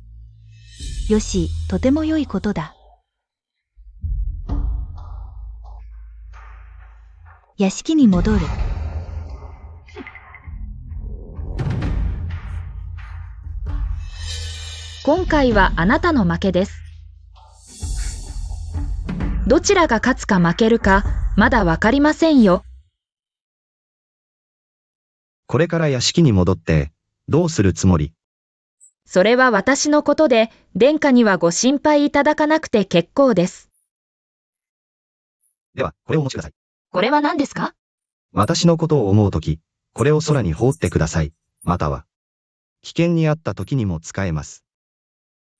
よし、とても良いことだ。屋敷に戻る。今回はあなたの負けです。どちらが勝つか負けるか、まだわかりませんよ。これから屋敷に戻って、どうするつもり？それは私のことで、殿下にはご心配いただかなくて結構です。では、これをお持ちください。これは何ですか？私のことを思うとき、これを空に放ってください。または、危険にあったときにも使えます。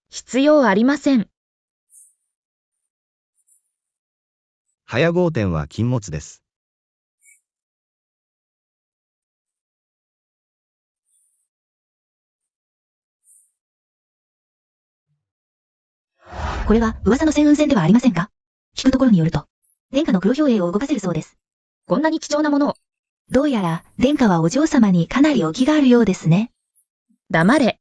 必要ありません。早合点は禁物です。これは噂の旋雲戦ではありませんか？聞くところによると、殿下の黒豹影を動かせるそうです。こんなに貴重なものを。どうやら、殿下はお嬢様にかなりお気があるようですね。黙れ。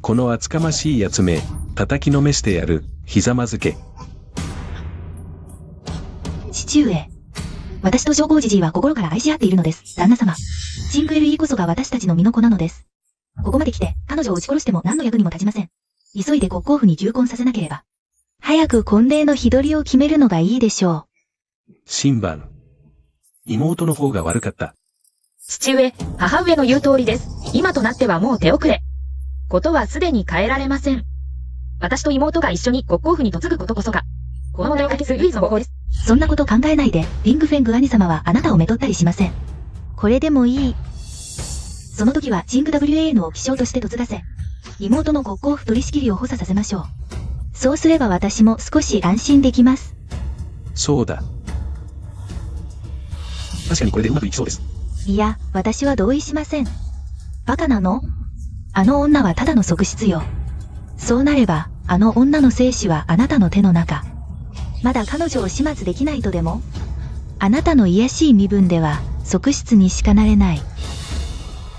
この厚かましいやつめ、叩きのめしてやる、ひざまずけ。父上。私と将校じじいは心から愛し合っているのです、旦那様。シングエルイこそが私たちの身の子なのです。ここまで来て、彼女を撃ち殺しても何の役にも立ちません。急いで国公府に求婚させなければ。早く婚礼の日取りを決めるのがいいでしょ新番。妹の方が悪かった。父上、母上の言う通りです。今となってはもう手遅れ。ことはすでに変えられません。私と妹が一緒に国公府に嫁ぐことこそが、この問題を解決する唯一の方法です。そんなこと考えないで、リングフェング兄様はあなたをめとったりしません。これでもいい。その時はシング WAN を気象として嫁がせ、妹の国公府取り仕切りを補佐させましょう。そうすれば私も少し安心できます。そうだ。確かにこれでうまくいきそうです。いや、私は同意しません。バカなの？あの女はただの側室よ。そうなれば、あの女の生死はあなたの手の中。まだ彼女を始末できないとでも？あなたの卑しい身分では、側室にしかなれない。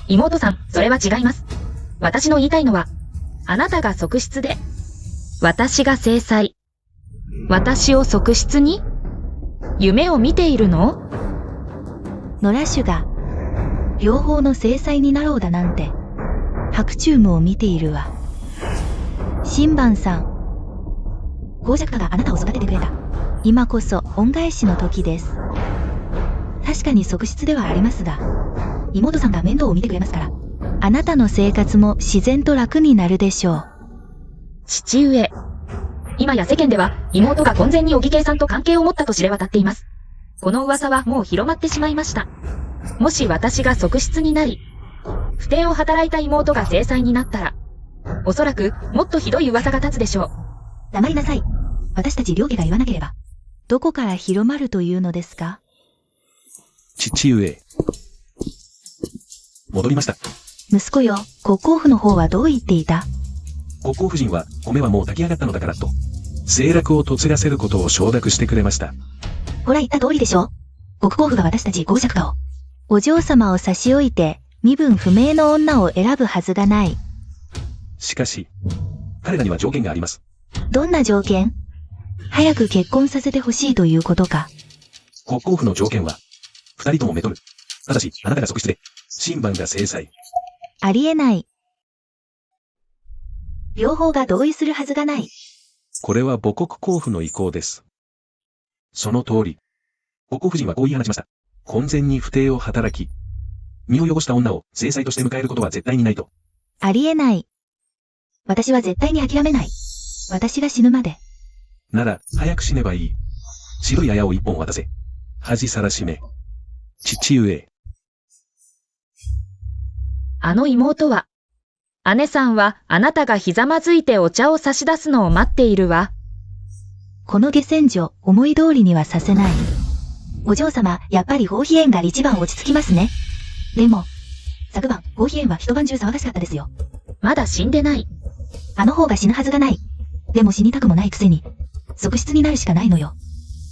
妹さん、それは違います。私の言いたいのは、あなたが側室で、私が正妻。私を側室に？夢を見ているの？野良種が、両方の正妻になろうだなんて、白チュームを見ているわ。新番さん。公爵家があなたを育ててくれた。今こそ恩返しの時です。確かに側室ではありますが、妹さんが面倒を見てくれますから。あなたの生活も自然と楽になるでしょう。父上。今や世間では妹が婚前に小木圭さんと関係を持ったと知れ渡っています。この噂はもう広まってしまいました。もし私が側室になり、不貞を働いた妹が正妻になったら、おそらくもっとひどい噂が立つでしょう。黙りなさい。私たち両家が言わなければ。どこから広まるというのですか？父上。戻りました。息子よ、国公府の方はどう言っていた？国公夫人は、米はもう炊き上がったのだからと、政楽を嫁がせることを承諾してくれました。ほら言った通りでしょ。国公府が私たち公爵家を。お嬢様を差し置いて、身分不明の女を選ぶはずがない。しかし、彼らには条件があります。どんな条件？早く結婚させてほしいということか。国公府の条件は、二人ともめとる。ただし、あなたが側室で、新番が正妻。ありえない。両方が同意するはずがない。これは母国公府の意向です。その通り。国公夫人はこう言い放ちました。婚前に不貞を働き、身を汚した女を正妻として迎えることは絶対にないと。ありえない。私は絶対に諦めない。私が死ぬまで。なら、早く死ねばいい。白い綾を一本渡せ。恥さらしめ。父上。あの妹は、姉さんはあなたがひざまずいてお茶を差し出すのを待っているわ。この下船女、思い通りにはさせない。お嬢様、やっぱり包皮炎が一番落ち着きますね。でも、昨晩、包皮炎は一晩中騒がしかったですよ。まだ死んでない。あの方が死ぬはずがない。でも死にたくもないくせに、側室になるしかないのよ。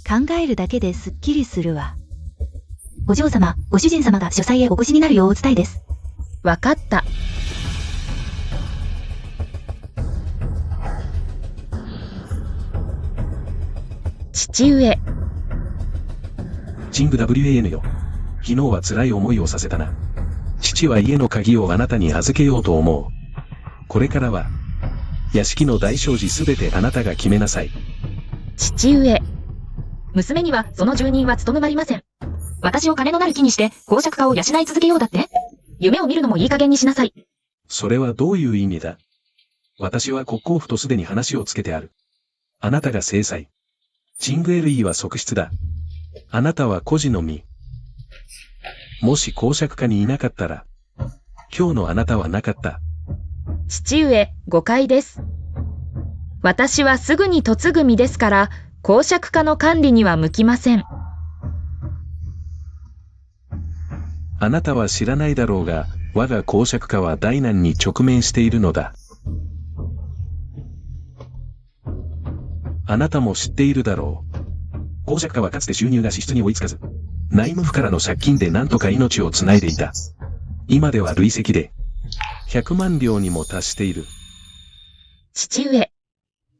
考えるだけですっきりするわ。お嬢様、ご主人様が書斎へお越しになるようお伝えです。わかった。父上。チング WAN よ。昨日は辛い思いをさせたな。父は家の鍵をあなたに預けようと思う。これからは、屋敷の大小事すべてあなたが決めなさい。父上。娘にはその住人は務まりません。私を金のなる木にして公爵家を養い続けようだって？夢を見るのもいい加減にしなさい。それはどういう意味だ？私は国公府とすでに話をつけてある。あなたが正妻。チングエルイは側室だ。あなたは孤児の身。もし公爵家にいなかったら、今日のあなたはなかった。父上、誤解です。私はすぐに嫁ぐ身ですから、公爵家の管理には向きません。あなたは知らないだろうが、我が公爵家は大難に直面しているのだ。あなたも知っているだろう。公爵家はかつて収入が支出に追いつかず、内務府からの借金で何とか命をつないでいた。今では累積で、100万両にも達している。父上、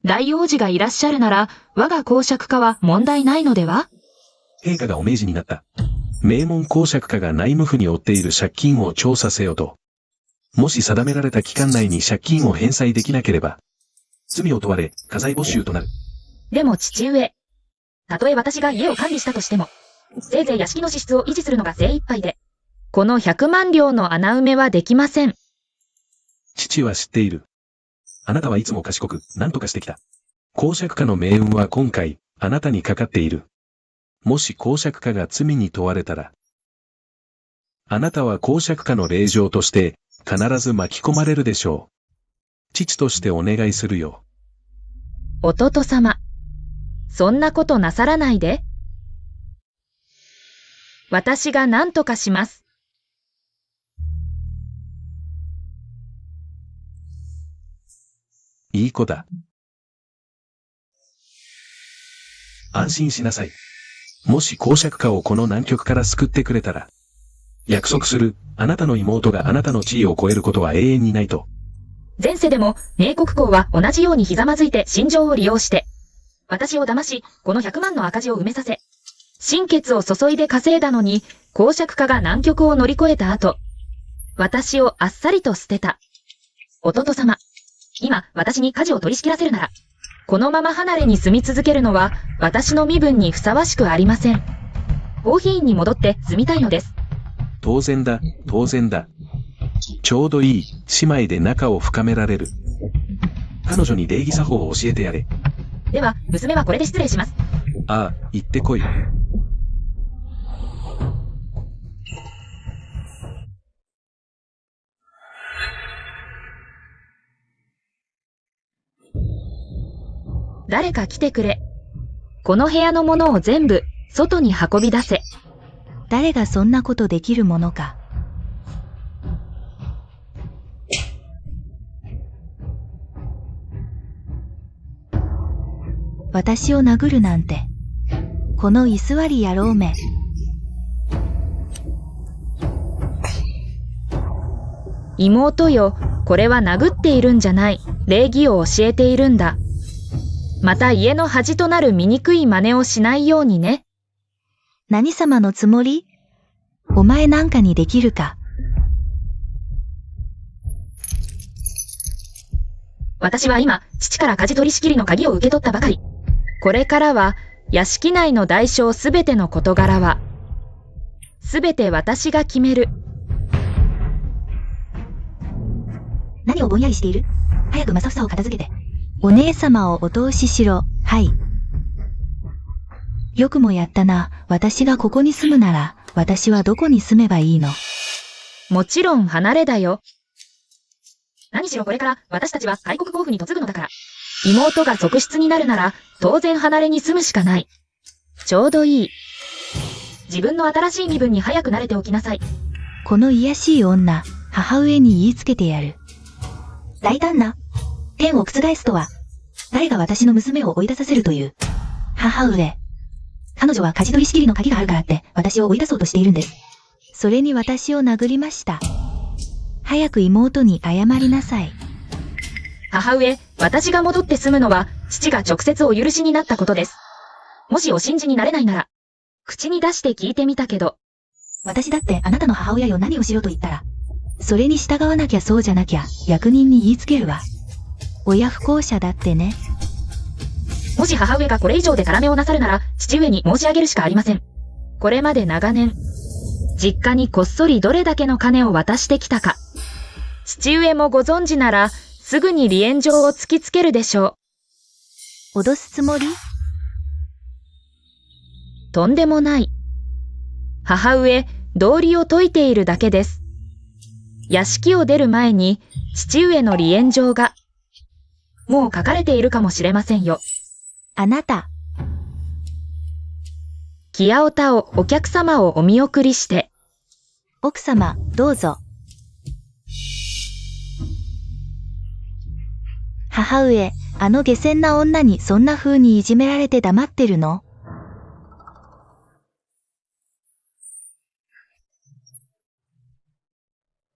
大王子がいらっしゃるなら、我が公爵家は問題ないのでは？陛下がお命じになった。名門公爵家が内務府に負っている借金を調査せよと。もし定められた期間内に借金を返済できなければ、罪を問われ、家財没収となる。でも父上、たとえ私が家を管理したとしても、せいぜい屋敷の支出を維持するのが精一杯で、この100万両の穴埋めはできません。父は知っている。あなたはいつも賢く、何とかしてきた。公爵家の命運は今回、あなたにかかっている。もし公爵家が罪に問われたら、あなたは公爵家の令状として、必ず巻き込まれるでしょう。父としてお願いするよ。弟様、そんなことなさらないで。私が何とかします。いい子だ。安心しなさい。もし公爵家をこの難局から救ってくれたら、約束する、あなたの妹があなたの地位を超えることは永遠にないと。前世でも、明国公は同じようにひざまずいて心情を利用して、私を騙し、この100万の赤字を埋めさせ、心血を注いで稼いだのに、公爵家が難局を乗り越えた後、私をあっさりと捨てた。弟様、今、私に舵を取り仕切らせるなら、このまま離れに住み続けるのは、私の身分にふさわしくありません。王妃院に戻って住みたいのです。当然だ、当然だ。ちょうどいい、姉妹で仲を深められる。彼女に礼儀作法を教えてやれ。では、娘はこれで失礼します。ああ、行ってこい。誰か来てくれ。この部屋のものを全部、外に運び出せ。誰がそんなことできるものか。私を殴るなんて。この居座り野郎め。妹よ、これは殴っているんじゃない。礼儀を教えているんだ。また家の恥となる醜い真似をしないようにね。何様のつもり？お前なんかにできるか。私は今、父から舵取り仕切りの鍵を受け取ったばかり。これからは、屋敷内の大小すべての事柄は、すべて私が決める。何をぼんやりしている？早く正房を片付けて。お姉様をお通ししろ。はい。よくもやったな。私がここに住むなら、私はどこに住めばいいの？もちろん離れだよ。何しろこれから私たちは開国公府に嫁ぐのだから。妹が側室になるなら、当然離れに住むしかない。ちょうどいい。自分の新しい身分に早く慣れておきなさい。この卑しい女、母上に言いつけてやる。大胆な。天を覆すとは、誰が私の娘を追い出させるという。母上。彼女は舵取り仕切りの鍵があるからって、私を追い出そうとしているんです。それに私を殴りました。早く妹に謝りなさい。母上、私が戻って住むのは、父が直接お許しになったことです。もしお信じになれないなら、口に出して聞いてみたけど。私だってあなたの母親よ何をしろと言ったら。それに従わなきゃそうじゃなきゃ、役人に言いつけるわ。親不孝者だってね。もし母上がこれ以上で絡めをなさるなら、父上に申し上げるしかありません。これまで長年、実家にこっそりどれだけの金を渡してきたか。父上もご存知なら、すぐに離縁状を突きつけるでしょう。脅すつもり？とんでもない。母上、道理を解いているだけです。屋敷を出る前に、父上の離縁状が、もう書かれているかもしれませんよ。あなた、キヤオタをお客様をお見送りして、奥様、どうぞ。母上、あの下賤な女にそんな風にいじめられて黙ってるの？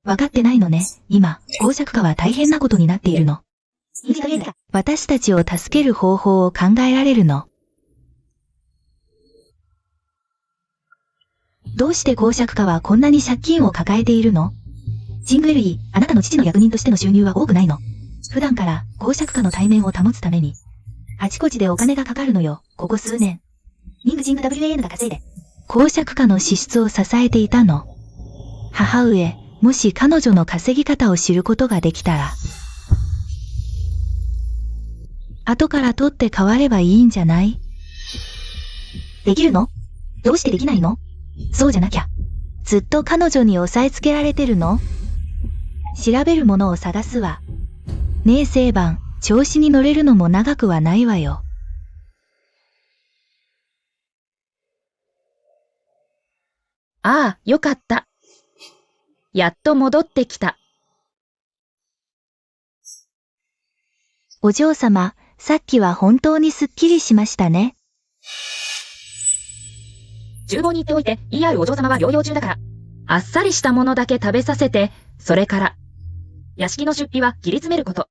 わかってないのね。今、公爵家は大変なことになっているの。私たちを助ける方法を考えられるの？どうして公爵家はこんなに借金を抱えているの？ジングエルイ、あなたの父の役人としての収入は多くないの？普段から公爵家の体面を保つために、あちこちでお金がかかるのよ、ここ数年。ニングジング WAN が稼いで。公爵家の支出を支えていたの。母上、もし彼女の稼ぎ方を知ることができたら、後から取って代わればいいんじゃない？できるの？どうしてできないの？そうじゃなきゃ。ずっと彼女に押さえつけられてるの？調べるものを探すわ。ねえ聖番、調子に乗れるのも長くはないわよ。ああ、よかった。やっと戻ってきた。お嬢様、さっきは本当にすっきりしましたね。厨房に行っておいて、ER お嬢様は療養中だから。あっさりしたものだけ食べさせて、それから。屋敷の出費は切り詰めること。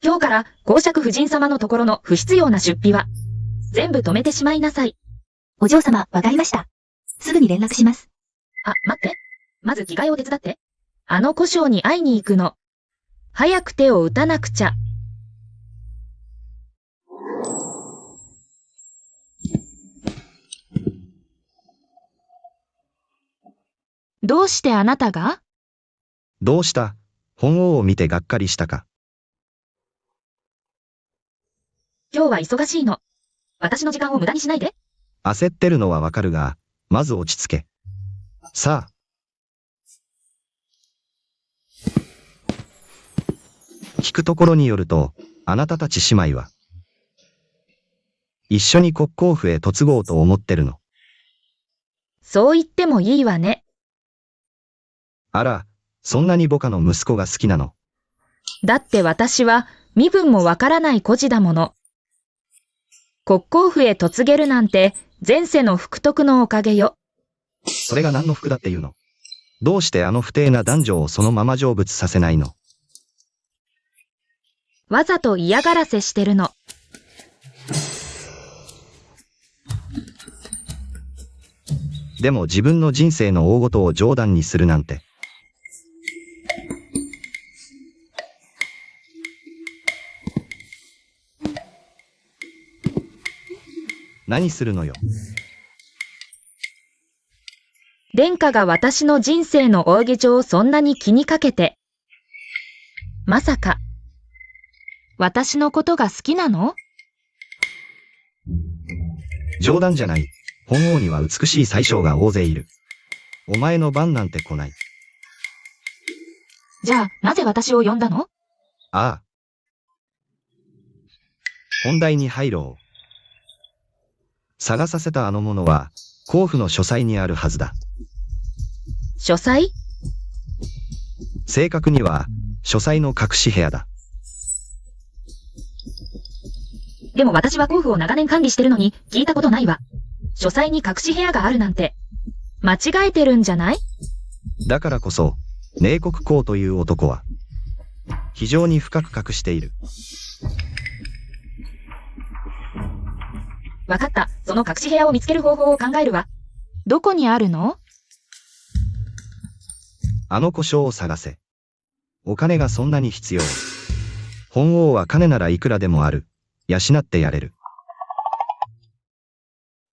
今日から公爵夫人様のところの不必要な出費は、全部止めてしまいなさい。お嬢様、わかりました。すぐに連絡します。あ、待って。まず着替えを手伝って。あの古将に会いに行くの。早く手を打たなくちゃ。どうしてあなたが？どうした？本王を見てがっかりしたか？今日は忙しいの。私の時間を無駄にしないで。焦ってるのはわかるが、まず落ち着け。さあ。聞くところによると、あなたたち姉妹は、一緒に国公府へ嫁ごうと思ってるの。そう言ってもいいわね。あら、そんなにボカの息子が好きなの？だって私は身分もわからない孤児だもの。国公府へ嫁げるなんて前世の福徳のおかげよ。それが何の福だっていうの？どうしてあの不貞な男女をそのまま成仏させないの？わざと嫌がらせしてるの。でも自分の人生の大事を冗談にするなんて。何するのよ。殿下が私の人生の大事をそんなに気にかけて。まさか、私のことが好きなの？冗談じゃない。本王には美しい宰相が大勢いる。お前の番なんて来ない。じゃあ、なぜ私を呼んだの？ああ。本題に入ろう。探させたあのものは、甲府の書斎にあるはずだ。書斎？正確には、書斎の隠し部屋だ。でも私は甲府を長年管理してるのに聞いたことないわ。書斎に隠し部屋があるなんて。間違えてるんじゃない？だからこそ、寧国公という男は、非常に深く隠している。わかった。その隠し部屋を見つける方法を考えるわ。どこにあるの？あの故障を探せ。お金がそんなに必要。本王は金ならいくらでもある。養ってやれる。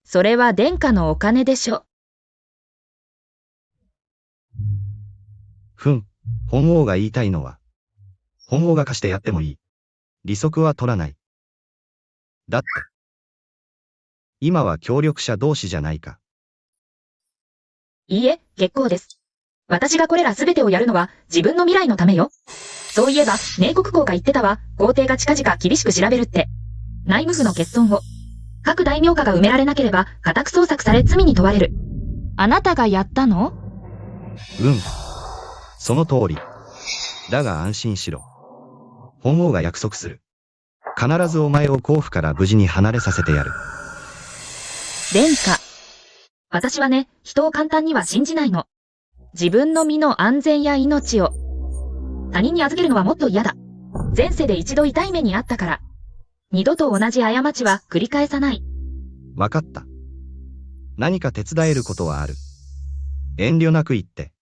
それは殿下のお金でしょ。本王が言いたいのは、本王が貸してやってもいい。利息は取らない。だって、今は協力者同士じゃないか。いいえ、結構です。私がこれらすべてをやるのは自分の未来のためよ。そういえば、寧国公が言ってたわ。皇帝が近々厳しく調べるって。内務府の欠損を。各大名家が埋められなければ、家宅捜索され罪に問われる。あなたがやったの？うん。その通り。だが安心しろ。本王が約束する。必ずお前を甲府から無事に離れさせてやる。殿下。私はね、人を簡単には信じないの。自分の身の安全や命を。他人に預けるのはもっと嫌だ。前世で一度痛い目にあったから。二度と同じ過ちは繰り返さない。わかった。何か手伝えることはある。遠慮なく言って。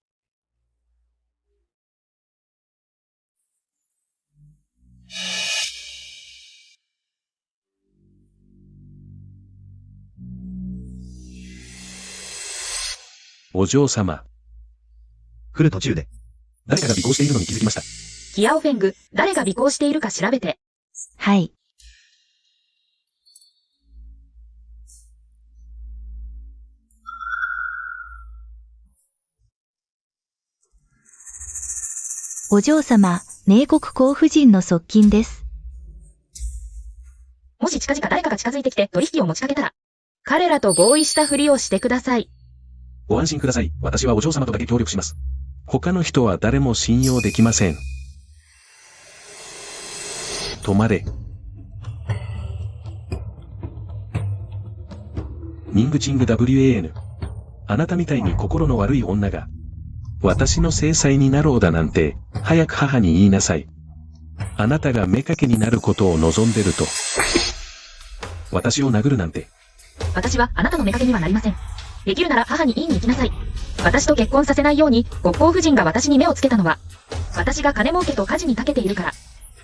お嬢様。来る途中で。誰かが尾行しているのに気づきました。キアオフェング、誰が尾行しているか調べて。はい。お嬢様、寧国公夫人の側近です。もし近々誰かが近づいてきて取引を持ちかけたら、彼らと合意したふりをしてください。ご安心ください。私はお嬢様とだけ協力します。他の人は誰も信用できません。止まれ。ニングチング WAN。あなたみたいに心の悪い女が、私の制裁になろうだなんて、早く母に言いなさい。あなたが妾になることを望んでると。私を殴るなんて。私はあなたの妾にはなりません。できるなら母に言いに行きなさい。私と結婚させないように、国王夫人が私に目をつけたのは、私が金儲けと家事に長けているから。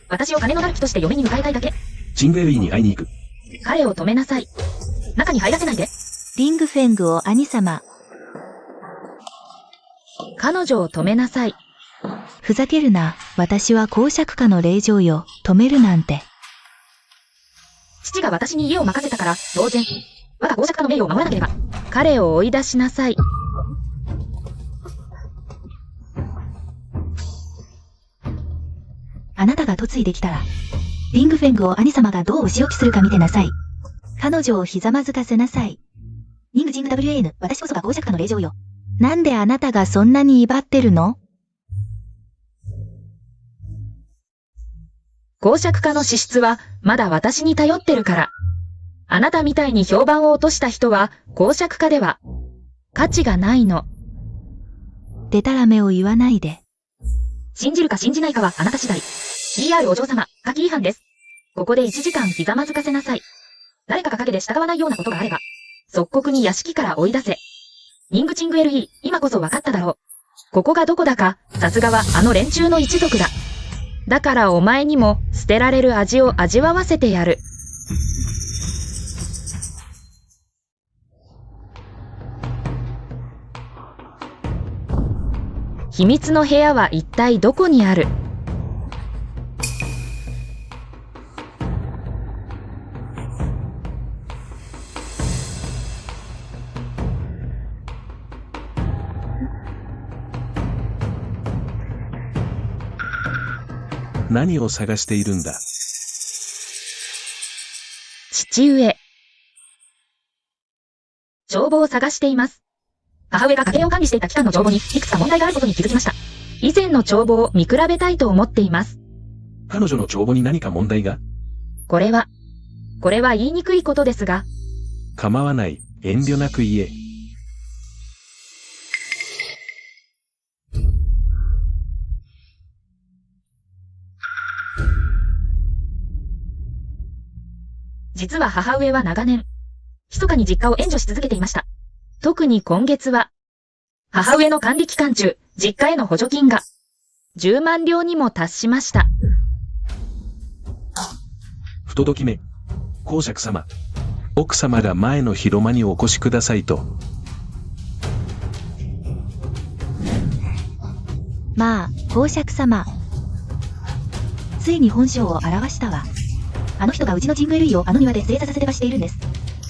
私を金のなる木として嫁に迎えたいだけ。チングエルイに会いに行く。彼を止めなさい。中に入らせないで。リングフェングを兄様。彼女を止めなさい。ふざけるな。私は公爵家の令嬢よ。止めるなんて。父が私に家を任せたから、当然。我が公爵家の名誉を守らなければ。彼を追い出しなさい。あなたが嫁いできたら、リングフェングを兄様がどうお仕置きするか見てなさい。彼女をひざまずかせなさい。ニングジング WAN、私こそが公爵家の令嬢よ。なんであなたがそんなに威張ってるの？公爵家の資質はまだ私に頼ってるから。あなたみたいに評判を落とした人は公爵家では価値がないの。でたらめを言わないで。信じるか信じないかはあなた次第。PR お嬢様、下記違反です。ここで1時間ひざまずかせなさい。誰かが陰で従わないようなことがあれば、即刻に屋敷から追い出せ。ニングチング LE、今こそ分かっただろう。ここがどこだか、さすがはあの連中の一族だ。だからお前にも捨てられる味を味わわせてやる。秘密の部屋は一体どこにある？何を探しているんだ？父上。帳簿を探しています。母上が家計を管理していた期間の帳簿にいくつか問題があることに気づきました。以前の帳簿を見比べたいと思っています。彼女の帳簿に何か問題が？これは言いにくいことですが。構わない。遠慮なく言え。実は母上は長年、密かに実家を援助し続けていました。特に今月は、母上の管理期間中、実家への補助金が、10万両にも達しました。不届きめ。公爵様。奥様が前の広間にお越しくださいと。まあ、公爵様。ついに本性を表したわ。あの人がうちのジングエルイをあの庭で正座させてばしているんです。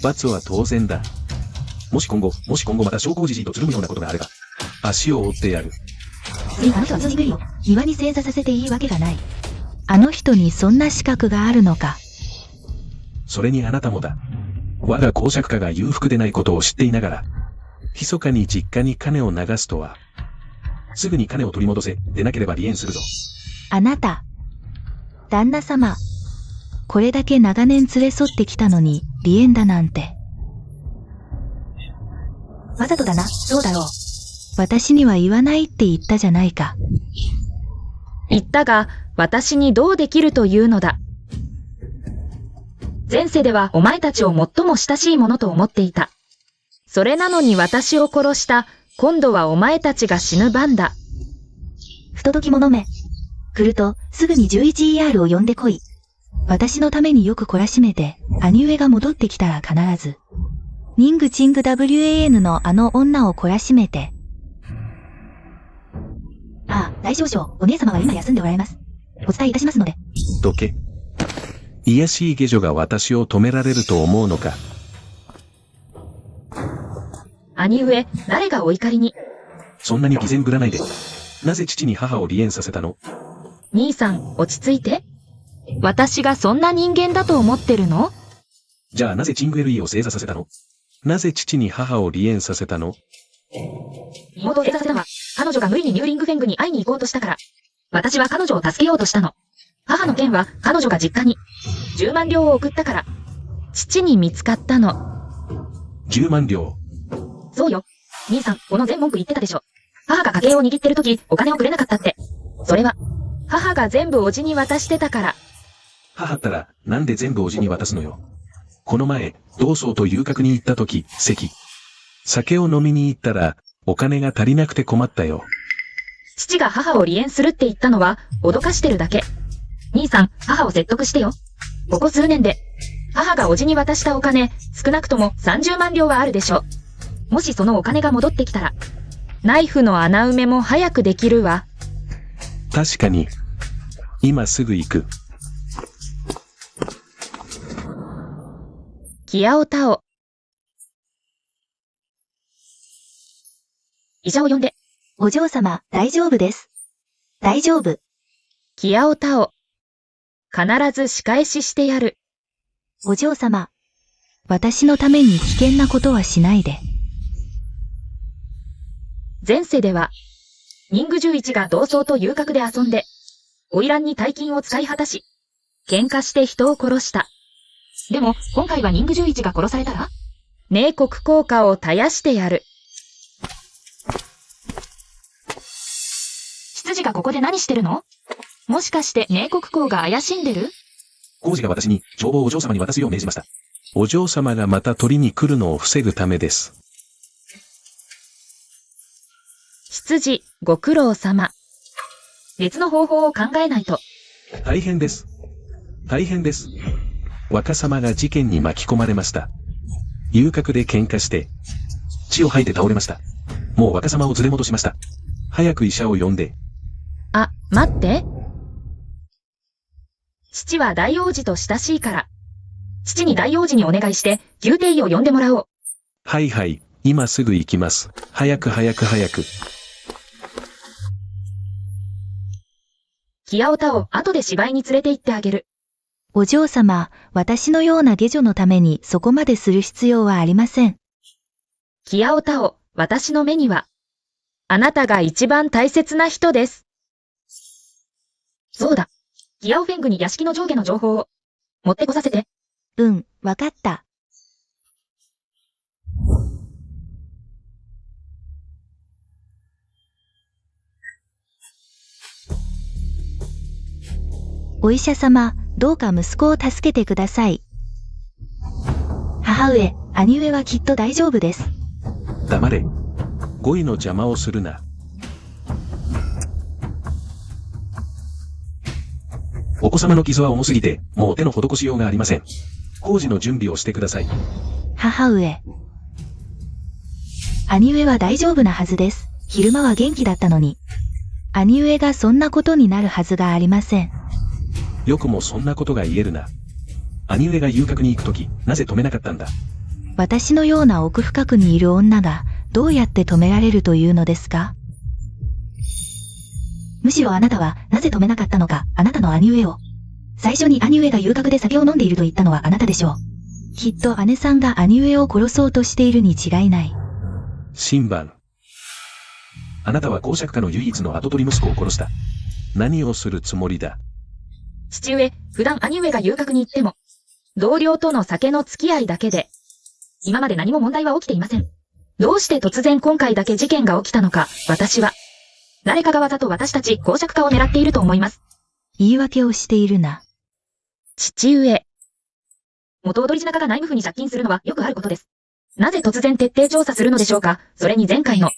罰は当然だ。もし今後また証拠じじいとつるむようなことがあれば、足を折ってやる。あの人は通じ無理よ。庭に正座させていいわけがない。あの人にそんな資格があるのか。それにあなたもだ。我が公爵家が裕福でないことを知っていながら、密かに実家に金を流すとは。すぐに金を取り戻せ、でなければ離縁するぞ。あなた。旦那様。これだけ長年連れ添ってきたのに、離縁だなんて。わざとだな、そうだろう。私には言わないって言ったじゃないか。言ったが、私にどうできるというのだ。前世ではお前たちを最も親しいものと思っていた。それなのに私を殺した、今度はお前たちが死ぬ番だ。不届き者め。来ると、すぐに 11ER を呼んでこい。私のためによく懲らしめて、兄上が戻ってきたら必ず。ニングチング WAN のあの女を懲らしめて。ああ、大少々、お姉様は今休んでおられます。お伝えいたしますので。どけ。卑しい下女が私を止められると思うのか。兄上、誰がお怒りに。そんなに偽善ぶらないで。なぜ父に母を離縁させたの？兄さん、落ち着いて。私がそんな人間だと思ってるの？じゃあなぜチングエルイを正座させたの？なぜ父に母を離縁させたの？妹を正座させたのは、彼女が無理にニューリングフェングに会いに行こうとしたから。私は彼女を助けようとしたの。母の件は彼女が実家に10万両を送ったから。父に見つかったの。10万両。そうよ。兄さん、この全文句言ってたでしょ。母が家計を握ってる時、お金をくれなかったって。それは、母が全部おじに渡してたから。母ったら、なんで全部おじに渡すのよ。この前、同窓と遊郭に行った時、酒を飲みに行ったら、お金が足りなくて困ったよ。父が母を離縁するって言ったのは、脅かしてるだけ。兄さん、母を説得してよ。ここ数年で、母がおじに渡したお金、少なくとも30万両はあるでしょ。もしそのお金が戻ってきたら、ナイフの穴埋めも早くできるわ。確かに。今すぐ行く。キアオタオ。医者を呼んで。お嬢様、大丈夫です。大丈夫。キアオタオ。必ず仕返ししてやる。お嬢様。私のために危険なことはしないで。前世では、ニング11が同窓と遊郭で遊んで、花魁に大金を使い果たし、喧嘩して人を殺した。でも、今回はニング11が殺されたら、寧国効果を絶やしてやる。執事がここで何してるの？もしかして寧国公が怪しんでる？皇子が私に帳簿をお嬢様に渡すよう命じました。お嬢様がまた取りに来るのを防ぐためです。執事、ご苦労様。別の方法を考えないと。大変です。大変です。若様が事件に巻き込まれました。遊郭で喧嘩して、血を吐いて倒れました。もう若様を連れ戻しました。早く医者を呼んで。あ、待って。父は大王子と親しいから。父に大王子にお願いして、宮廷医を呼んでもらおう。はいはい、今すぐ行きます。早く早く早く。キアオタを後で芝居に連れて行ってあげる。お嬢様、私のような下女のためにそこまでする必要はありません。キアオタを、私の目には、あなたが一番大切な人です。そうだ。キアオフェングに屋敷の上下の情報を持ってこさせて。うん、わかった。お医者様、どうか息子を助けてください。母上、兄上はきっと大丈夫です。黙れ。語彙の邪魔をするな。お子様の傷は重すぎて、もう手の施しようがありません。工事の準備をしてください。母上。兄上は大丈夫なはずです。昼間は元気だったのに。兄上がそんなことになるはずがありません。よくもそんなことが言えるな。兄上が遊郭に行くとき、なぜ止めなかったんだ。私のような奥深くにいる女がどうやって止められるというのですか？むしろあなたはなぜ止めなかったのか、あなたの兄上を。最初に兄上が遊郭で酒を飲んでいると言ったのはあなたでしょう。きっと姉さんが兄上を殺そうとしているに違いない。新番。あなたは公爵家の唯一の跡取り息子を殺した。何をするつもりだ？父上、普段兄上が遊郭に行っても、同僚との酒の付き合いだけで、今まで何も問題は起きていません。どうして突然今回だけ事件が起きたのか、私は、誰かがわざと私たち公爵家を狙っていると思います。言い訳をしているな。父上。元踊り品家が内務府に借金するのはよくあることです。なぜ突然徹底調査するのでしょうか。それに前回の、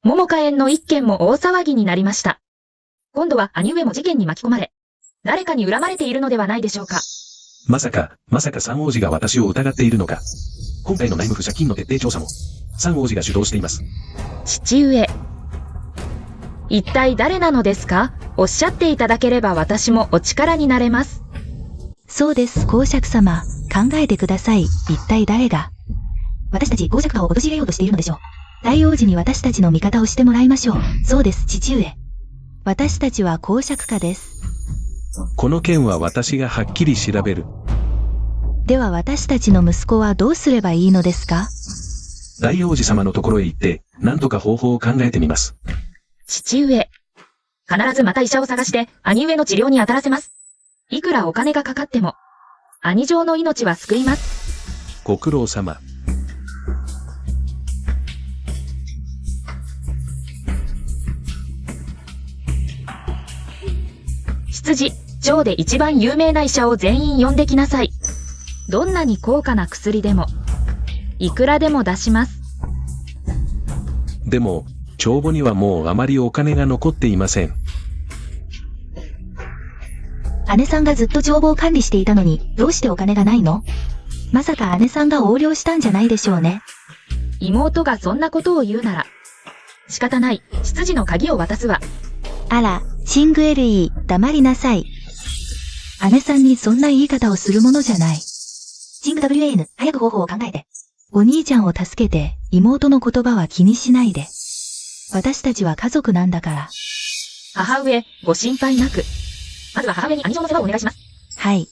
桃花園の一件も大騒ぎになりました。今度は兄上も事件に巻き込まれ、誰かに恨まれているのではないでしょうか。まさか三王子が私を疑っているのか。今回の内務府借金の徹底調査も、三王子が主導しています。父上。一体誰なのですか？おっしゃっていただければ私もお力になれます。そうです、公爵様。考えてください。一体誰が。私たち公爵家を陥れようとしているのでしょう。大王子に私たちの味方をしてもらいましょう。そうです、父上。私たちは公爵家です。この件は私がはっきり調べる。では私たちの息子はどうすればいいのですか？大王子様のところへ行って、何とか方法を考えてみます。父上。必ずまた医者を探して、兄上の治療に当たらせます。いくらお金がかかっても、兄上の命は救います。ご苦労様。執事、町で一番有名な医者を全員呼んできなさい。どんなに高価な薬でも、いくらでも出します。でも、帳簿にはもうあまりお金が残っていません。姉さんがずっと帳簿を管理していたのに、どうしてお金がないの？まさか姉さんが横領したんじゃないでしょうね。妹がそんなことを言うなら、仕方ない、執事の鍵を渡すわ。あら、シングエルイー、黙りなさい。姉さんにそんな言い方をするものじゃない。シング WAN、早く方法を考えて。お兄ちゃんを助けて、妹の言葉は気にしないで。私たちは家族なんだから。母上、ご心配なく。まずは母上に兄上の世話をお願いします。はい。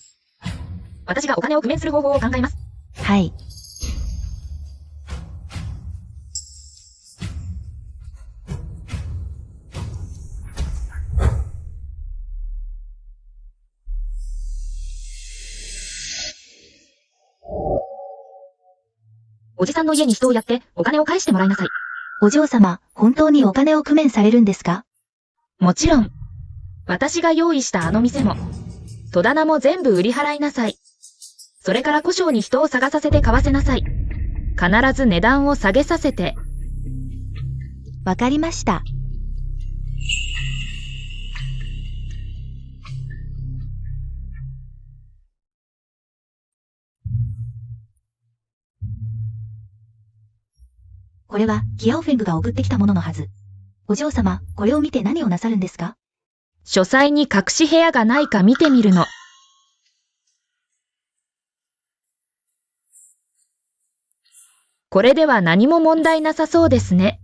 私がお金を工面する方法を考えます。はい。おじさんの家に人をやってお金を返してもらいなさい。お嬢様、本当にお金を工面されるんですか？もちろん。私が用意したあの店も、戸棚も全部売り払いなさい。それから古商に人を探させて買わせなさい。必ず値段を下げさせて。わかりました。これは、キアオフェングが送ってきたもののはず。お嬢様、これを見て何をなさるんですか？書斎に隠し部屋がないか見てみるの。これでは何も問題なさそうですね。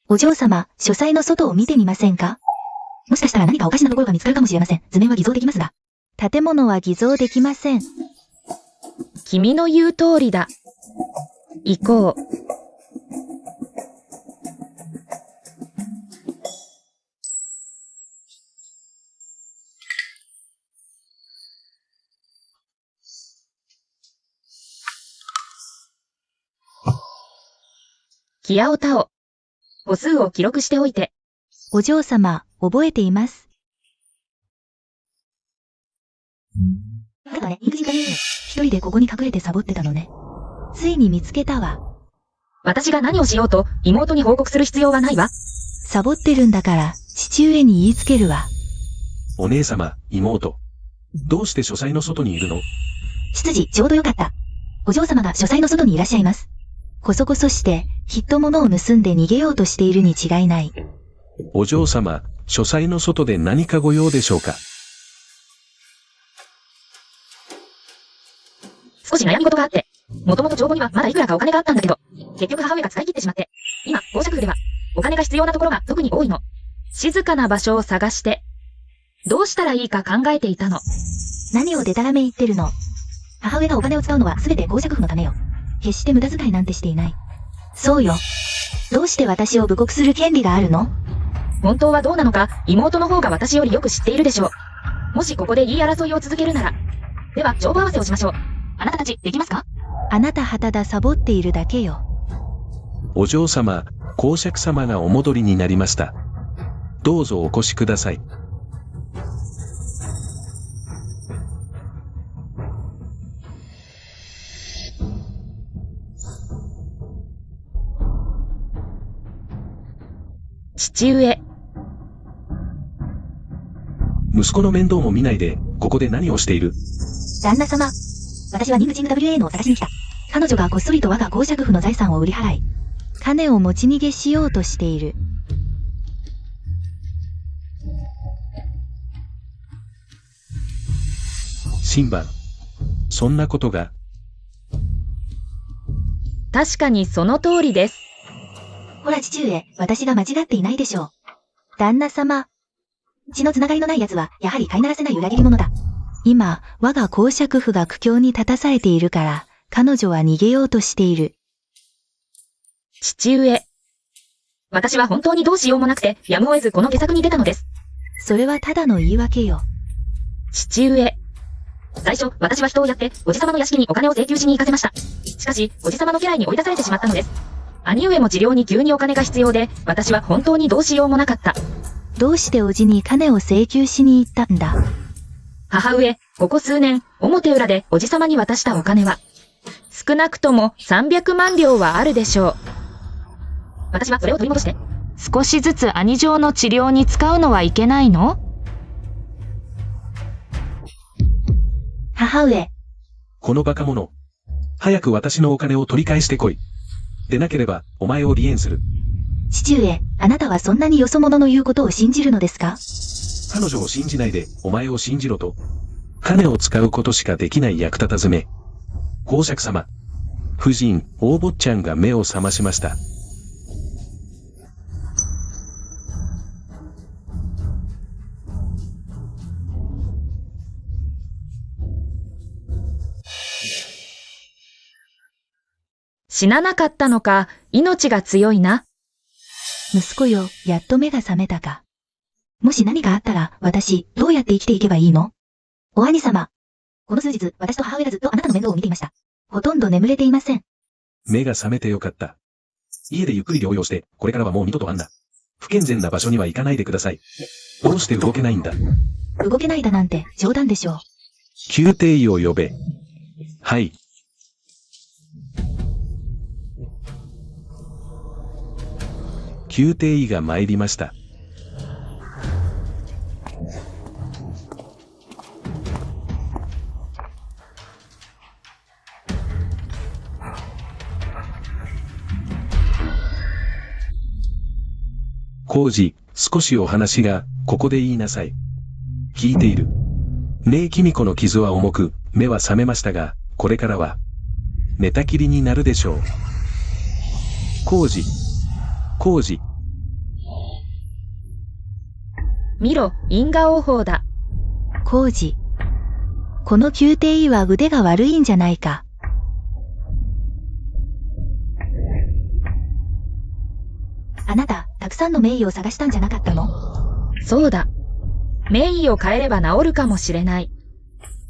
お嬢様、書斎の外を見てみませんか？もしかしたら何かおかしなところが見つかるかもしれません。図面は偽造できますが。建物は偽造できません。君の言う通りだ。行こう。キアオタオ。歩数を記録しておいて。お嬢様、覚えています。あなたね、インクジンだね。一人でここに隠れてサボってたのね。ついに見つけたわ。私が何をしようと妹に報告する必要はないわ。サボってるんだから、父上に言いつけるわ。お姉様、妹。どうして書斎の外にいるの？執事、ちょうどよかった。お嬢様が書斎の外にいらっしゃいます。こそこそして、きっと物を盗んで逃げようとしているに違いない。お嬢様、書斎の外で何かご用でしょうか？少し悩み事があって、もともと帳簿にはまだいくらかお金があったんだけど、結局母上が使い切ってしまって、今、公爵府では、お金が必要なところが特に多いの。静かな場所を探して、どうしたらいいか考えていたの。何をデタラメ言ってるの。母上がお金を使うのは全て公爵府のためよ。決して無駄遣いなんてしていない。そうよ。どうして私を侮辱する権利があるの？本当はどうなのか、妹の方が私よりよく知っているでしょう。もしここで言い争いを続けるなら。では、帳簿合わせをしましょう。あなたたち、できますか？あなたはただサボっているだけよ。お嬢様、公爵様がお戻りになりました。どうぞお越しください。父上。息子の面倒も見ないで、ここで何をしている？旦那様。私はニングチング WAN を探しに来た。彼女がこっそりと我が公爵府の財産を売り払い、金を持ち逃げしようとしている。神番。そんなことが。確かにその通りです。ほら父上、私が間違っていないでしょう。旦那様。血のつながりのない奴は、やはり飼いならせない裏切り者だ。今、我が公爵府が苦境に立たされているから、彼女は逃げようとしている。父上。私は本当にどうしようもなくて、やむを得ずこの下策に出たのです。それはただの言い訳よ。父上。最初、私は人をやって、おじさまの屋敷にお金を請求しに行かせました。しかし、おじさまの家来に追い出されてしまったのです。兄上も治療に急にお金が必要で、私は本当にどうしようもなかった。どうしておじに金を請求しに行ったんだ？母上、ここ数年、表裏でおじさまに渡したお金は、少なくとも300万両はあるでしょう。私はそれを取り戻して、少しずつ兄上の治療に使うのはいけないの？母上。このバカ者。早く私のお金を取り返してこい。でなければ、お前を離縁する。父上、あなたはそんなによそ者の言うことを信じるのですか？彼女を信じないで、お前を信じろと。金を使うことしかできない役立たずめ。公爵様。夫人、大坊ちゃんが目を覚ましました。死ななかったのか、命が強いな。息子よ、やっと目が覚めたか。もし何かあったら、私、どうやって生きていけばいいの？お兄様。この数日、私と母親がずっとあなたの面倒を見ていました。ほとんど眠れていません。目が覚めてよかった。家でゆっくり療養して、これからはもう二度とあんな不健全な場所には行かないでください。どうして動けないんだ？動けないだなんて冗談でしょう。宮廷医を呼べ。はい。宮廷医が参りました。浩二、少しお話が、ここで言いなさい。聞いている。ねえ君子の傷は重く、目は覚めましたが、これからは、寝たきりになるでしょう。浩二。浩二。見ろ、因果応報だ。浩二。この宮廷医は腕が悪いんじゃないか。あなた、たくさんの名医を探したんじゃなかったの？そうだ。名医を変えれば治るかもしれない。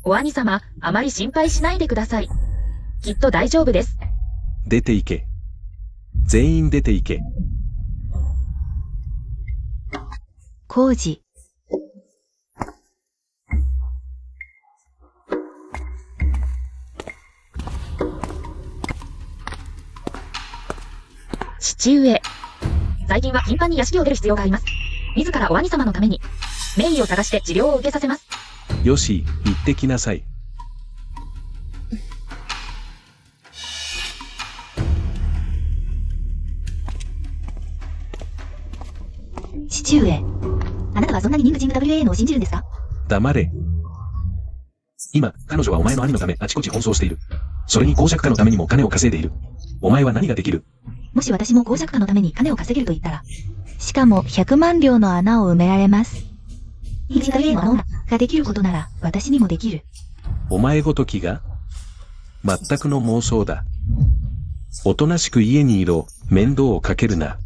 お兄様、あまり心配しないでください。きっと大丈夫です。出て行け。全員出て行け。浩二。父上。最近は頻繁に屋敷を出る必要があります。自らお兄様のために、名医を探して治療を受けさせます。よし、行ってきなさい。父上。あなたはそんなにニングチング WAN を信じるんですか？黙れ。今、彼女はお前の兄のためあちこち奔走している。それに公爵家のためにも金を稼いでいる。お前は何ができる？もし私も公爵家のために金を稼げると言ったら、しかも100万両の穴を埋められます。一大の女ができることなら私にもできる。お前ごときが？全くの妄想だ。おとなしく家にいろ、面倒をかけるな。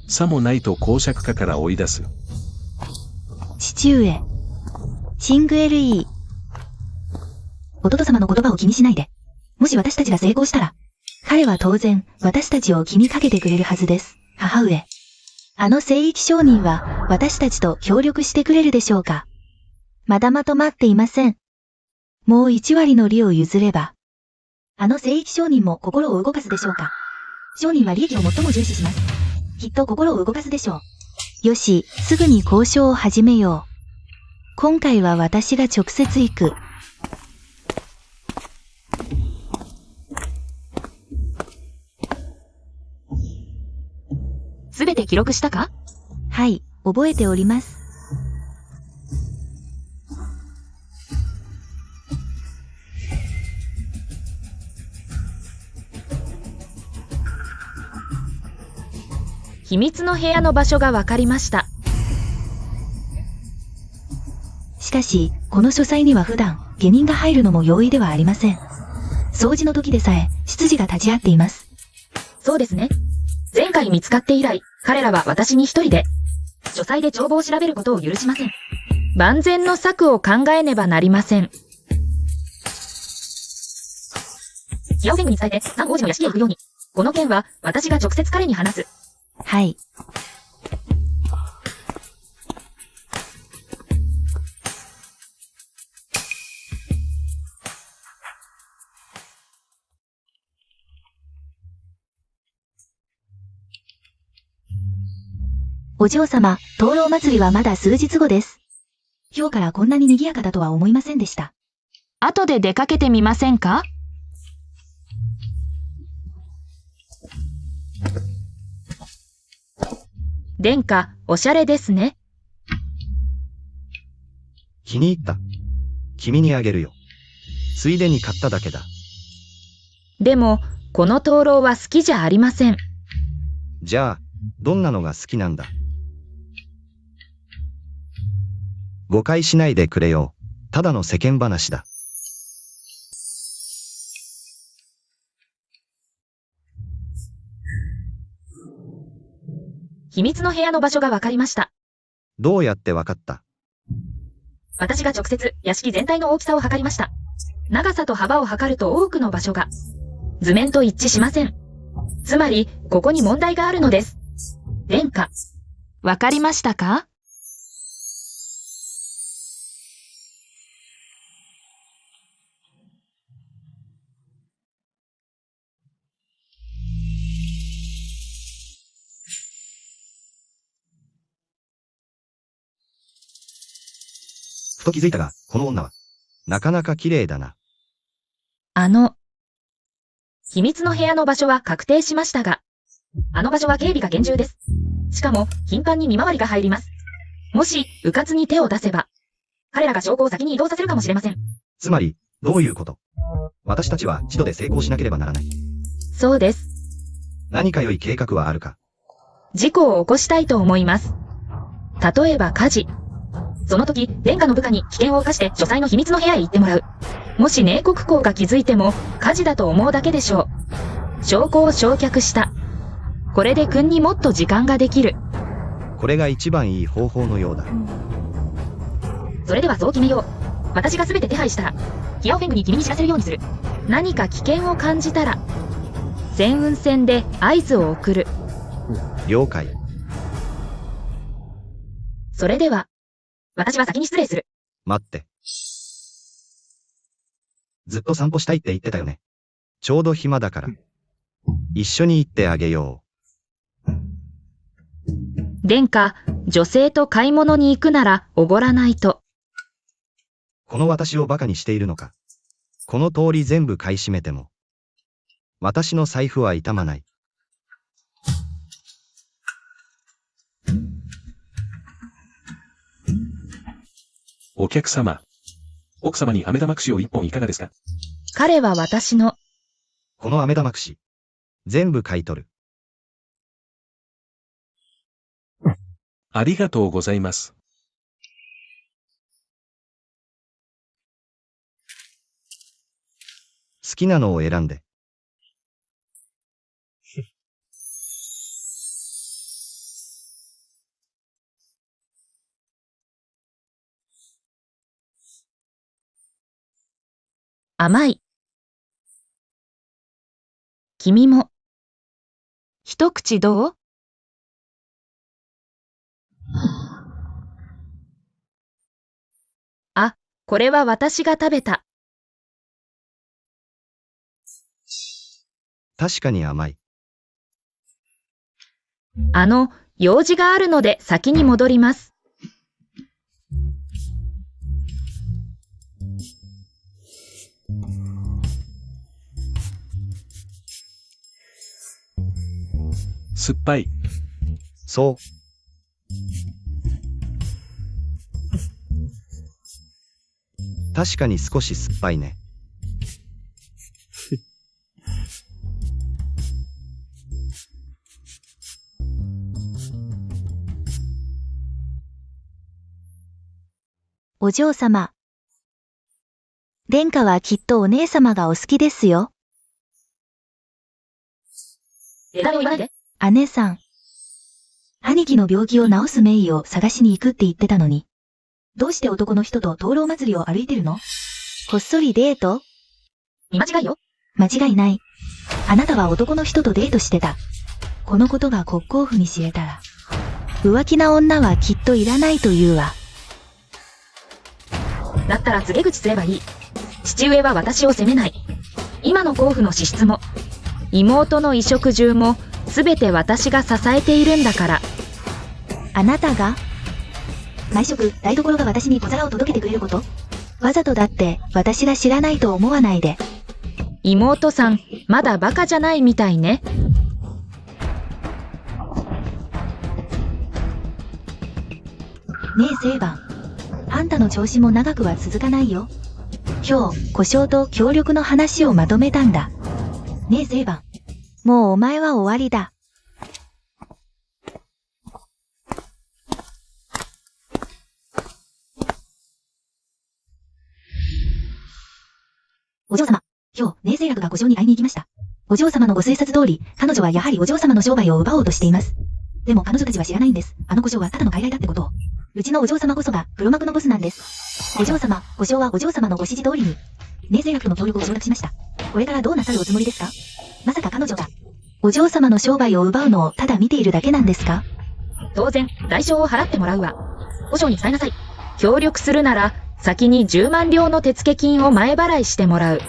さもないと公爵家から追い出す。父上。シング LE。弟様の言葉を気にしないで。もし私たちが成功したら、彼は当然、私たちを気にかけてくれるはずです。母上。あの聖域商人は、私たちと協力してくれるでしょうか？まだまとまっていません。もう1割の利を譲れば。あの聖域商人も心を動かすでしょうか？商人は利益を最も重視します。きっと心を動かすでしょう。よし、すぐに交渉を始めよう。今回は私が直接行く。すべて記録したか？はい、覚えております。秘密の部屋の場所がわかりました。しかし、この書斎には普段、下人が入るのも容易ではありません。掃除の時でさえ、執事が立ち会っています。そうですね。前回見つかって以来、彼らは私に一人で、書斎で帳簿を調べることを許しません。万全の策を考えねばなりません。キアオフェングに伝えて、南王子の屋敷へ行くように。この件は、私が直接彼に話す。はい。お嬢様、灯籠祭りはまだ数日後です。今日からこんなに賑やかだとは思いませんでした。後で出かけてみませんか？殿下、おしゃれですね。気に入った。君にあげるよ。ついでに買っただけだ。でも、この灯籠は好きじゃありません。じゃあ、どんなのが好きなんだ？誤解しないでくれよ。ただの世間話だ。秘密の部屋の場所がわかりました。どうやってわかった？私が直接屋敷全体の大きさを測りました。長さと幅を測ると多くの場所が図面と一致しません。つまり、ここに問題があるのです。殿下、わかりましたか？ふと気づいたが、この女は、なかなか綺麗だな。秘密の部屋の場所は確定しましたが、あの場所は警備が厳重です。しかも、頻繁に見回りが入ります。もし、迂闊に手を出せば、彼らが証拠を先に移動させるかもしれません。つまり、どういうこと？私たちは地度で成功しなければならない。そうです。何か良い計画はあるか？事故を起こしたいと思います。例えば火事。その時、殿下の部下に危険を冒して書斎の秘密の部屋へ行ってもらう。もし寧国公が気づいても火事だと思うだけでしょう。証拠を焼却した。これで君にもっと時間ができる。これが一番いい方法のようだ。それではそう決めよう。私が全て手配したら、キアオフェングに君に知らせるようにする。何か危険を感じたら、全雲線で合図を送る。了解。それでは、私は先に失礼する。待って。ずっと散歩したいって言ってたよね。ちょうど暇だから。一緒に行ってあげよう。殿下、女性と買い物に行くならおごらないと。この私をバカにしているのか。この通り全部買い占めても。私の財布は痛まない。お客様。奥様に飴玉串を1本いかがですか？彼は私の、この飴玉串。全部買い取る。ありがとうございます。好きなのを選んで。甘い。君も。一口どう？あ、これは私が食べた。確かに甘い。用事があるので先に戻ります。酸っぱい。そう。確かに少し酸っぱいね。お嬢様。殿下はきっとお姉様がお好きですよ。枝を言わないで。姉さん。兄貴の病気を治す名医を探しに行くって言ってたのに。どうして男の人と灯籠祭りを歩いてるの？こっそりデート？見間違いよ。間違いない。あなたは男の人とデートしてた。このことが国公府に知れたら。浮気な女はきっといらないと言うわ。だったら告げ口すればいい。父上は私を責めない。今の公府の支出も、妹の衣食住も、すべて私が支えているんだから。あなたが？毎食、台所が私に小皿を届けてくれること？わざとだって私が知らないと思わないで。妹さん、まだバカじゃないみたいね。ねえセイバン。あんたの調子も長くは続かないよ。今日、故障と協力の話をまとめたんだ。ねえセイバン。もうお前は終わりだ。お嬢様。今日、寧静楽が故障に会いに行きました。お嬢様のご推察通り、彼女はやはりお嬢様の商売を奪おうとしています。でも彼女たちは知らないんです。あの故障はただの傀儡だってことを。うちのお嬢様こそが黒幕のボスなんです。お嬢様、故障はお嬢様のご指示通りに。寧静楽の協力を承諾しました。これからどうなさるおつもりですか？まさか彼女が、お嬢様の商売を奪うのをただ見ているだけなんですか？当然、代償を払ってもらうわ。和尚に伝えなさい。協力するなら、先に10万両の手付金を前払いしてもらう。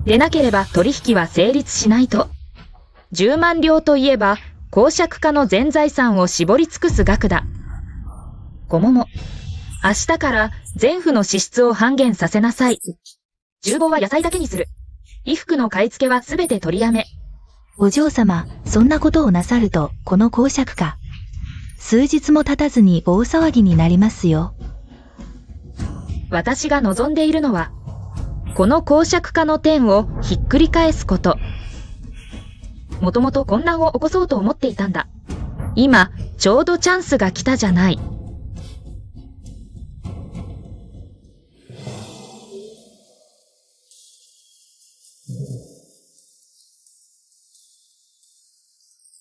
でなければ取引は成立しないと。10万両といえば、公爵家の全財産を絞り尽くす額だ。ごもも。明日から全府の支出を半減させなさい。厨房は野菜だけにする。衣服の買い付けはすべて取りやめ。お嬢様、そんなことをなさると、この公爵家。数日も経たずに大騒ぎになりますよ。私が望んでいるのは、この公爵家の天をひっくり返すこと。もともと混乱を起こそうと思っていたんだ。今、ちょうどチャンスが来たじゃない。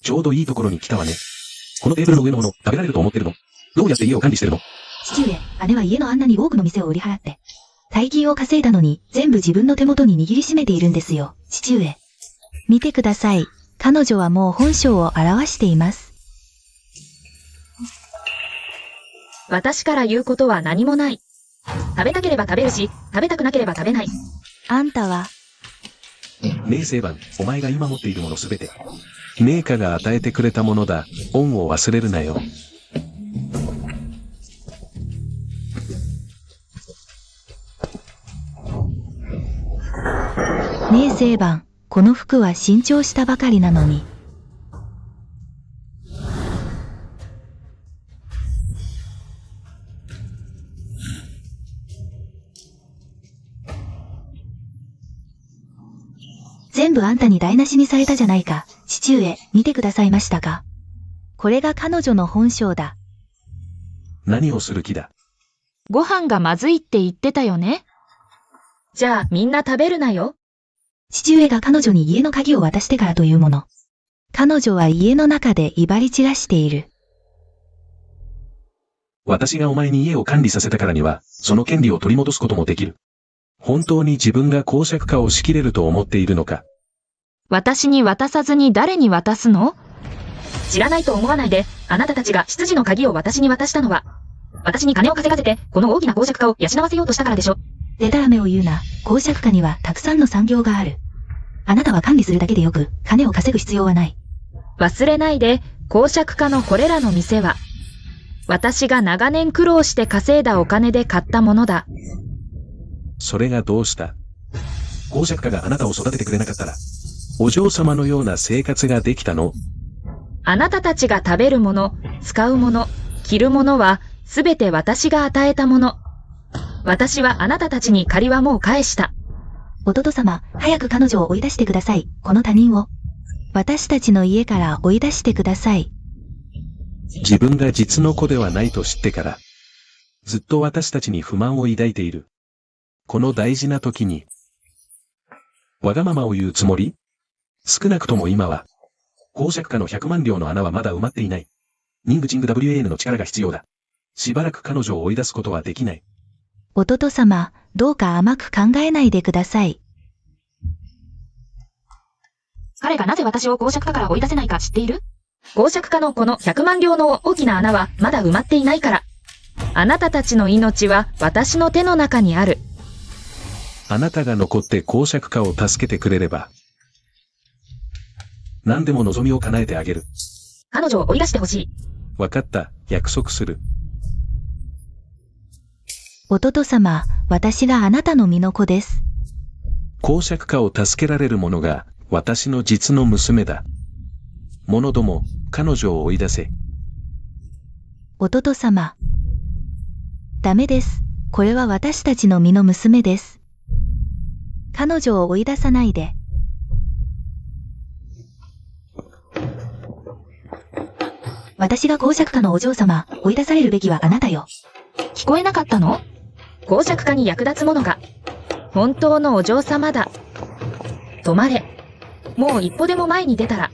ちょうどいいところに来たわね。このテーブルの上のもの、食べられると思ってるの？どうやって家を管理してるの？父上、姉は家のあんなに多くの店を売り払って、大金を稼いだのに全部自分の手元に握りしめているんですよ、父上。見てください。彼女はもう本性を表しています。私から言うことは何もない。食べたければ食べるし、食べたくなければ食べない。あんたは、ねえセイバン、お前が今持っているものすべて。メーカが与えてくれたものだ。恩を忘れるなよ。ねえセイバン、この服は新調したばかりなのに。全部あんたに台無しにされたじゃないか。父上、見てくださいましたか。これが彼女の本性だ。何をする気だ。ご飯がまずいって言ってたよね。じゃあみんな食べるなよ。父上が彼女に家の鍵を渡してからというもの。彼女は家の中で威張り散らしている。私がお前に家を管理させたからには、その権利を取り戻すこともできる。本当に自分が公爵化をしきれると思っているのか。私に渡さずに誰に渡すの？知らないと思わないで、あなたたちが執事の鍵を私に渡したのは、私に金を稼がせて、この大きな公爵化を養わせようとしたからでしょ。でたらめを言うな。公爵化にはたくさんの産業がある。あなたは管理するだけでよく、金を稼ぐ必要はない。忘れないで、公爵化のこれらの店は、私が長年苦労して稼いだお金で買ったものだ。それがどうした？公爵家があなたを育ててくれなかったら、お嬢様のような生活ができたの？あなたたちが食べるもの、使うもの、着るものは、すべて私が与えたもの。私はあなたたちに借りはもう返した。弟様、早く彼女を追い出してください。この他人を。私たちの家から追い出してください。自分が実の子ではないと知ってから、ずっと私たちに不満を抱いている。この大事な時に、わがままを言うつもり？少なくとも今は、公爵家の100万両の穴はまだ埋まっていない。ニングチング WAN の力が必要だ。しばらく彼女を追い出すことはできない。弟様、どうか甘く考えないでください。彼がなぜ私を公爵家から追い出せないか知っている？公爵家のこの100万両の大きな穴はまだ埋まっていないから。あなたたちの命は私の手の中にある。あなたが残って公爵家を助けてくれれば、何でも望みを叶えてあげる。彼女を追い出してほしい。わかった、約束する。弟様、私があなたの身の子です。公爵家を助けられる者が私の実の娘だ。者ども、彼女を追い出せ。弟様。ダメです。これは私たちの身の娘です。彼女を追い出さないで。私が公爵家のお嬢様、追い出されるべきはあなたよ。聞こえなかったの？公爵家に役立つ者が、本当のお嬢様だ。止まれ。もう一歩でも前に出たら、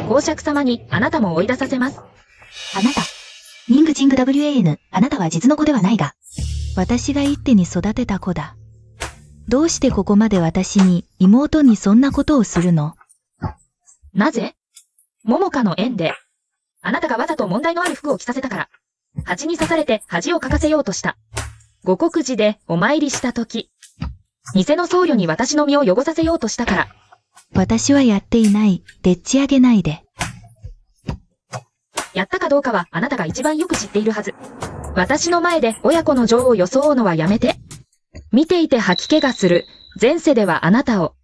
公爵様にあなたも追い出させます。あなた。ニングチング WAN、あなたは実の子ではないが。私が一手に育てた子だ。どうしてここまで私に、妹にそんなことをするの？なぜ？桃花の縁で、あなたがわざと問題のある服を着させたから、蜂に刺されて恥をかかせようとした。護国寺でお参りしたとき、偽の僧侶に私の身を汚させようとしたから。私はやっていない。でっち上げないで。やったかどうかはあなたが一番よく知っているはず。私の前で親子の情を装うのはやめて。見ていて吐き気がする。前世ではあなたを、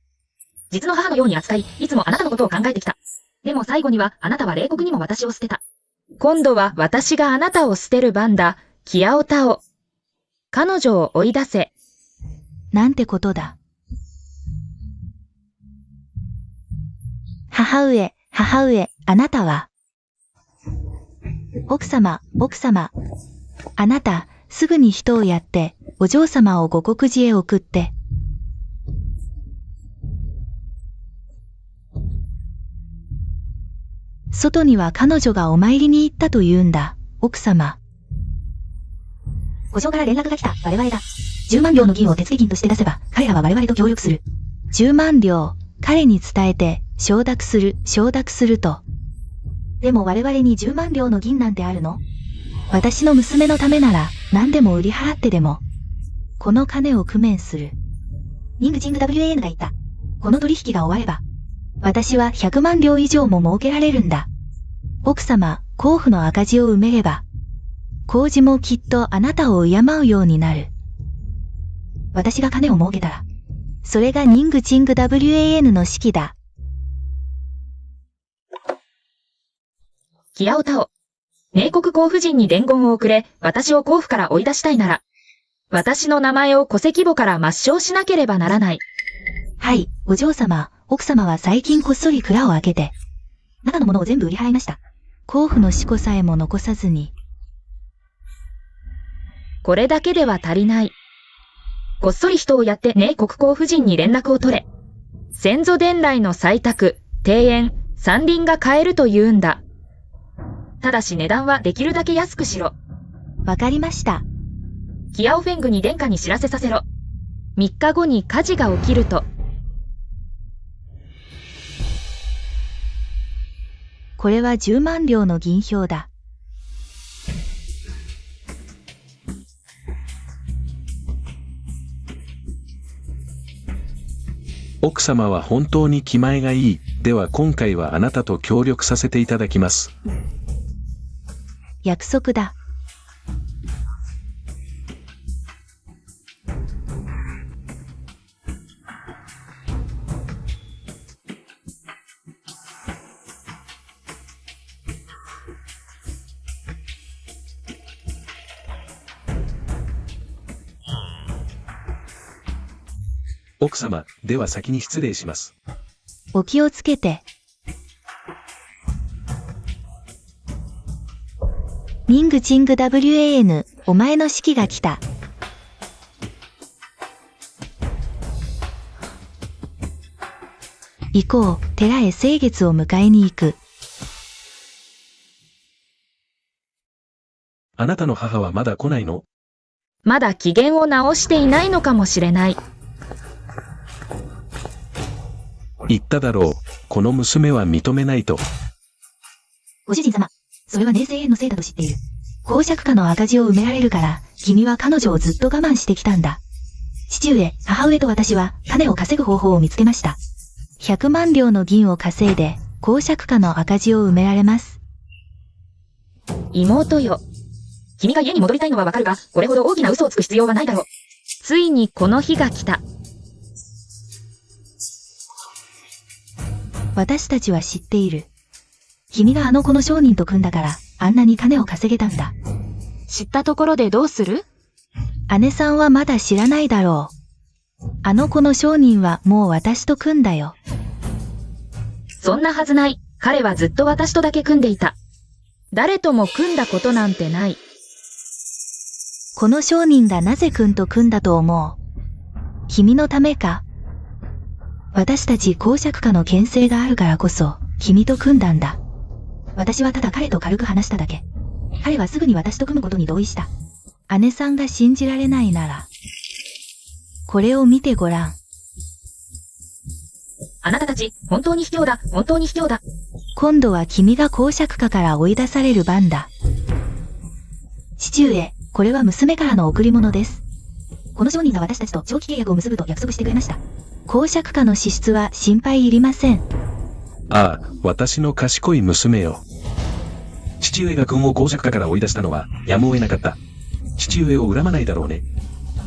実の母のように扱い、いつもあなたのことを考えてきた。でも最後にはあなたは冷酷にも私を捨てた。今度は私があなたを捨てる番だ。キアオタオ。彼女を追い出せ。なんてことだ。母上、母上、あなたは。奥様、奥様。あなた、すぐに人をやって、お嬢様を護国寺へ送って。外には彼女がお参りに行ったと言うんだ、奥様。御所から連絡が来た、我々だ。10万両の銀を手付金として出せば、彼らは我々と協力する。10万両、彼に伝えて、承諾すると。でも我々に10万両の銀なんてあるの？私の娘のためなら、何でも売り払ってでも、この金を工面する。ニングチング WAN が言った。この取引が終われば、私は100万両以上も儲けられるんだ。奥様、甲府の赤字を埋めれば、工事もきっとあなたを敬うようになる。私が金を儲けたら、それがニングチング WAN の式だ。キアオタオ。明国甲府人に伝言を送れ、私を甲府から追い出したいなら、私の名前を戸籍簿から抹消しなければならない。はい、お嬢様、奥様は最近こっそり蔵を開けて、中のものを全部売り払いました。甲府の四股さえも残さずに。これだけでは足りない。こっそり人をやってねえ国公夫人に連絡を取れ。先祖伝来の採択、庭園、山林が買えると言うんだ。ただし値段はできるだけ安くしろ。わかりました。キアオフェングに殿下に知らせさせろ。3日後に火事が起きると。これは10万両の銀票だ。奥様は本当に気前がいい。では今回はあなたと協力させていただきます。約束だ。奥様、では先に失礼します。お気をつけて。ミングチング WAN、お前の式が来た。行こう、寺へ星月を迎えに行く。あなたの母はまだ来ないの？まだ機嫌を直していないのかもしれない。言っただろう。この娘は認めないと。ご主人様、それは明星園のせいだと知っている。公爵家の赤字を埋められるから、君は彼女をずっと我慢してきたんだ。父上、母上と私は、金を稼ぐ方法を見つけました。100万両の銀を稼いで、公爵家の赤字を埋められます。妹よ。君が家に戻りたいのはわかるが、これほど大きな嘘をつく必要はないだろう。ついにこの日が来た。私たちは知っている。君があの子の商人と組んだから、あんなに金を稼げたんだ。知ったところでどうする？姉さんはまだ知らないだろう。あの子の商人はもう私と組んだよ。そんなはずない。彼はずっと私とだけ組んでいた。誰とも組んだことなんてない。この商人がなぜ君と組んだと思う？君のためか？私たち公爵家の牽制があるからこそ、君と組んだんだ。私はただ彼と軽く話しただけ。彼はすぐに私と組むことに同意した。姉さんが信じられないなら、これを見てごらん。あなたたち、本当に卑怯だ、本当に卑怯だ。今度は君が公爵家から追い出される番だ。父上、これは娘からの贈り物です。この商人が私たちと長期契約を結ぶと約束してくれました。公爵家の支出は心配いりません。ああ、私の賢い娘よ。父上が君を公爵家から追い出したのは、やむを得なかった。父上を恨まないだろうね。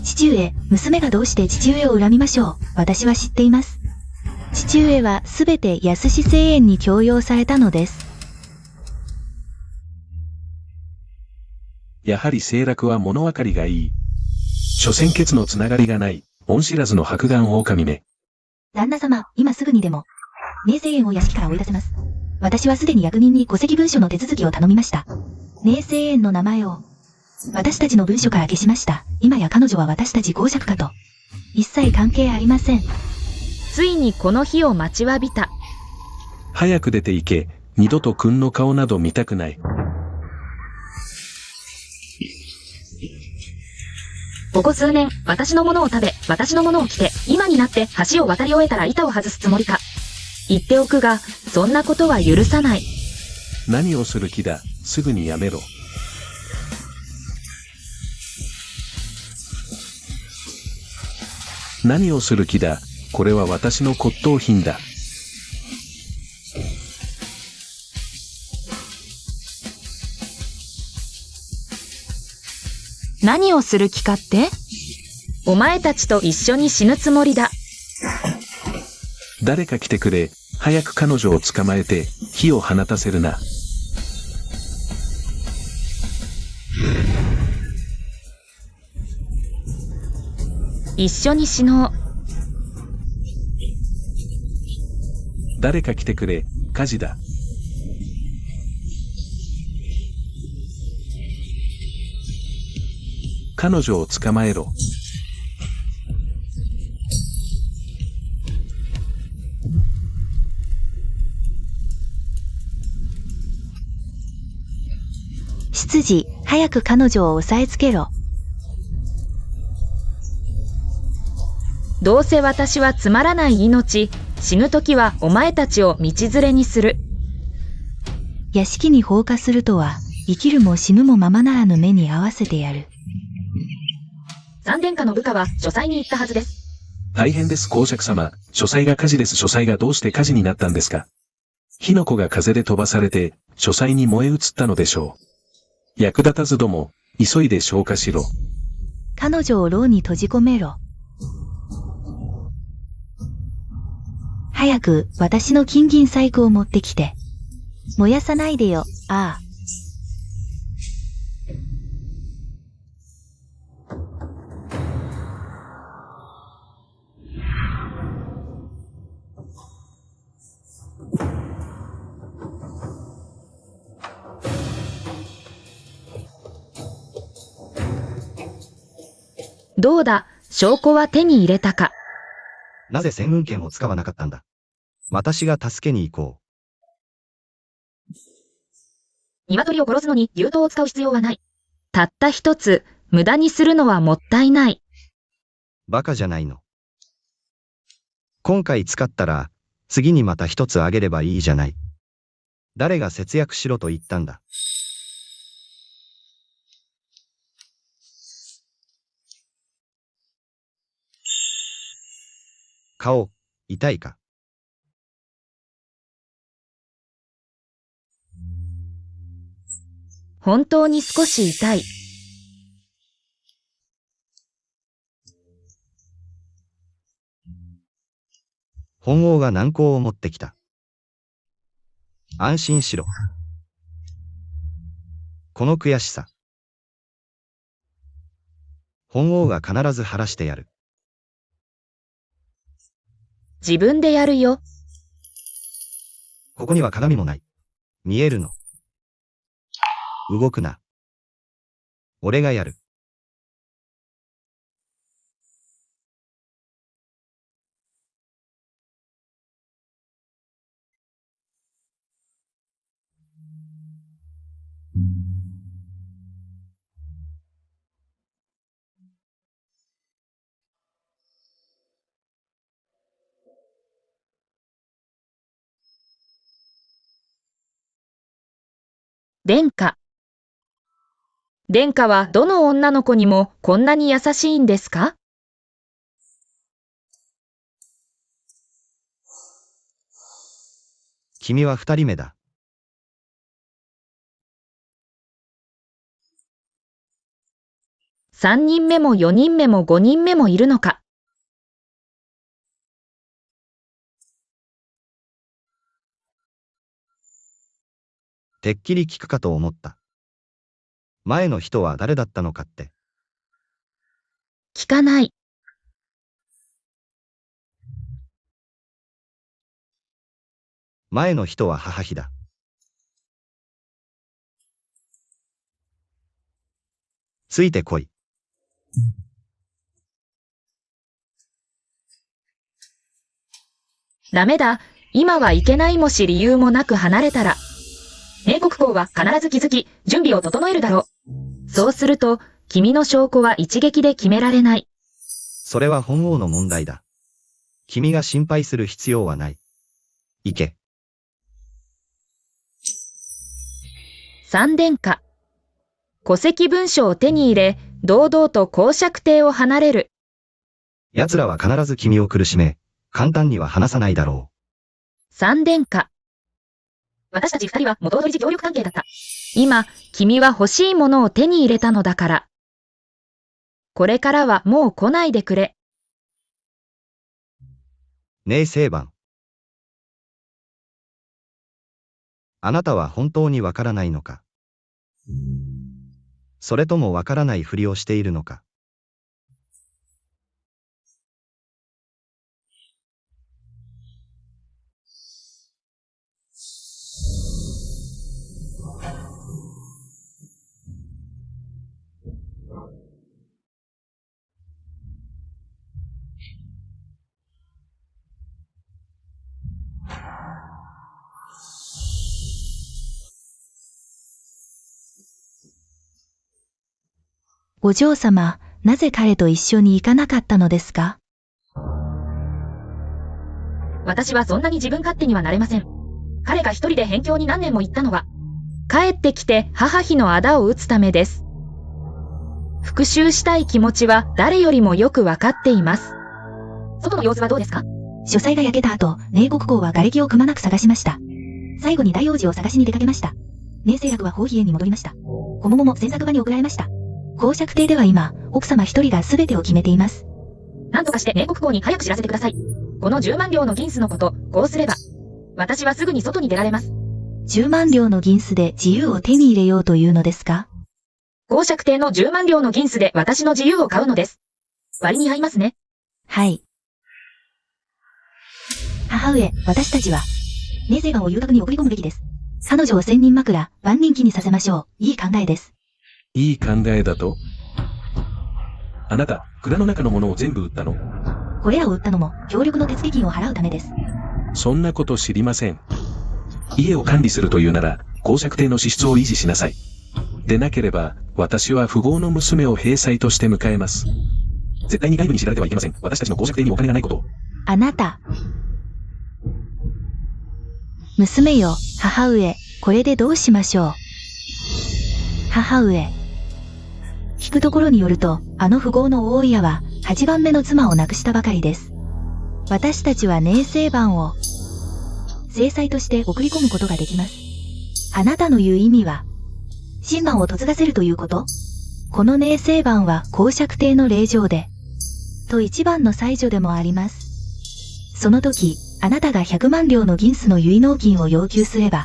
父上、娘がどうして父上を恨みましょう。私は知っています。父上はすべて安子聖園に強要されたのです。やはり清楽は物分かりがいい。所詮血のつながりがない、恩知らずの白眼狼め。旦那様、今すぐにでも、明星園を屋敷から追い出せます。私はすでに役人に戸籍文書の手続きを頼みました。明星園の名前を、私たちの文書から消しました。今や彼女は私たち公爵家と、一切関係ありません。ついにこの日を待ちわびた。早く出て行け、二度と君の顔など見たくない。ここ数年、私のものを食べ、私のものを着て、今になって橋を渡り終えたら板を外すつもりか。言っておくが、そんなことは許さない。何をする気だ、すぐにやめろ。何をする気だ、これは私の骨董品だ。何をする気かって？お前たちと一緒に死ぬつもりだ。誰か来てくれ、早く彼女を捕まえて、火を放たせるな。一緒に死のう。誰か来てくれ、火事だ。彼女を捕まえろ。執事、早く彼女を押さえつけろ。どうせ私はつまらない命、死ぬ時はお前たちを道連れにする。屋敷に放火するとは、生きるも死ぬもままならぬ目に合わせてやる。三殿下の部下は書斎に行ったはずです。大変です、公爵様。書斎が火事です。書斎がどうして火事になったんですか？火の粉が風で飛ばされて、書斎に燃え移ったのでしょう。役立たずども、急いで消火しろ。彼女を牢に閉じ込めろ。早く私の金銀細工を持ってきて。燃やさないでよ、ああ。どうだ、証拠は手に入れたか。なぜ先運権を使わなかったんだ。私が助けに行こう。鶏を殺すのに牛刀を使う必要はない。たった一つ、無駄にするのはもったいない。バカじゃないの。今回使ったら、次にまた一つあげればいいじゃない。誰が節約しろと言ったんだ。顔、痛いか。本当に少し痛い。本王が難航を持ってきた。安心しろ。この悔しさ。本王が必ず晴らしてやる。自分でやるよ。ここには鏡もない。見えるの。動くな。俺がやる。殿下。殿下はどの女の子にもこんなに優しいんですか？君は二人目だ。3人目も4人目も5人目もいるのか。てっきり聞くかと思った。前の人は誰だったのかって。聞かない。前の人は母妃だ。ついてこい。ダメだ。今はいけないもし理由もなく離れたら。明国公は必ず気づき、準備を整えるだろう。そうすると、君の証拠は一撃で決められない。それは本王の問題だ。君が心配する必要はない。行け。三殿下。戸籍文書を手に入れ、堂々と公爵邸を離れる。奴らは必ず君を苦しめ、簡単には話さないだろ三殿下。私たち二人は元踊り協力関係だった。今、君は欲しいものを手に入れたのだから。これからはもう来ないでくれ。ねえ聖番。あなたは本当にわからないのか。それともわからないふりをしているのか。お嬢様、なぜ彼と一緒に行かなかったのですか？私はそんなに自分勝手にはなれません。彼が一人で辺境に何年も行ったのは、帰ってきて母妃の仇を討つためです。復讐したい気持ちは誰よりもよくわかっています。外の様子はどうですか？書斎が焼けた後、寧国公は瓦礫をくまなく探しました。最後に大王子を探しに出かけました。寧静楽は宝妃へに戻りました。小桃も詮索場に送られました。公爵邸では今、奥様一人が全てを決めています。なんとかして寧国公に早く知らせてください。この10万両の銀子のこと、こうすれば、私はすぐに外に出られます。10万両の銀子で自由を手に入れようというのですか？公爵邸の10万両の銀子で私の自由を買うのです。割に合いますね。はい。母上、私たちは、寧静番を遊郭に送り込むべきです。彼女を千人枕、万人気にさせましょう。いい考えです。いい考えだと？あなた、蔵の中のものを全部売ったの？これらを売ったのも、協力の手付金を払うためです。そんなこと知りません。家を管理するというなら、公爵邸の支出を維持しなさい。でなければ、私は富豪の娘を兵妻として迎えます。絶対に外部に知られてはいけません。私たちの公爵邸にお金がないことを。あなた。娘よ、母上、これでどうしましょう。母上。聞くところによると、あの富豪の大家は、8番目の妻を亡くしたばかりです。私たちは寧静番を、正妻として送り込むことができます。あなたの言う意味は、新番を嫁がせるということ？この寧静番は公爵邸の令嬢で、と一番の妻女でもあります。その時、あなたが100万両の銀子の結納金を要求すれば、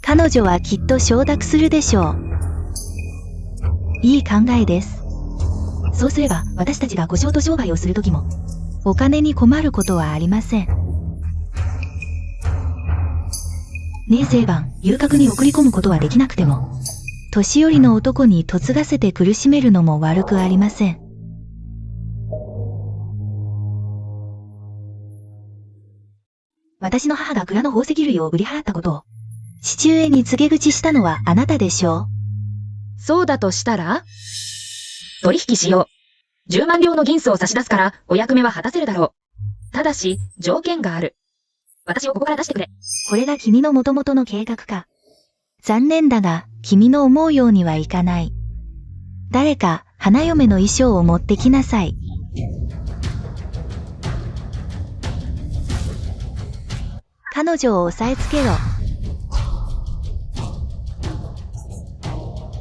彼女はきっと承諾するでしょう。いい考えです。そうすれば、私たちが小商と商売をするときも、お金に困ることはありません。寧静番、遊郭に送り込むことはできなくても、年寄りの男に嫁がせて苦しめるのも悪くありません。私の母が蔵の宝石類を売り払ったことを、父上に告げ口したのはあなたでしょう。そうだとしたら取引しよう。10万両の銀子を差し出すから、お役目は果たせるだろう。ただし、条件がある。私をここから出してくれ。これが君の元々の計画か。残念だが、君の思うようにはいかない。誰か、花嫁の衣装を持ってきなさい。彼女を押さえつけろ。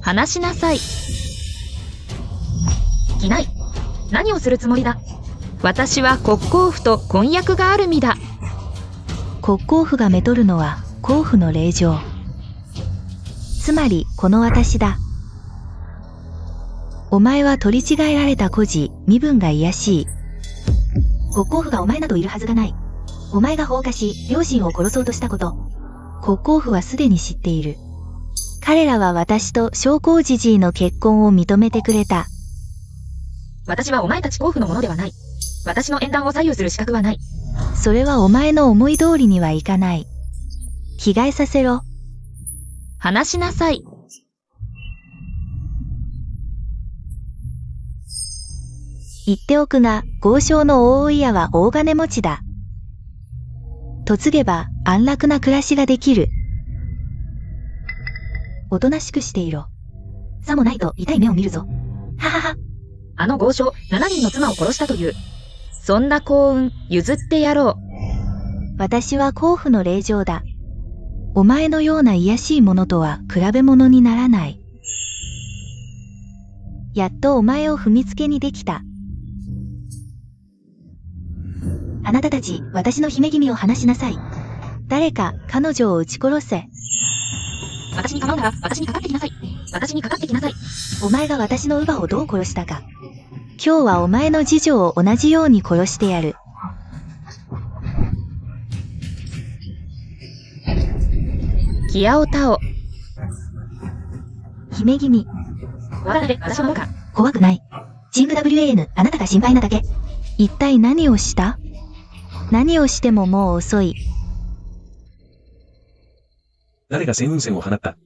話しなさい。いない。何をするつもりだ。私は国公府と婚約がある身だ。国公府がめとるのは公府の令嬢。つまりこの私だ。お前は取り違えられた孤児、身分が卑しい。国公府がお前などいるはずがない。お前が放火し、両親を殺そうとしたこと。国公府はすでに知っている。彼らは私と将校じじいの結婚を認めてくれた。私はお前たち公府のものではない。私の縁談を左右する資格はない。それはお前の思い通りにはいかない。着替えさせろ。話しなさい。言っておくが、豪商の大家は大金持ちだ。嫁げば安楽な暮らしができる。おとなしくしていろ。さもないと痛い目を見るぞ。ははは。あの豪商、7人の妻を殺したという。そんな幸運、譲ってやろう。私は公府の令嬢だ。お前のような卑しい者とは比べ物にならない。やっとお前を踏みつけにできた。あなたたち、私の姫君を離しなさい。誰か、彼女を撃ち殺せ。私に構うなら、私にかかってきなさい。私にかかってきなさい。お前が私の乳母をどう殺したか。今日はお前の次女を同じように殺してやる。キアオタオ。姫君。わらで、私はもうか。怖くない。チング WAN、あなたが心配なだけ。一体何をした？何をしてももう遅い。誰が旋雲線を放った？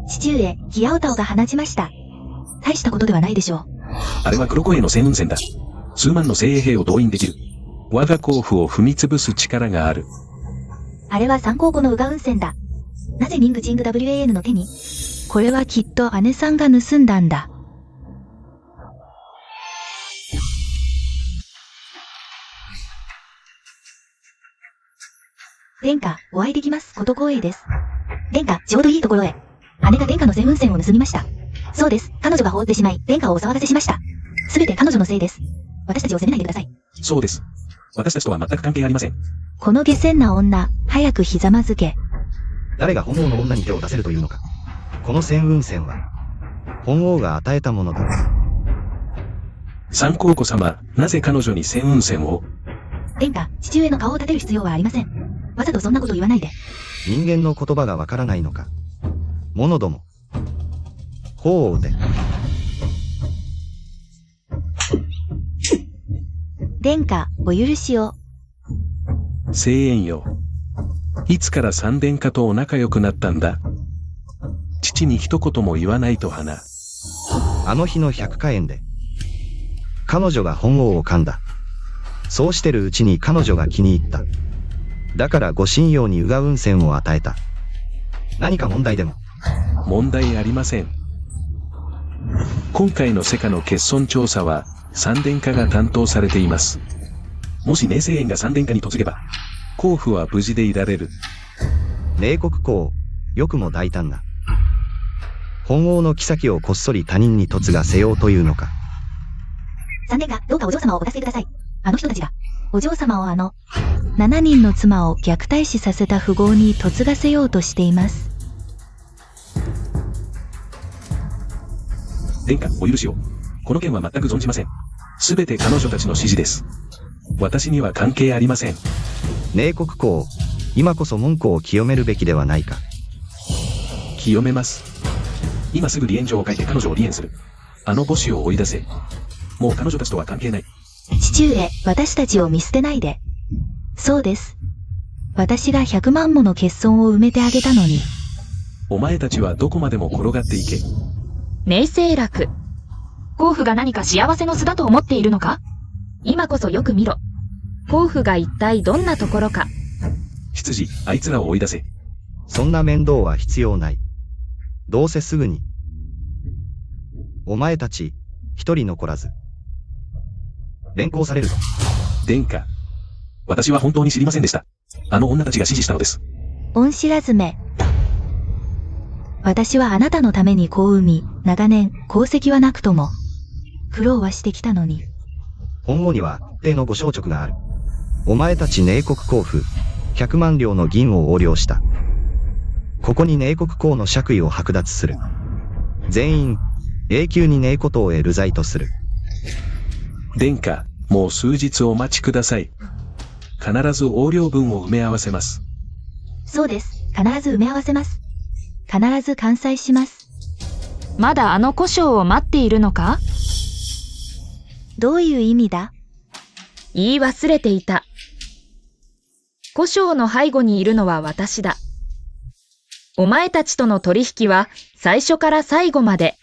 父上、キアオタオが放ちました。大したことではないでしょう。あれは黒子への戦運戦だ。数万の精鋭兵を動員できる。我が甲府を踏み潰す力がある。あれは参考後のウガ運線だ。なぜニングチング WAN の手に？これはきっと姉さんが盗んだんだ。殿下、お会いできますこと光栄です。殿下、ちょうどいいところへ。姉が殿下の戦運線を盗みました。そうです。彼女が放ってしまい、殿下をお騒がせしました。すべて彼女のせいです。私たちを責めないでください。そうです。私たちとは全く関係ありません。この下賤な女、早くひざまずけ。誰が本王の女に手を出せるというのか。この戦運線は、本王が与えたものだ。三皇子様、なぜ彼女に戦運線を？殿下、父上の顔を立てる必要はありません。わざとそんなこと言わないで。人間の言葉がわからないのか。者ども。法皇で。殿下、お許しを。聖縁よ。いつから三殿下とお仲良くなったんだ？父に一言も言わないと花。あの日の百花園で。彼女が本王を噛んだ。そうしてるうちに彼女が気に入った。だからご神陽にウガ運線を与えた。何か問題でも？問題ありません。今回の世界の欠損調査は三殿下が担当されています。もし明聖園が三殿下に嫁げば、甲府は無事でいられる。冷国公、よくも大胆な。本王の妃をこっそり他人に嫁がせようというのか。三殿下、どうかお嬢様をお助けください。あの人たちが、お嬢様を7人の妻を虐待死させた富豪に嫁がせようとしています。殿下、お許しを。この件は全く存じません。すべて彼女たちの指示です。私には関係ありません。冷国公、今こそ門戸を清めるべきではないか。清めます。今すぐ離縁状を書いて彼女を離縁する。あの母子を追い出せ。もう彼女たちとは関係ない。父上、私たちを見捨てないで。そうです。私が100万もの欠損を埋めてあげたのに。お前たちはどこまでも転がっていけ。明清楽。甲府が何か幸せの巣だと思っているのか？今こそよく見ろ。甲府が一体どんなところか。執事、あいつらを追い出せ。そんな面倒は必要ない。どうせすぐに。お前たち、一人残らず。連行されるぞ。殿下。私は本当に知りませんでした。あの女たちが指示したのです。恩知らずめ。私はあなたのために子を産み、長年、功績はなくとも、苦労はしてきたのに。本王には、一定のご承直がある。お前たち寧国公府、100万両の銀を横領した。ここに寧国公の爵位を剥奪する。全員、永久に寧国を得る罪とする。殿下、もう数日お待ちください。必ず横領分を埋め合わせます。そうです。必ず埋め合わせます。必ず完済します。まだあの古書を待っているのか？どういう意味だ？言い忘れていた。古書の背後にいるのは私だ。お前たちとの取引は最初から最後まで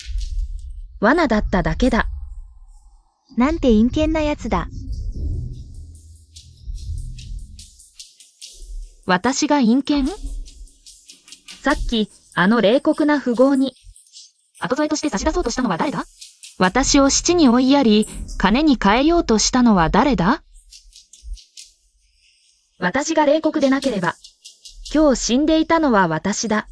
罠だっただけだ。なんて陰険なやつだ。私が陰険？さっき、あの冷酷な富豪に、後添えとして差し出そうとしたのは誰だ？私を死地に追いやり、金に変えようとしたのは誰だ？私が冷酷でなければ、今日死んでいたのは私だ。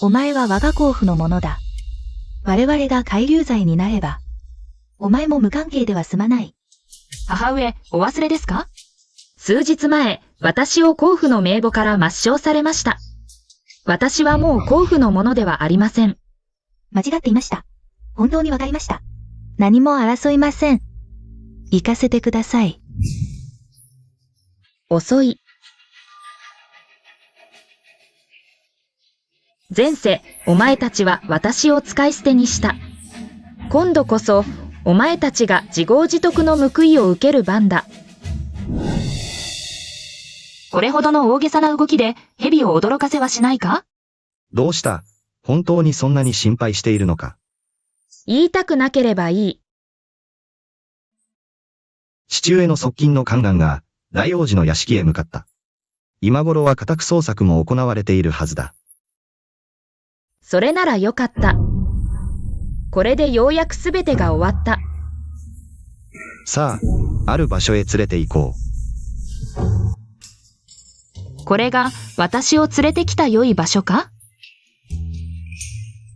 お前は我が甲府のものだ。我々が海流罪になれば、お前も無関係では済まない。母上、お忘れですか？数日前、私を甲府の名簿から抹消されました。私はもう甲府のものではありません。間違っていました。本当にわかりました。何も争いません。行かせてください。遅い。前世、お前たちは私を使い捨てにした。今度こそ、お前たちが自業自得の報いを受ける番だ。これほどの大げさな動きで、蛇を驚かせはしないか？どうした？本当にそんなに心配しているのか。言いたくなければいい。父上の側近の宦官が、大王子の屋敷へ向かった。今頃は家宅捜索も行われているはずだ。それならよかった。これでようやくすべてが終わった。さあ、ある場所へ連れて行ここれが私を連れてきた良い場所か？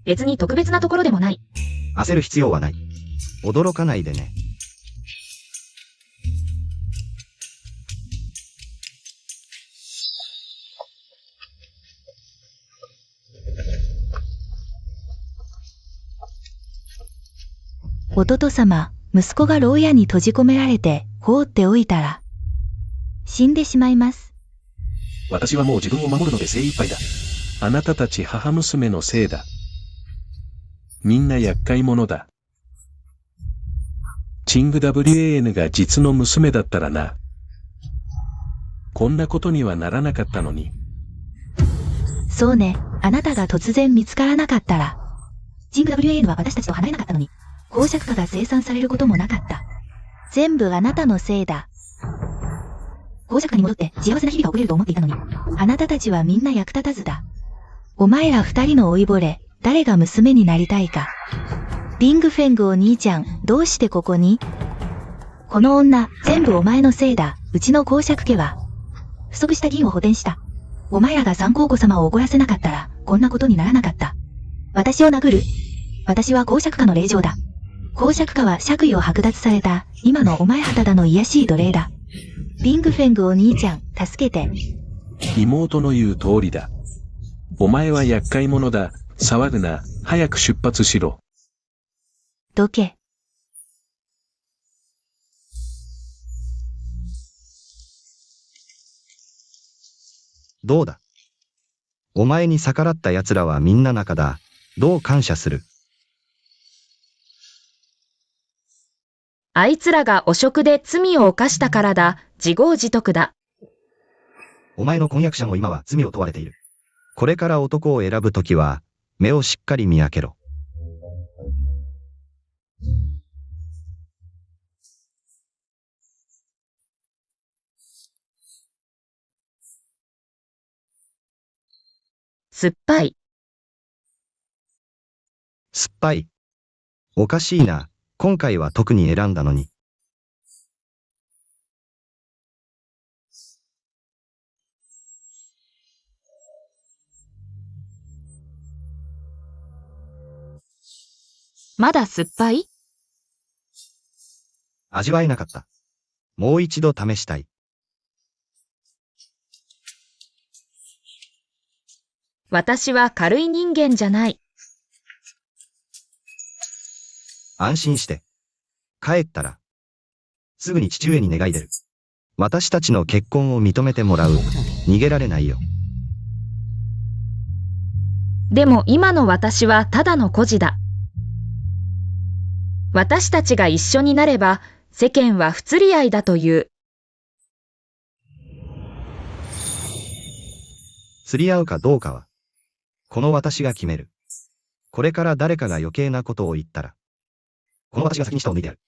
別に特別なところでもない。う。焦る必要はない。驚かないでね。弟様、息子が牢屋に閉じ込められて放っておいたら、死んでしまいます。私はもう自分を守るので精一杯だ。あなたたち母娘のせいだ。みんな厄介者だ。チング WAN が実の娘だったらな。こんなことにはならなかったのに。そうね、あなたが突然見つからなかったら、ジング WAN は私たちと離れなかったのに、公爵化が生産されることもなかった。全部あなたのせいだ。公爵化に戻って幸せな日々が送れると思っていたのに。あなたたちはみんな役立たずだ。お前ら二人の老いぼれ、誰が娘になりたいか。リングフェングお兄ちゃん、どうしてここに？この女、全部お前のせいだ。うちの公爵家は、不足した銀を補填した。お前らが三皇子様を怒らせなかったら、こんなことにならなかった。私を殴る？私は公爵家の令嬢だ。公爵家は爵位を剥奪された、今のお前はただの卑しい奴隷だ。リングフェングお兄ちゃん、助けて。妹の言う通りだ。お前は厄介者だ。騒ぐな。早く出発しろ。どけ。どうだ。お前に逆らった奴らはみんな仲だ。どう感謝する。あいつらが汚職で罪を犯したからだ。自業自得だ。お前の婚約者も今は罪を問われている。これから男を選ぶときは、目をしっかり見分けろ。酸っぱい。酸っぱい。おかしいな。今回は特に選んだのに。まだ酸っぱい？味わえなかった。もう一度試したい。私は軽い人間じゃない。安心して。帰ったら、すぐに父上に願い出る。私たちの結婚を認めてもらう。逃げられないよ。でも今の私はただの孤児だ。私たちが一緒になれば、世間は不釣り合いだという。釣り合うかどうかは、この私が決める。これから誰かが余計なことを言ったら、この私が先に舌を抜いてやる。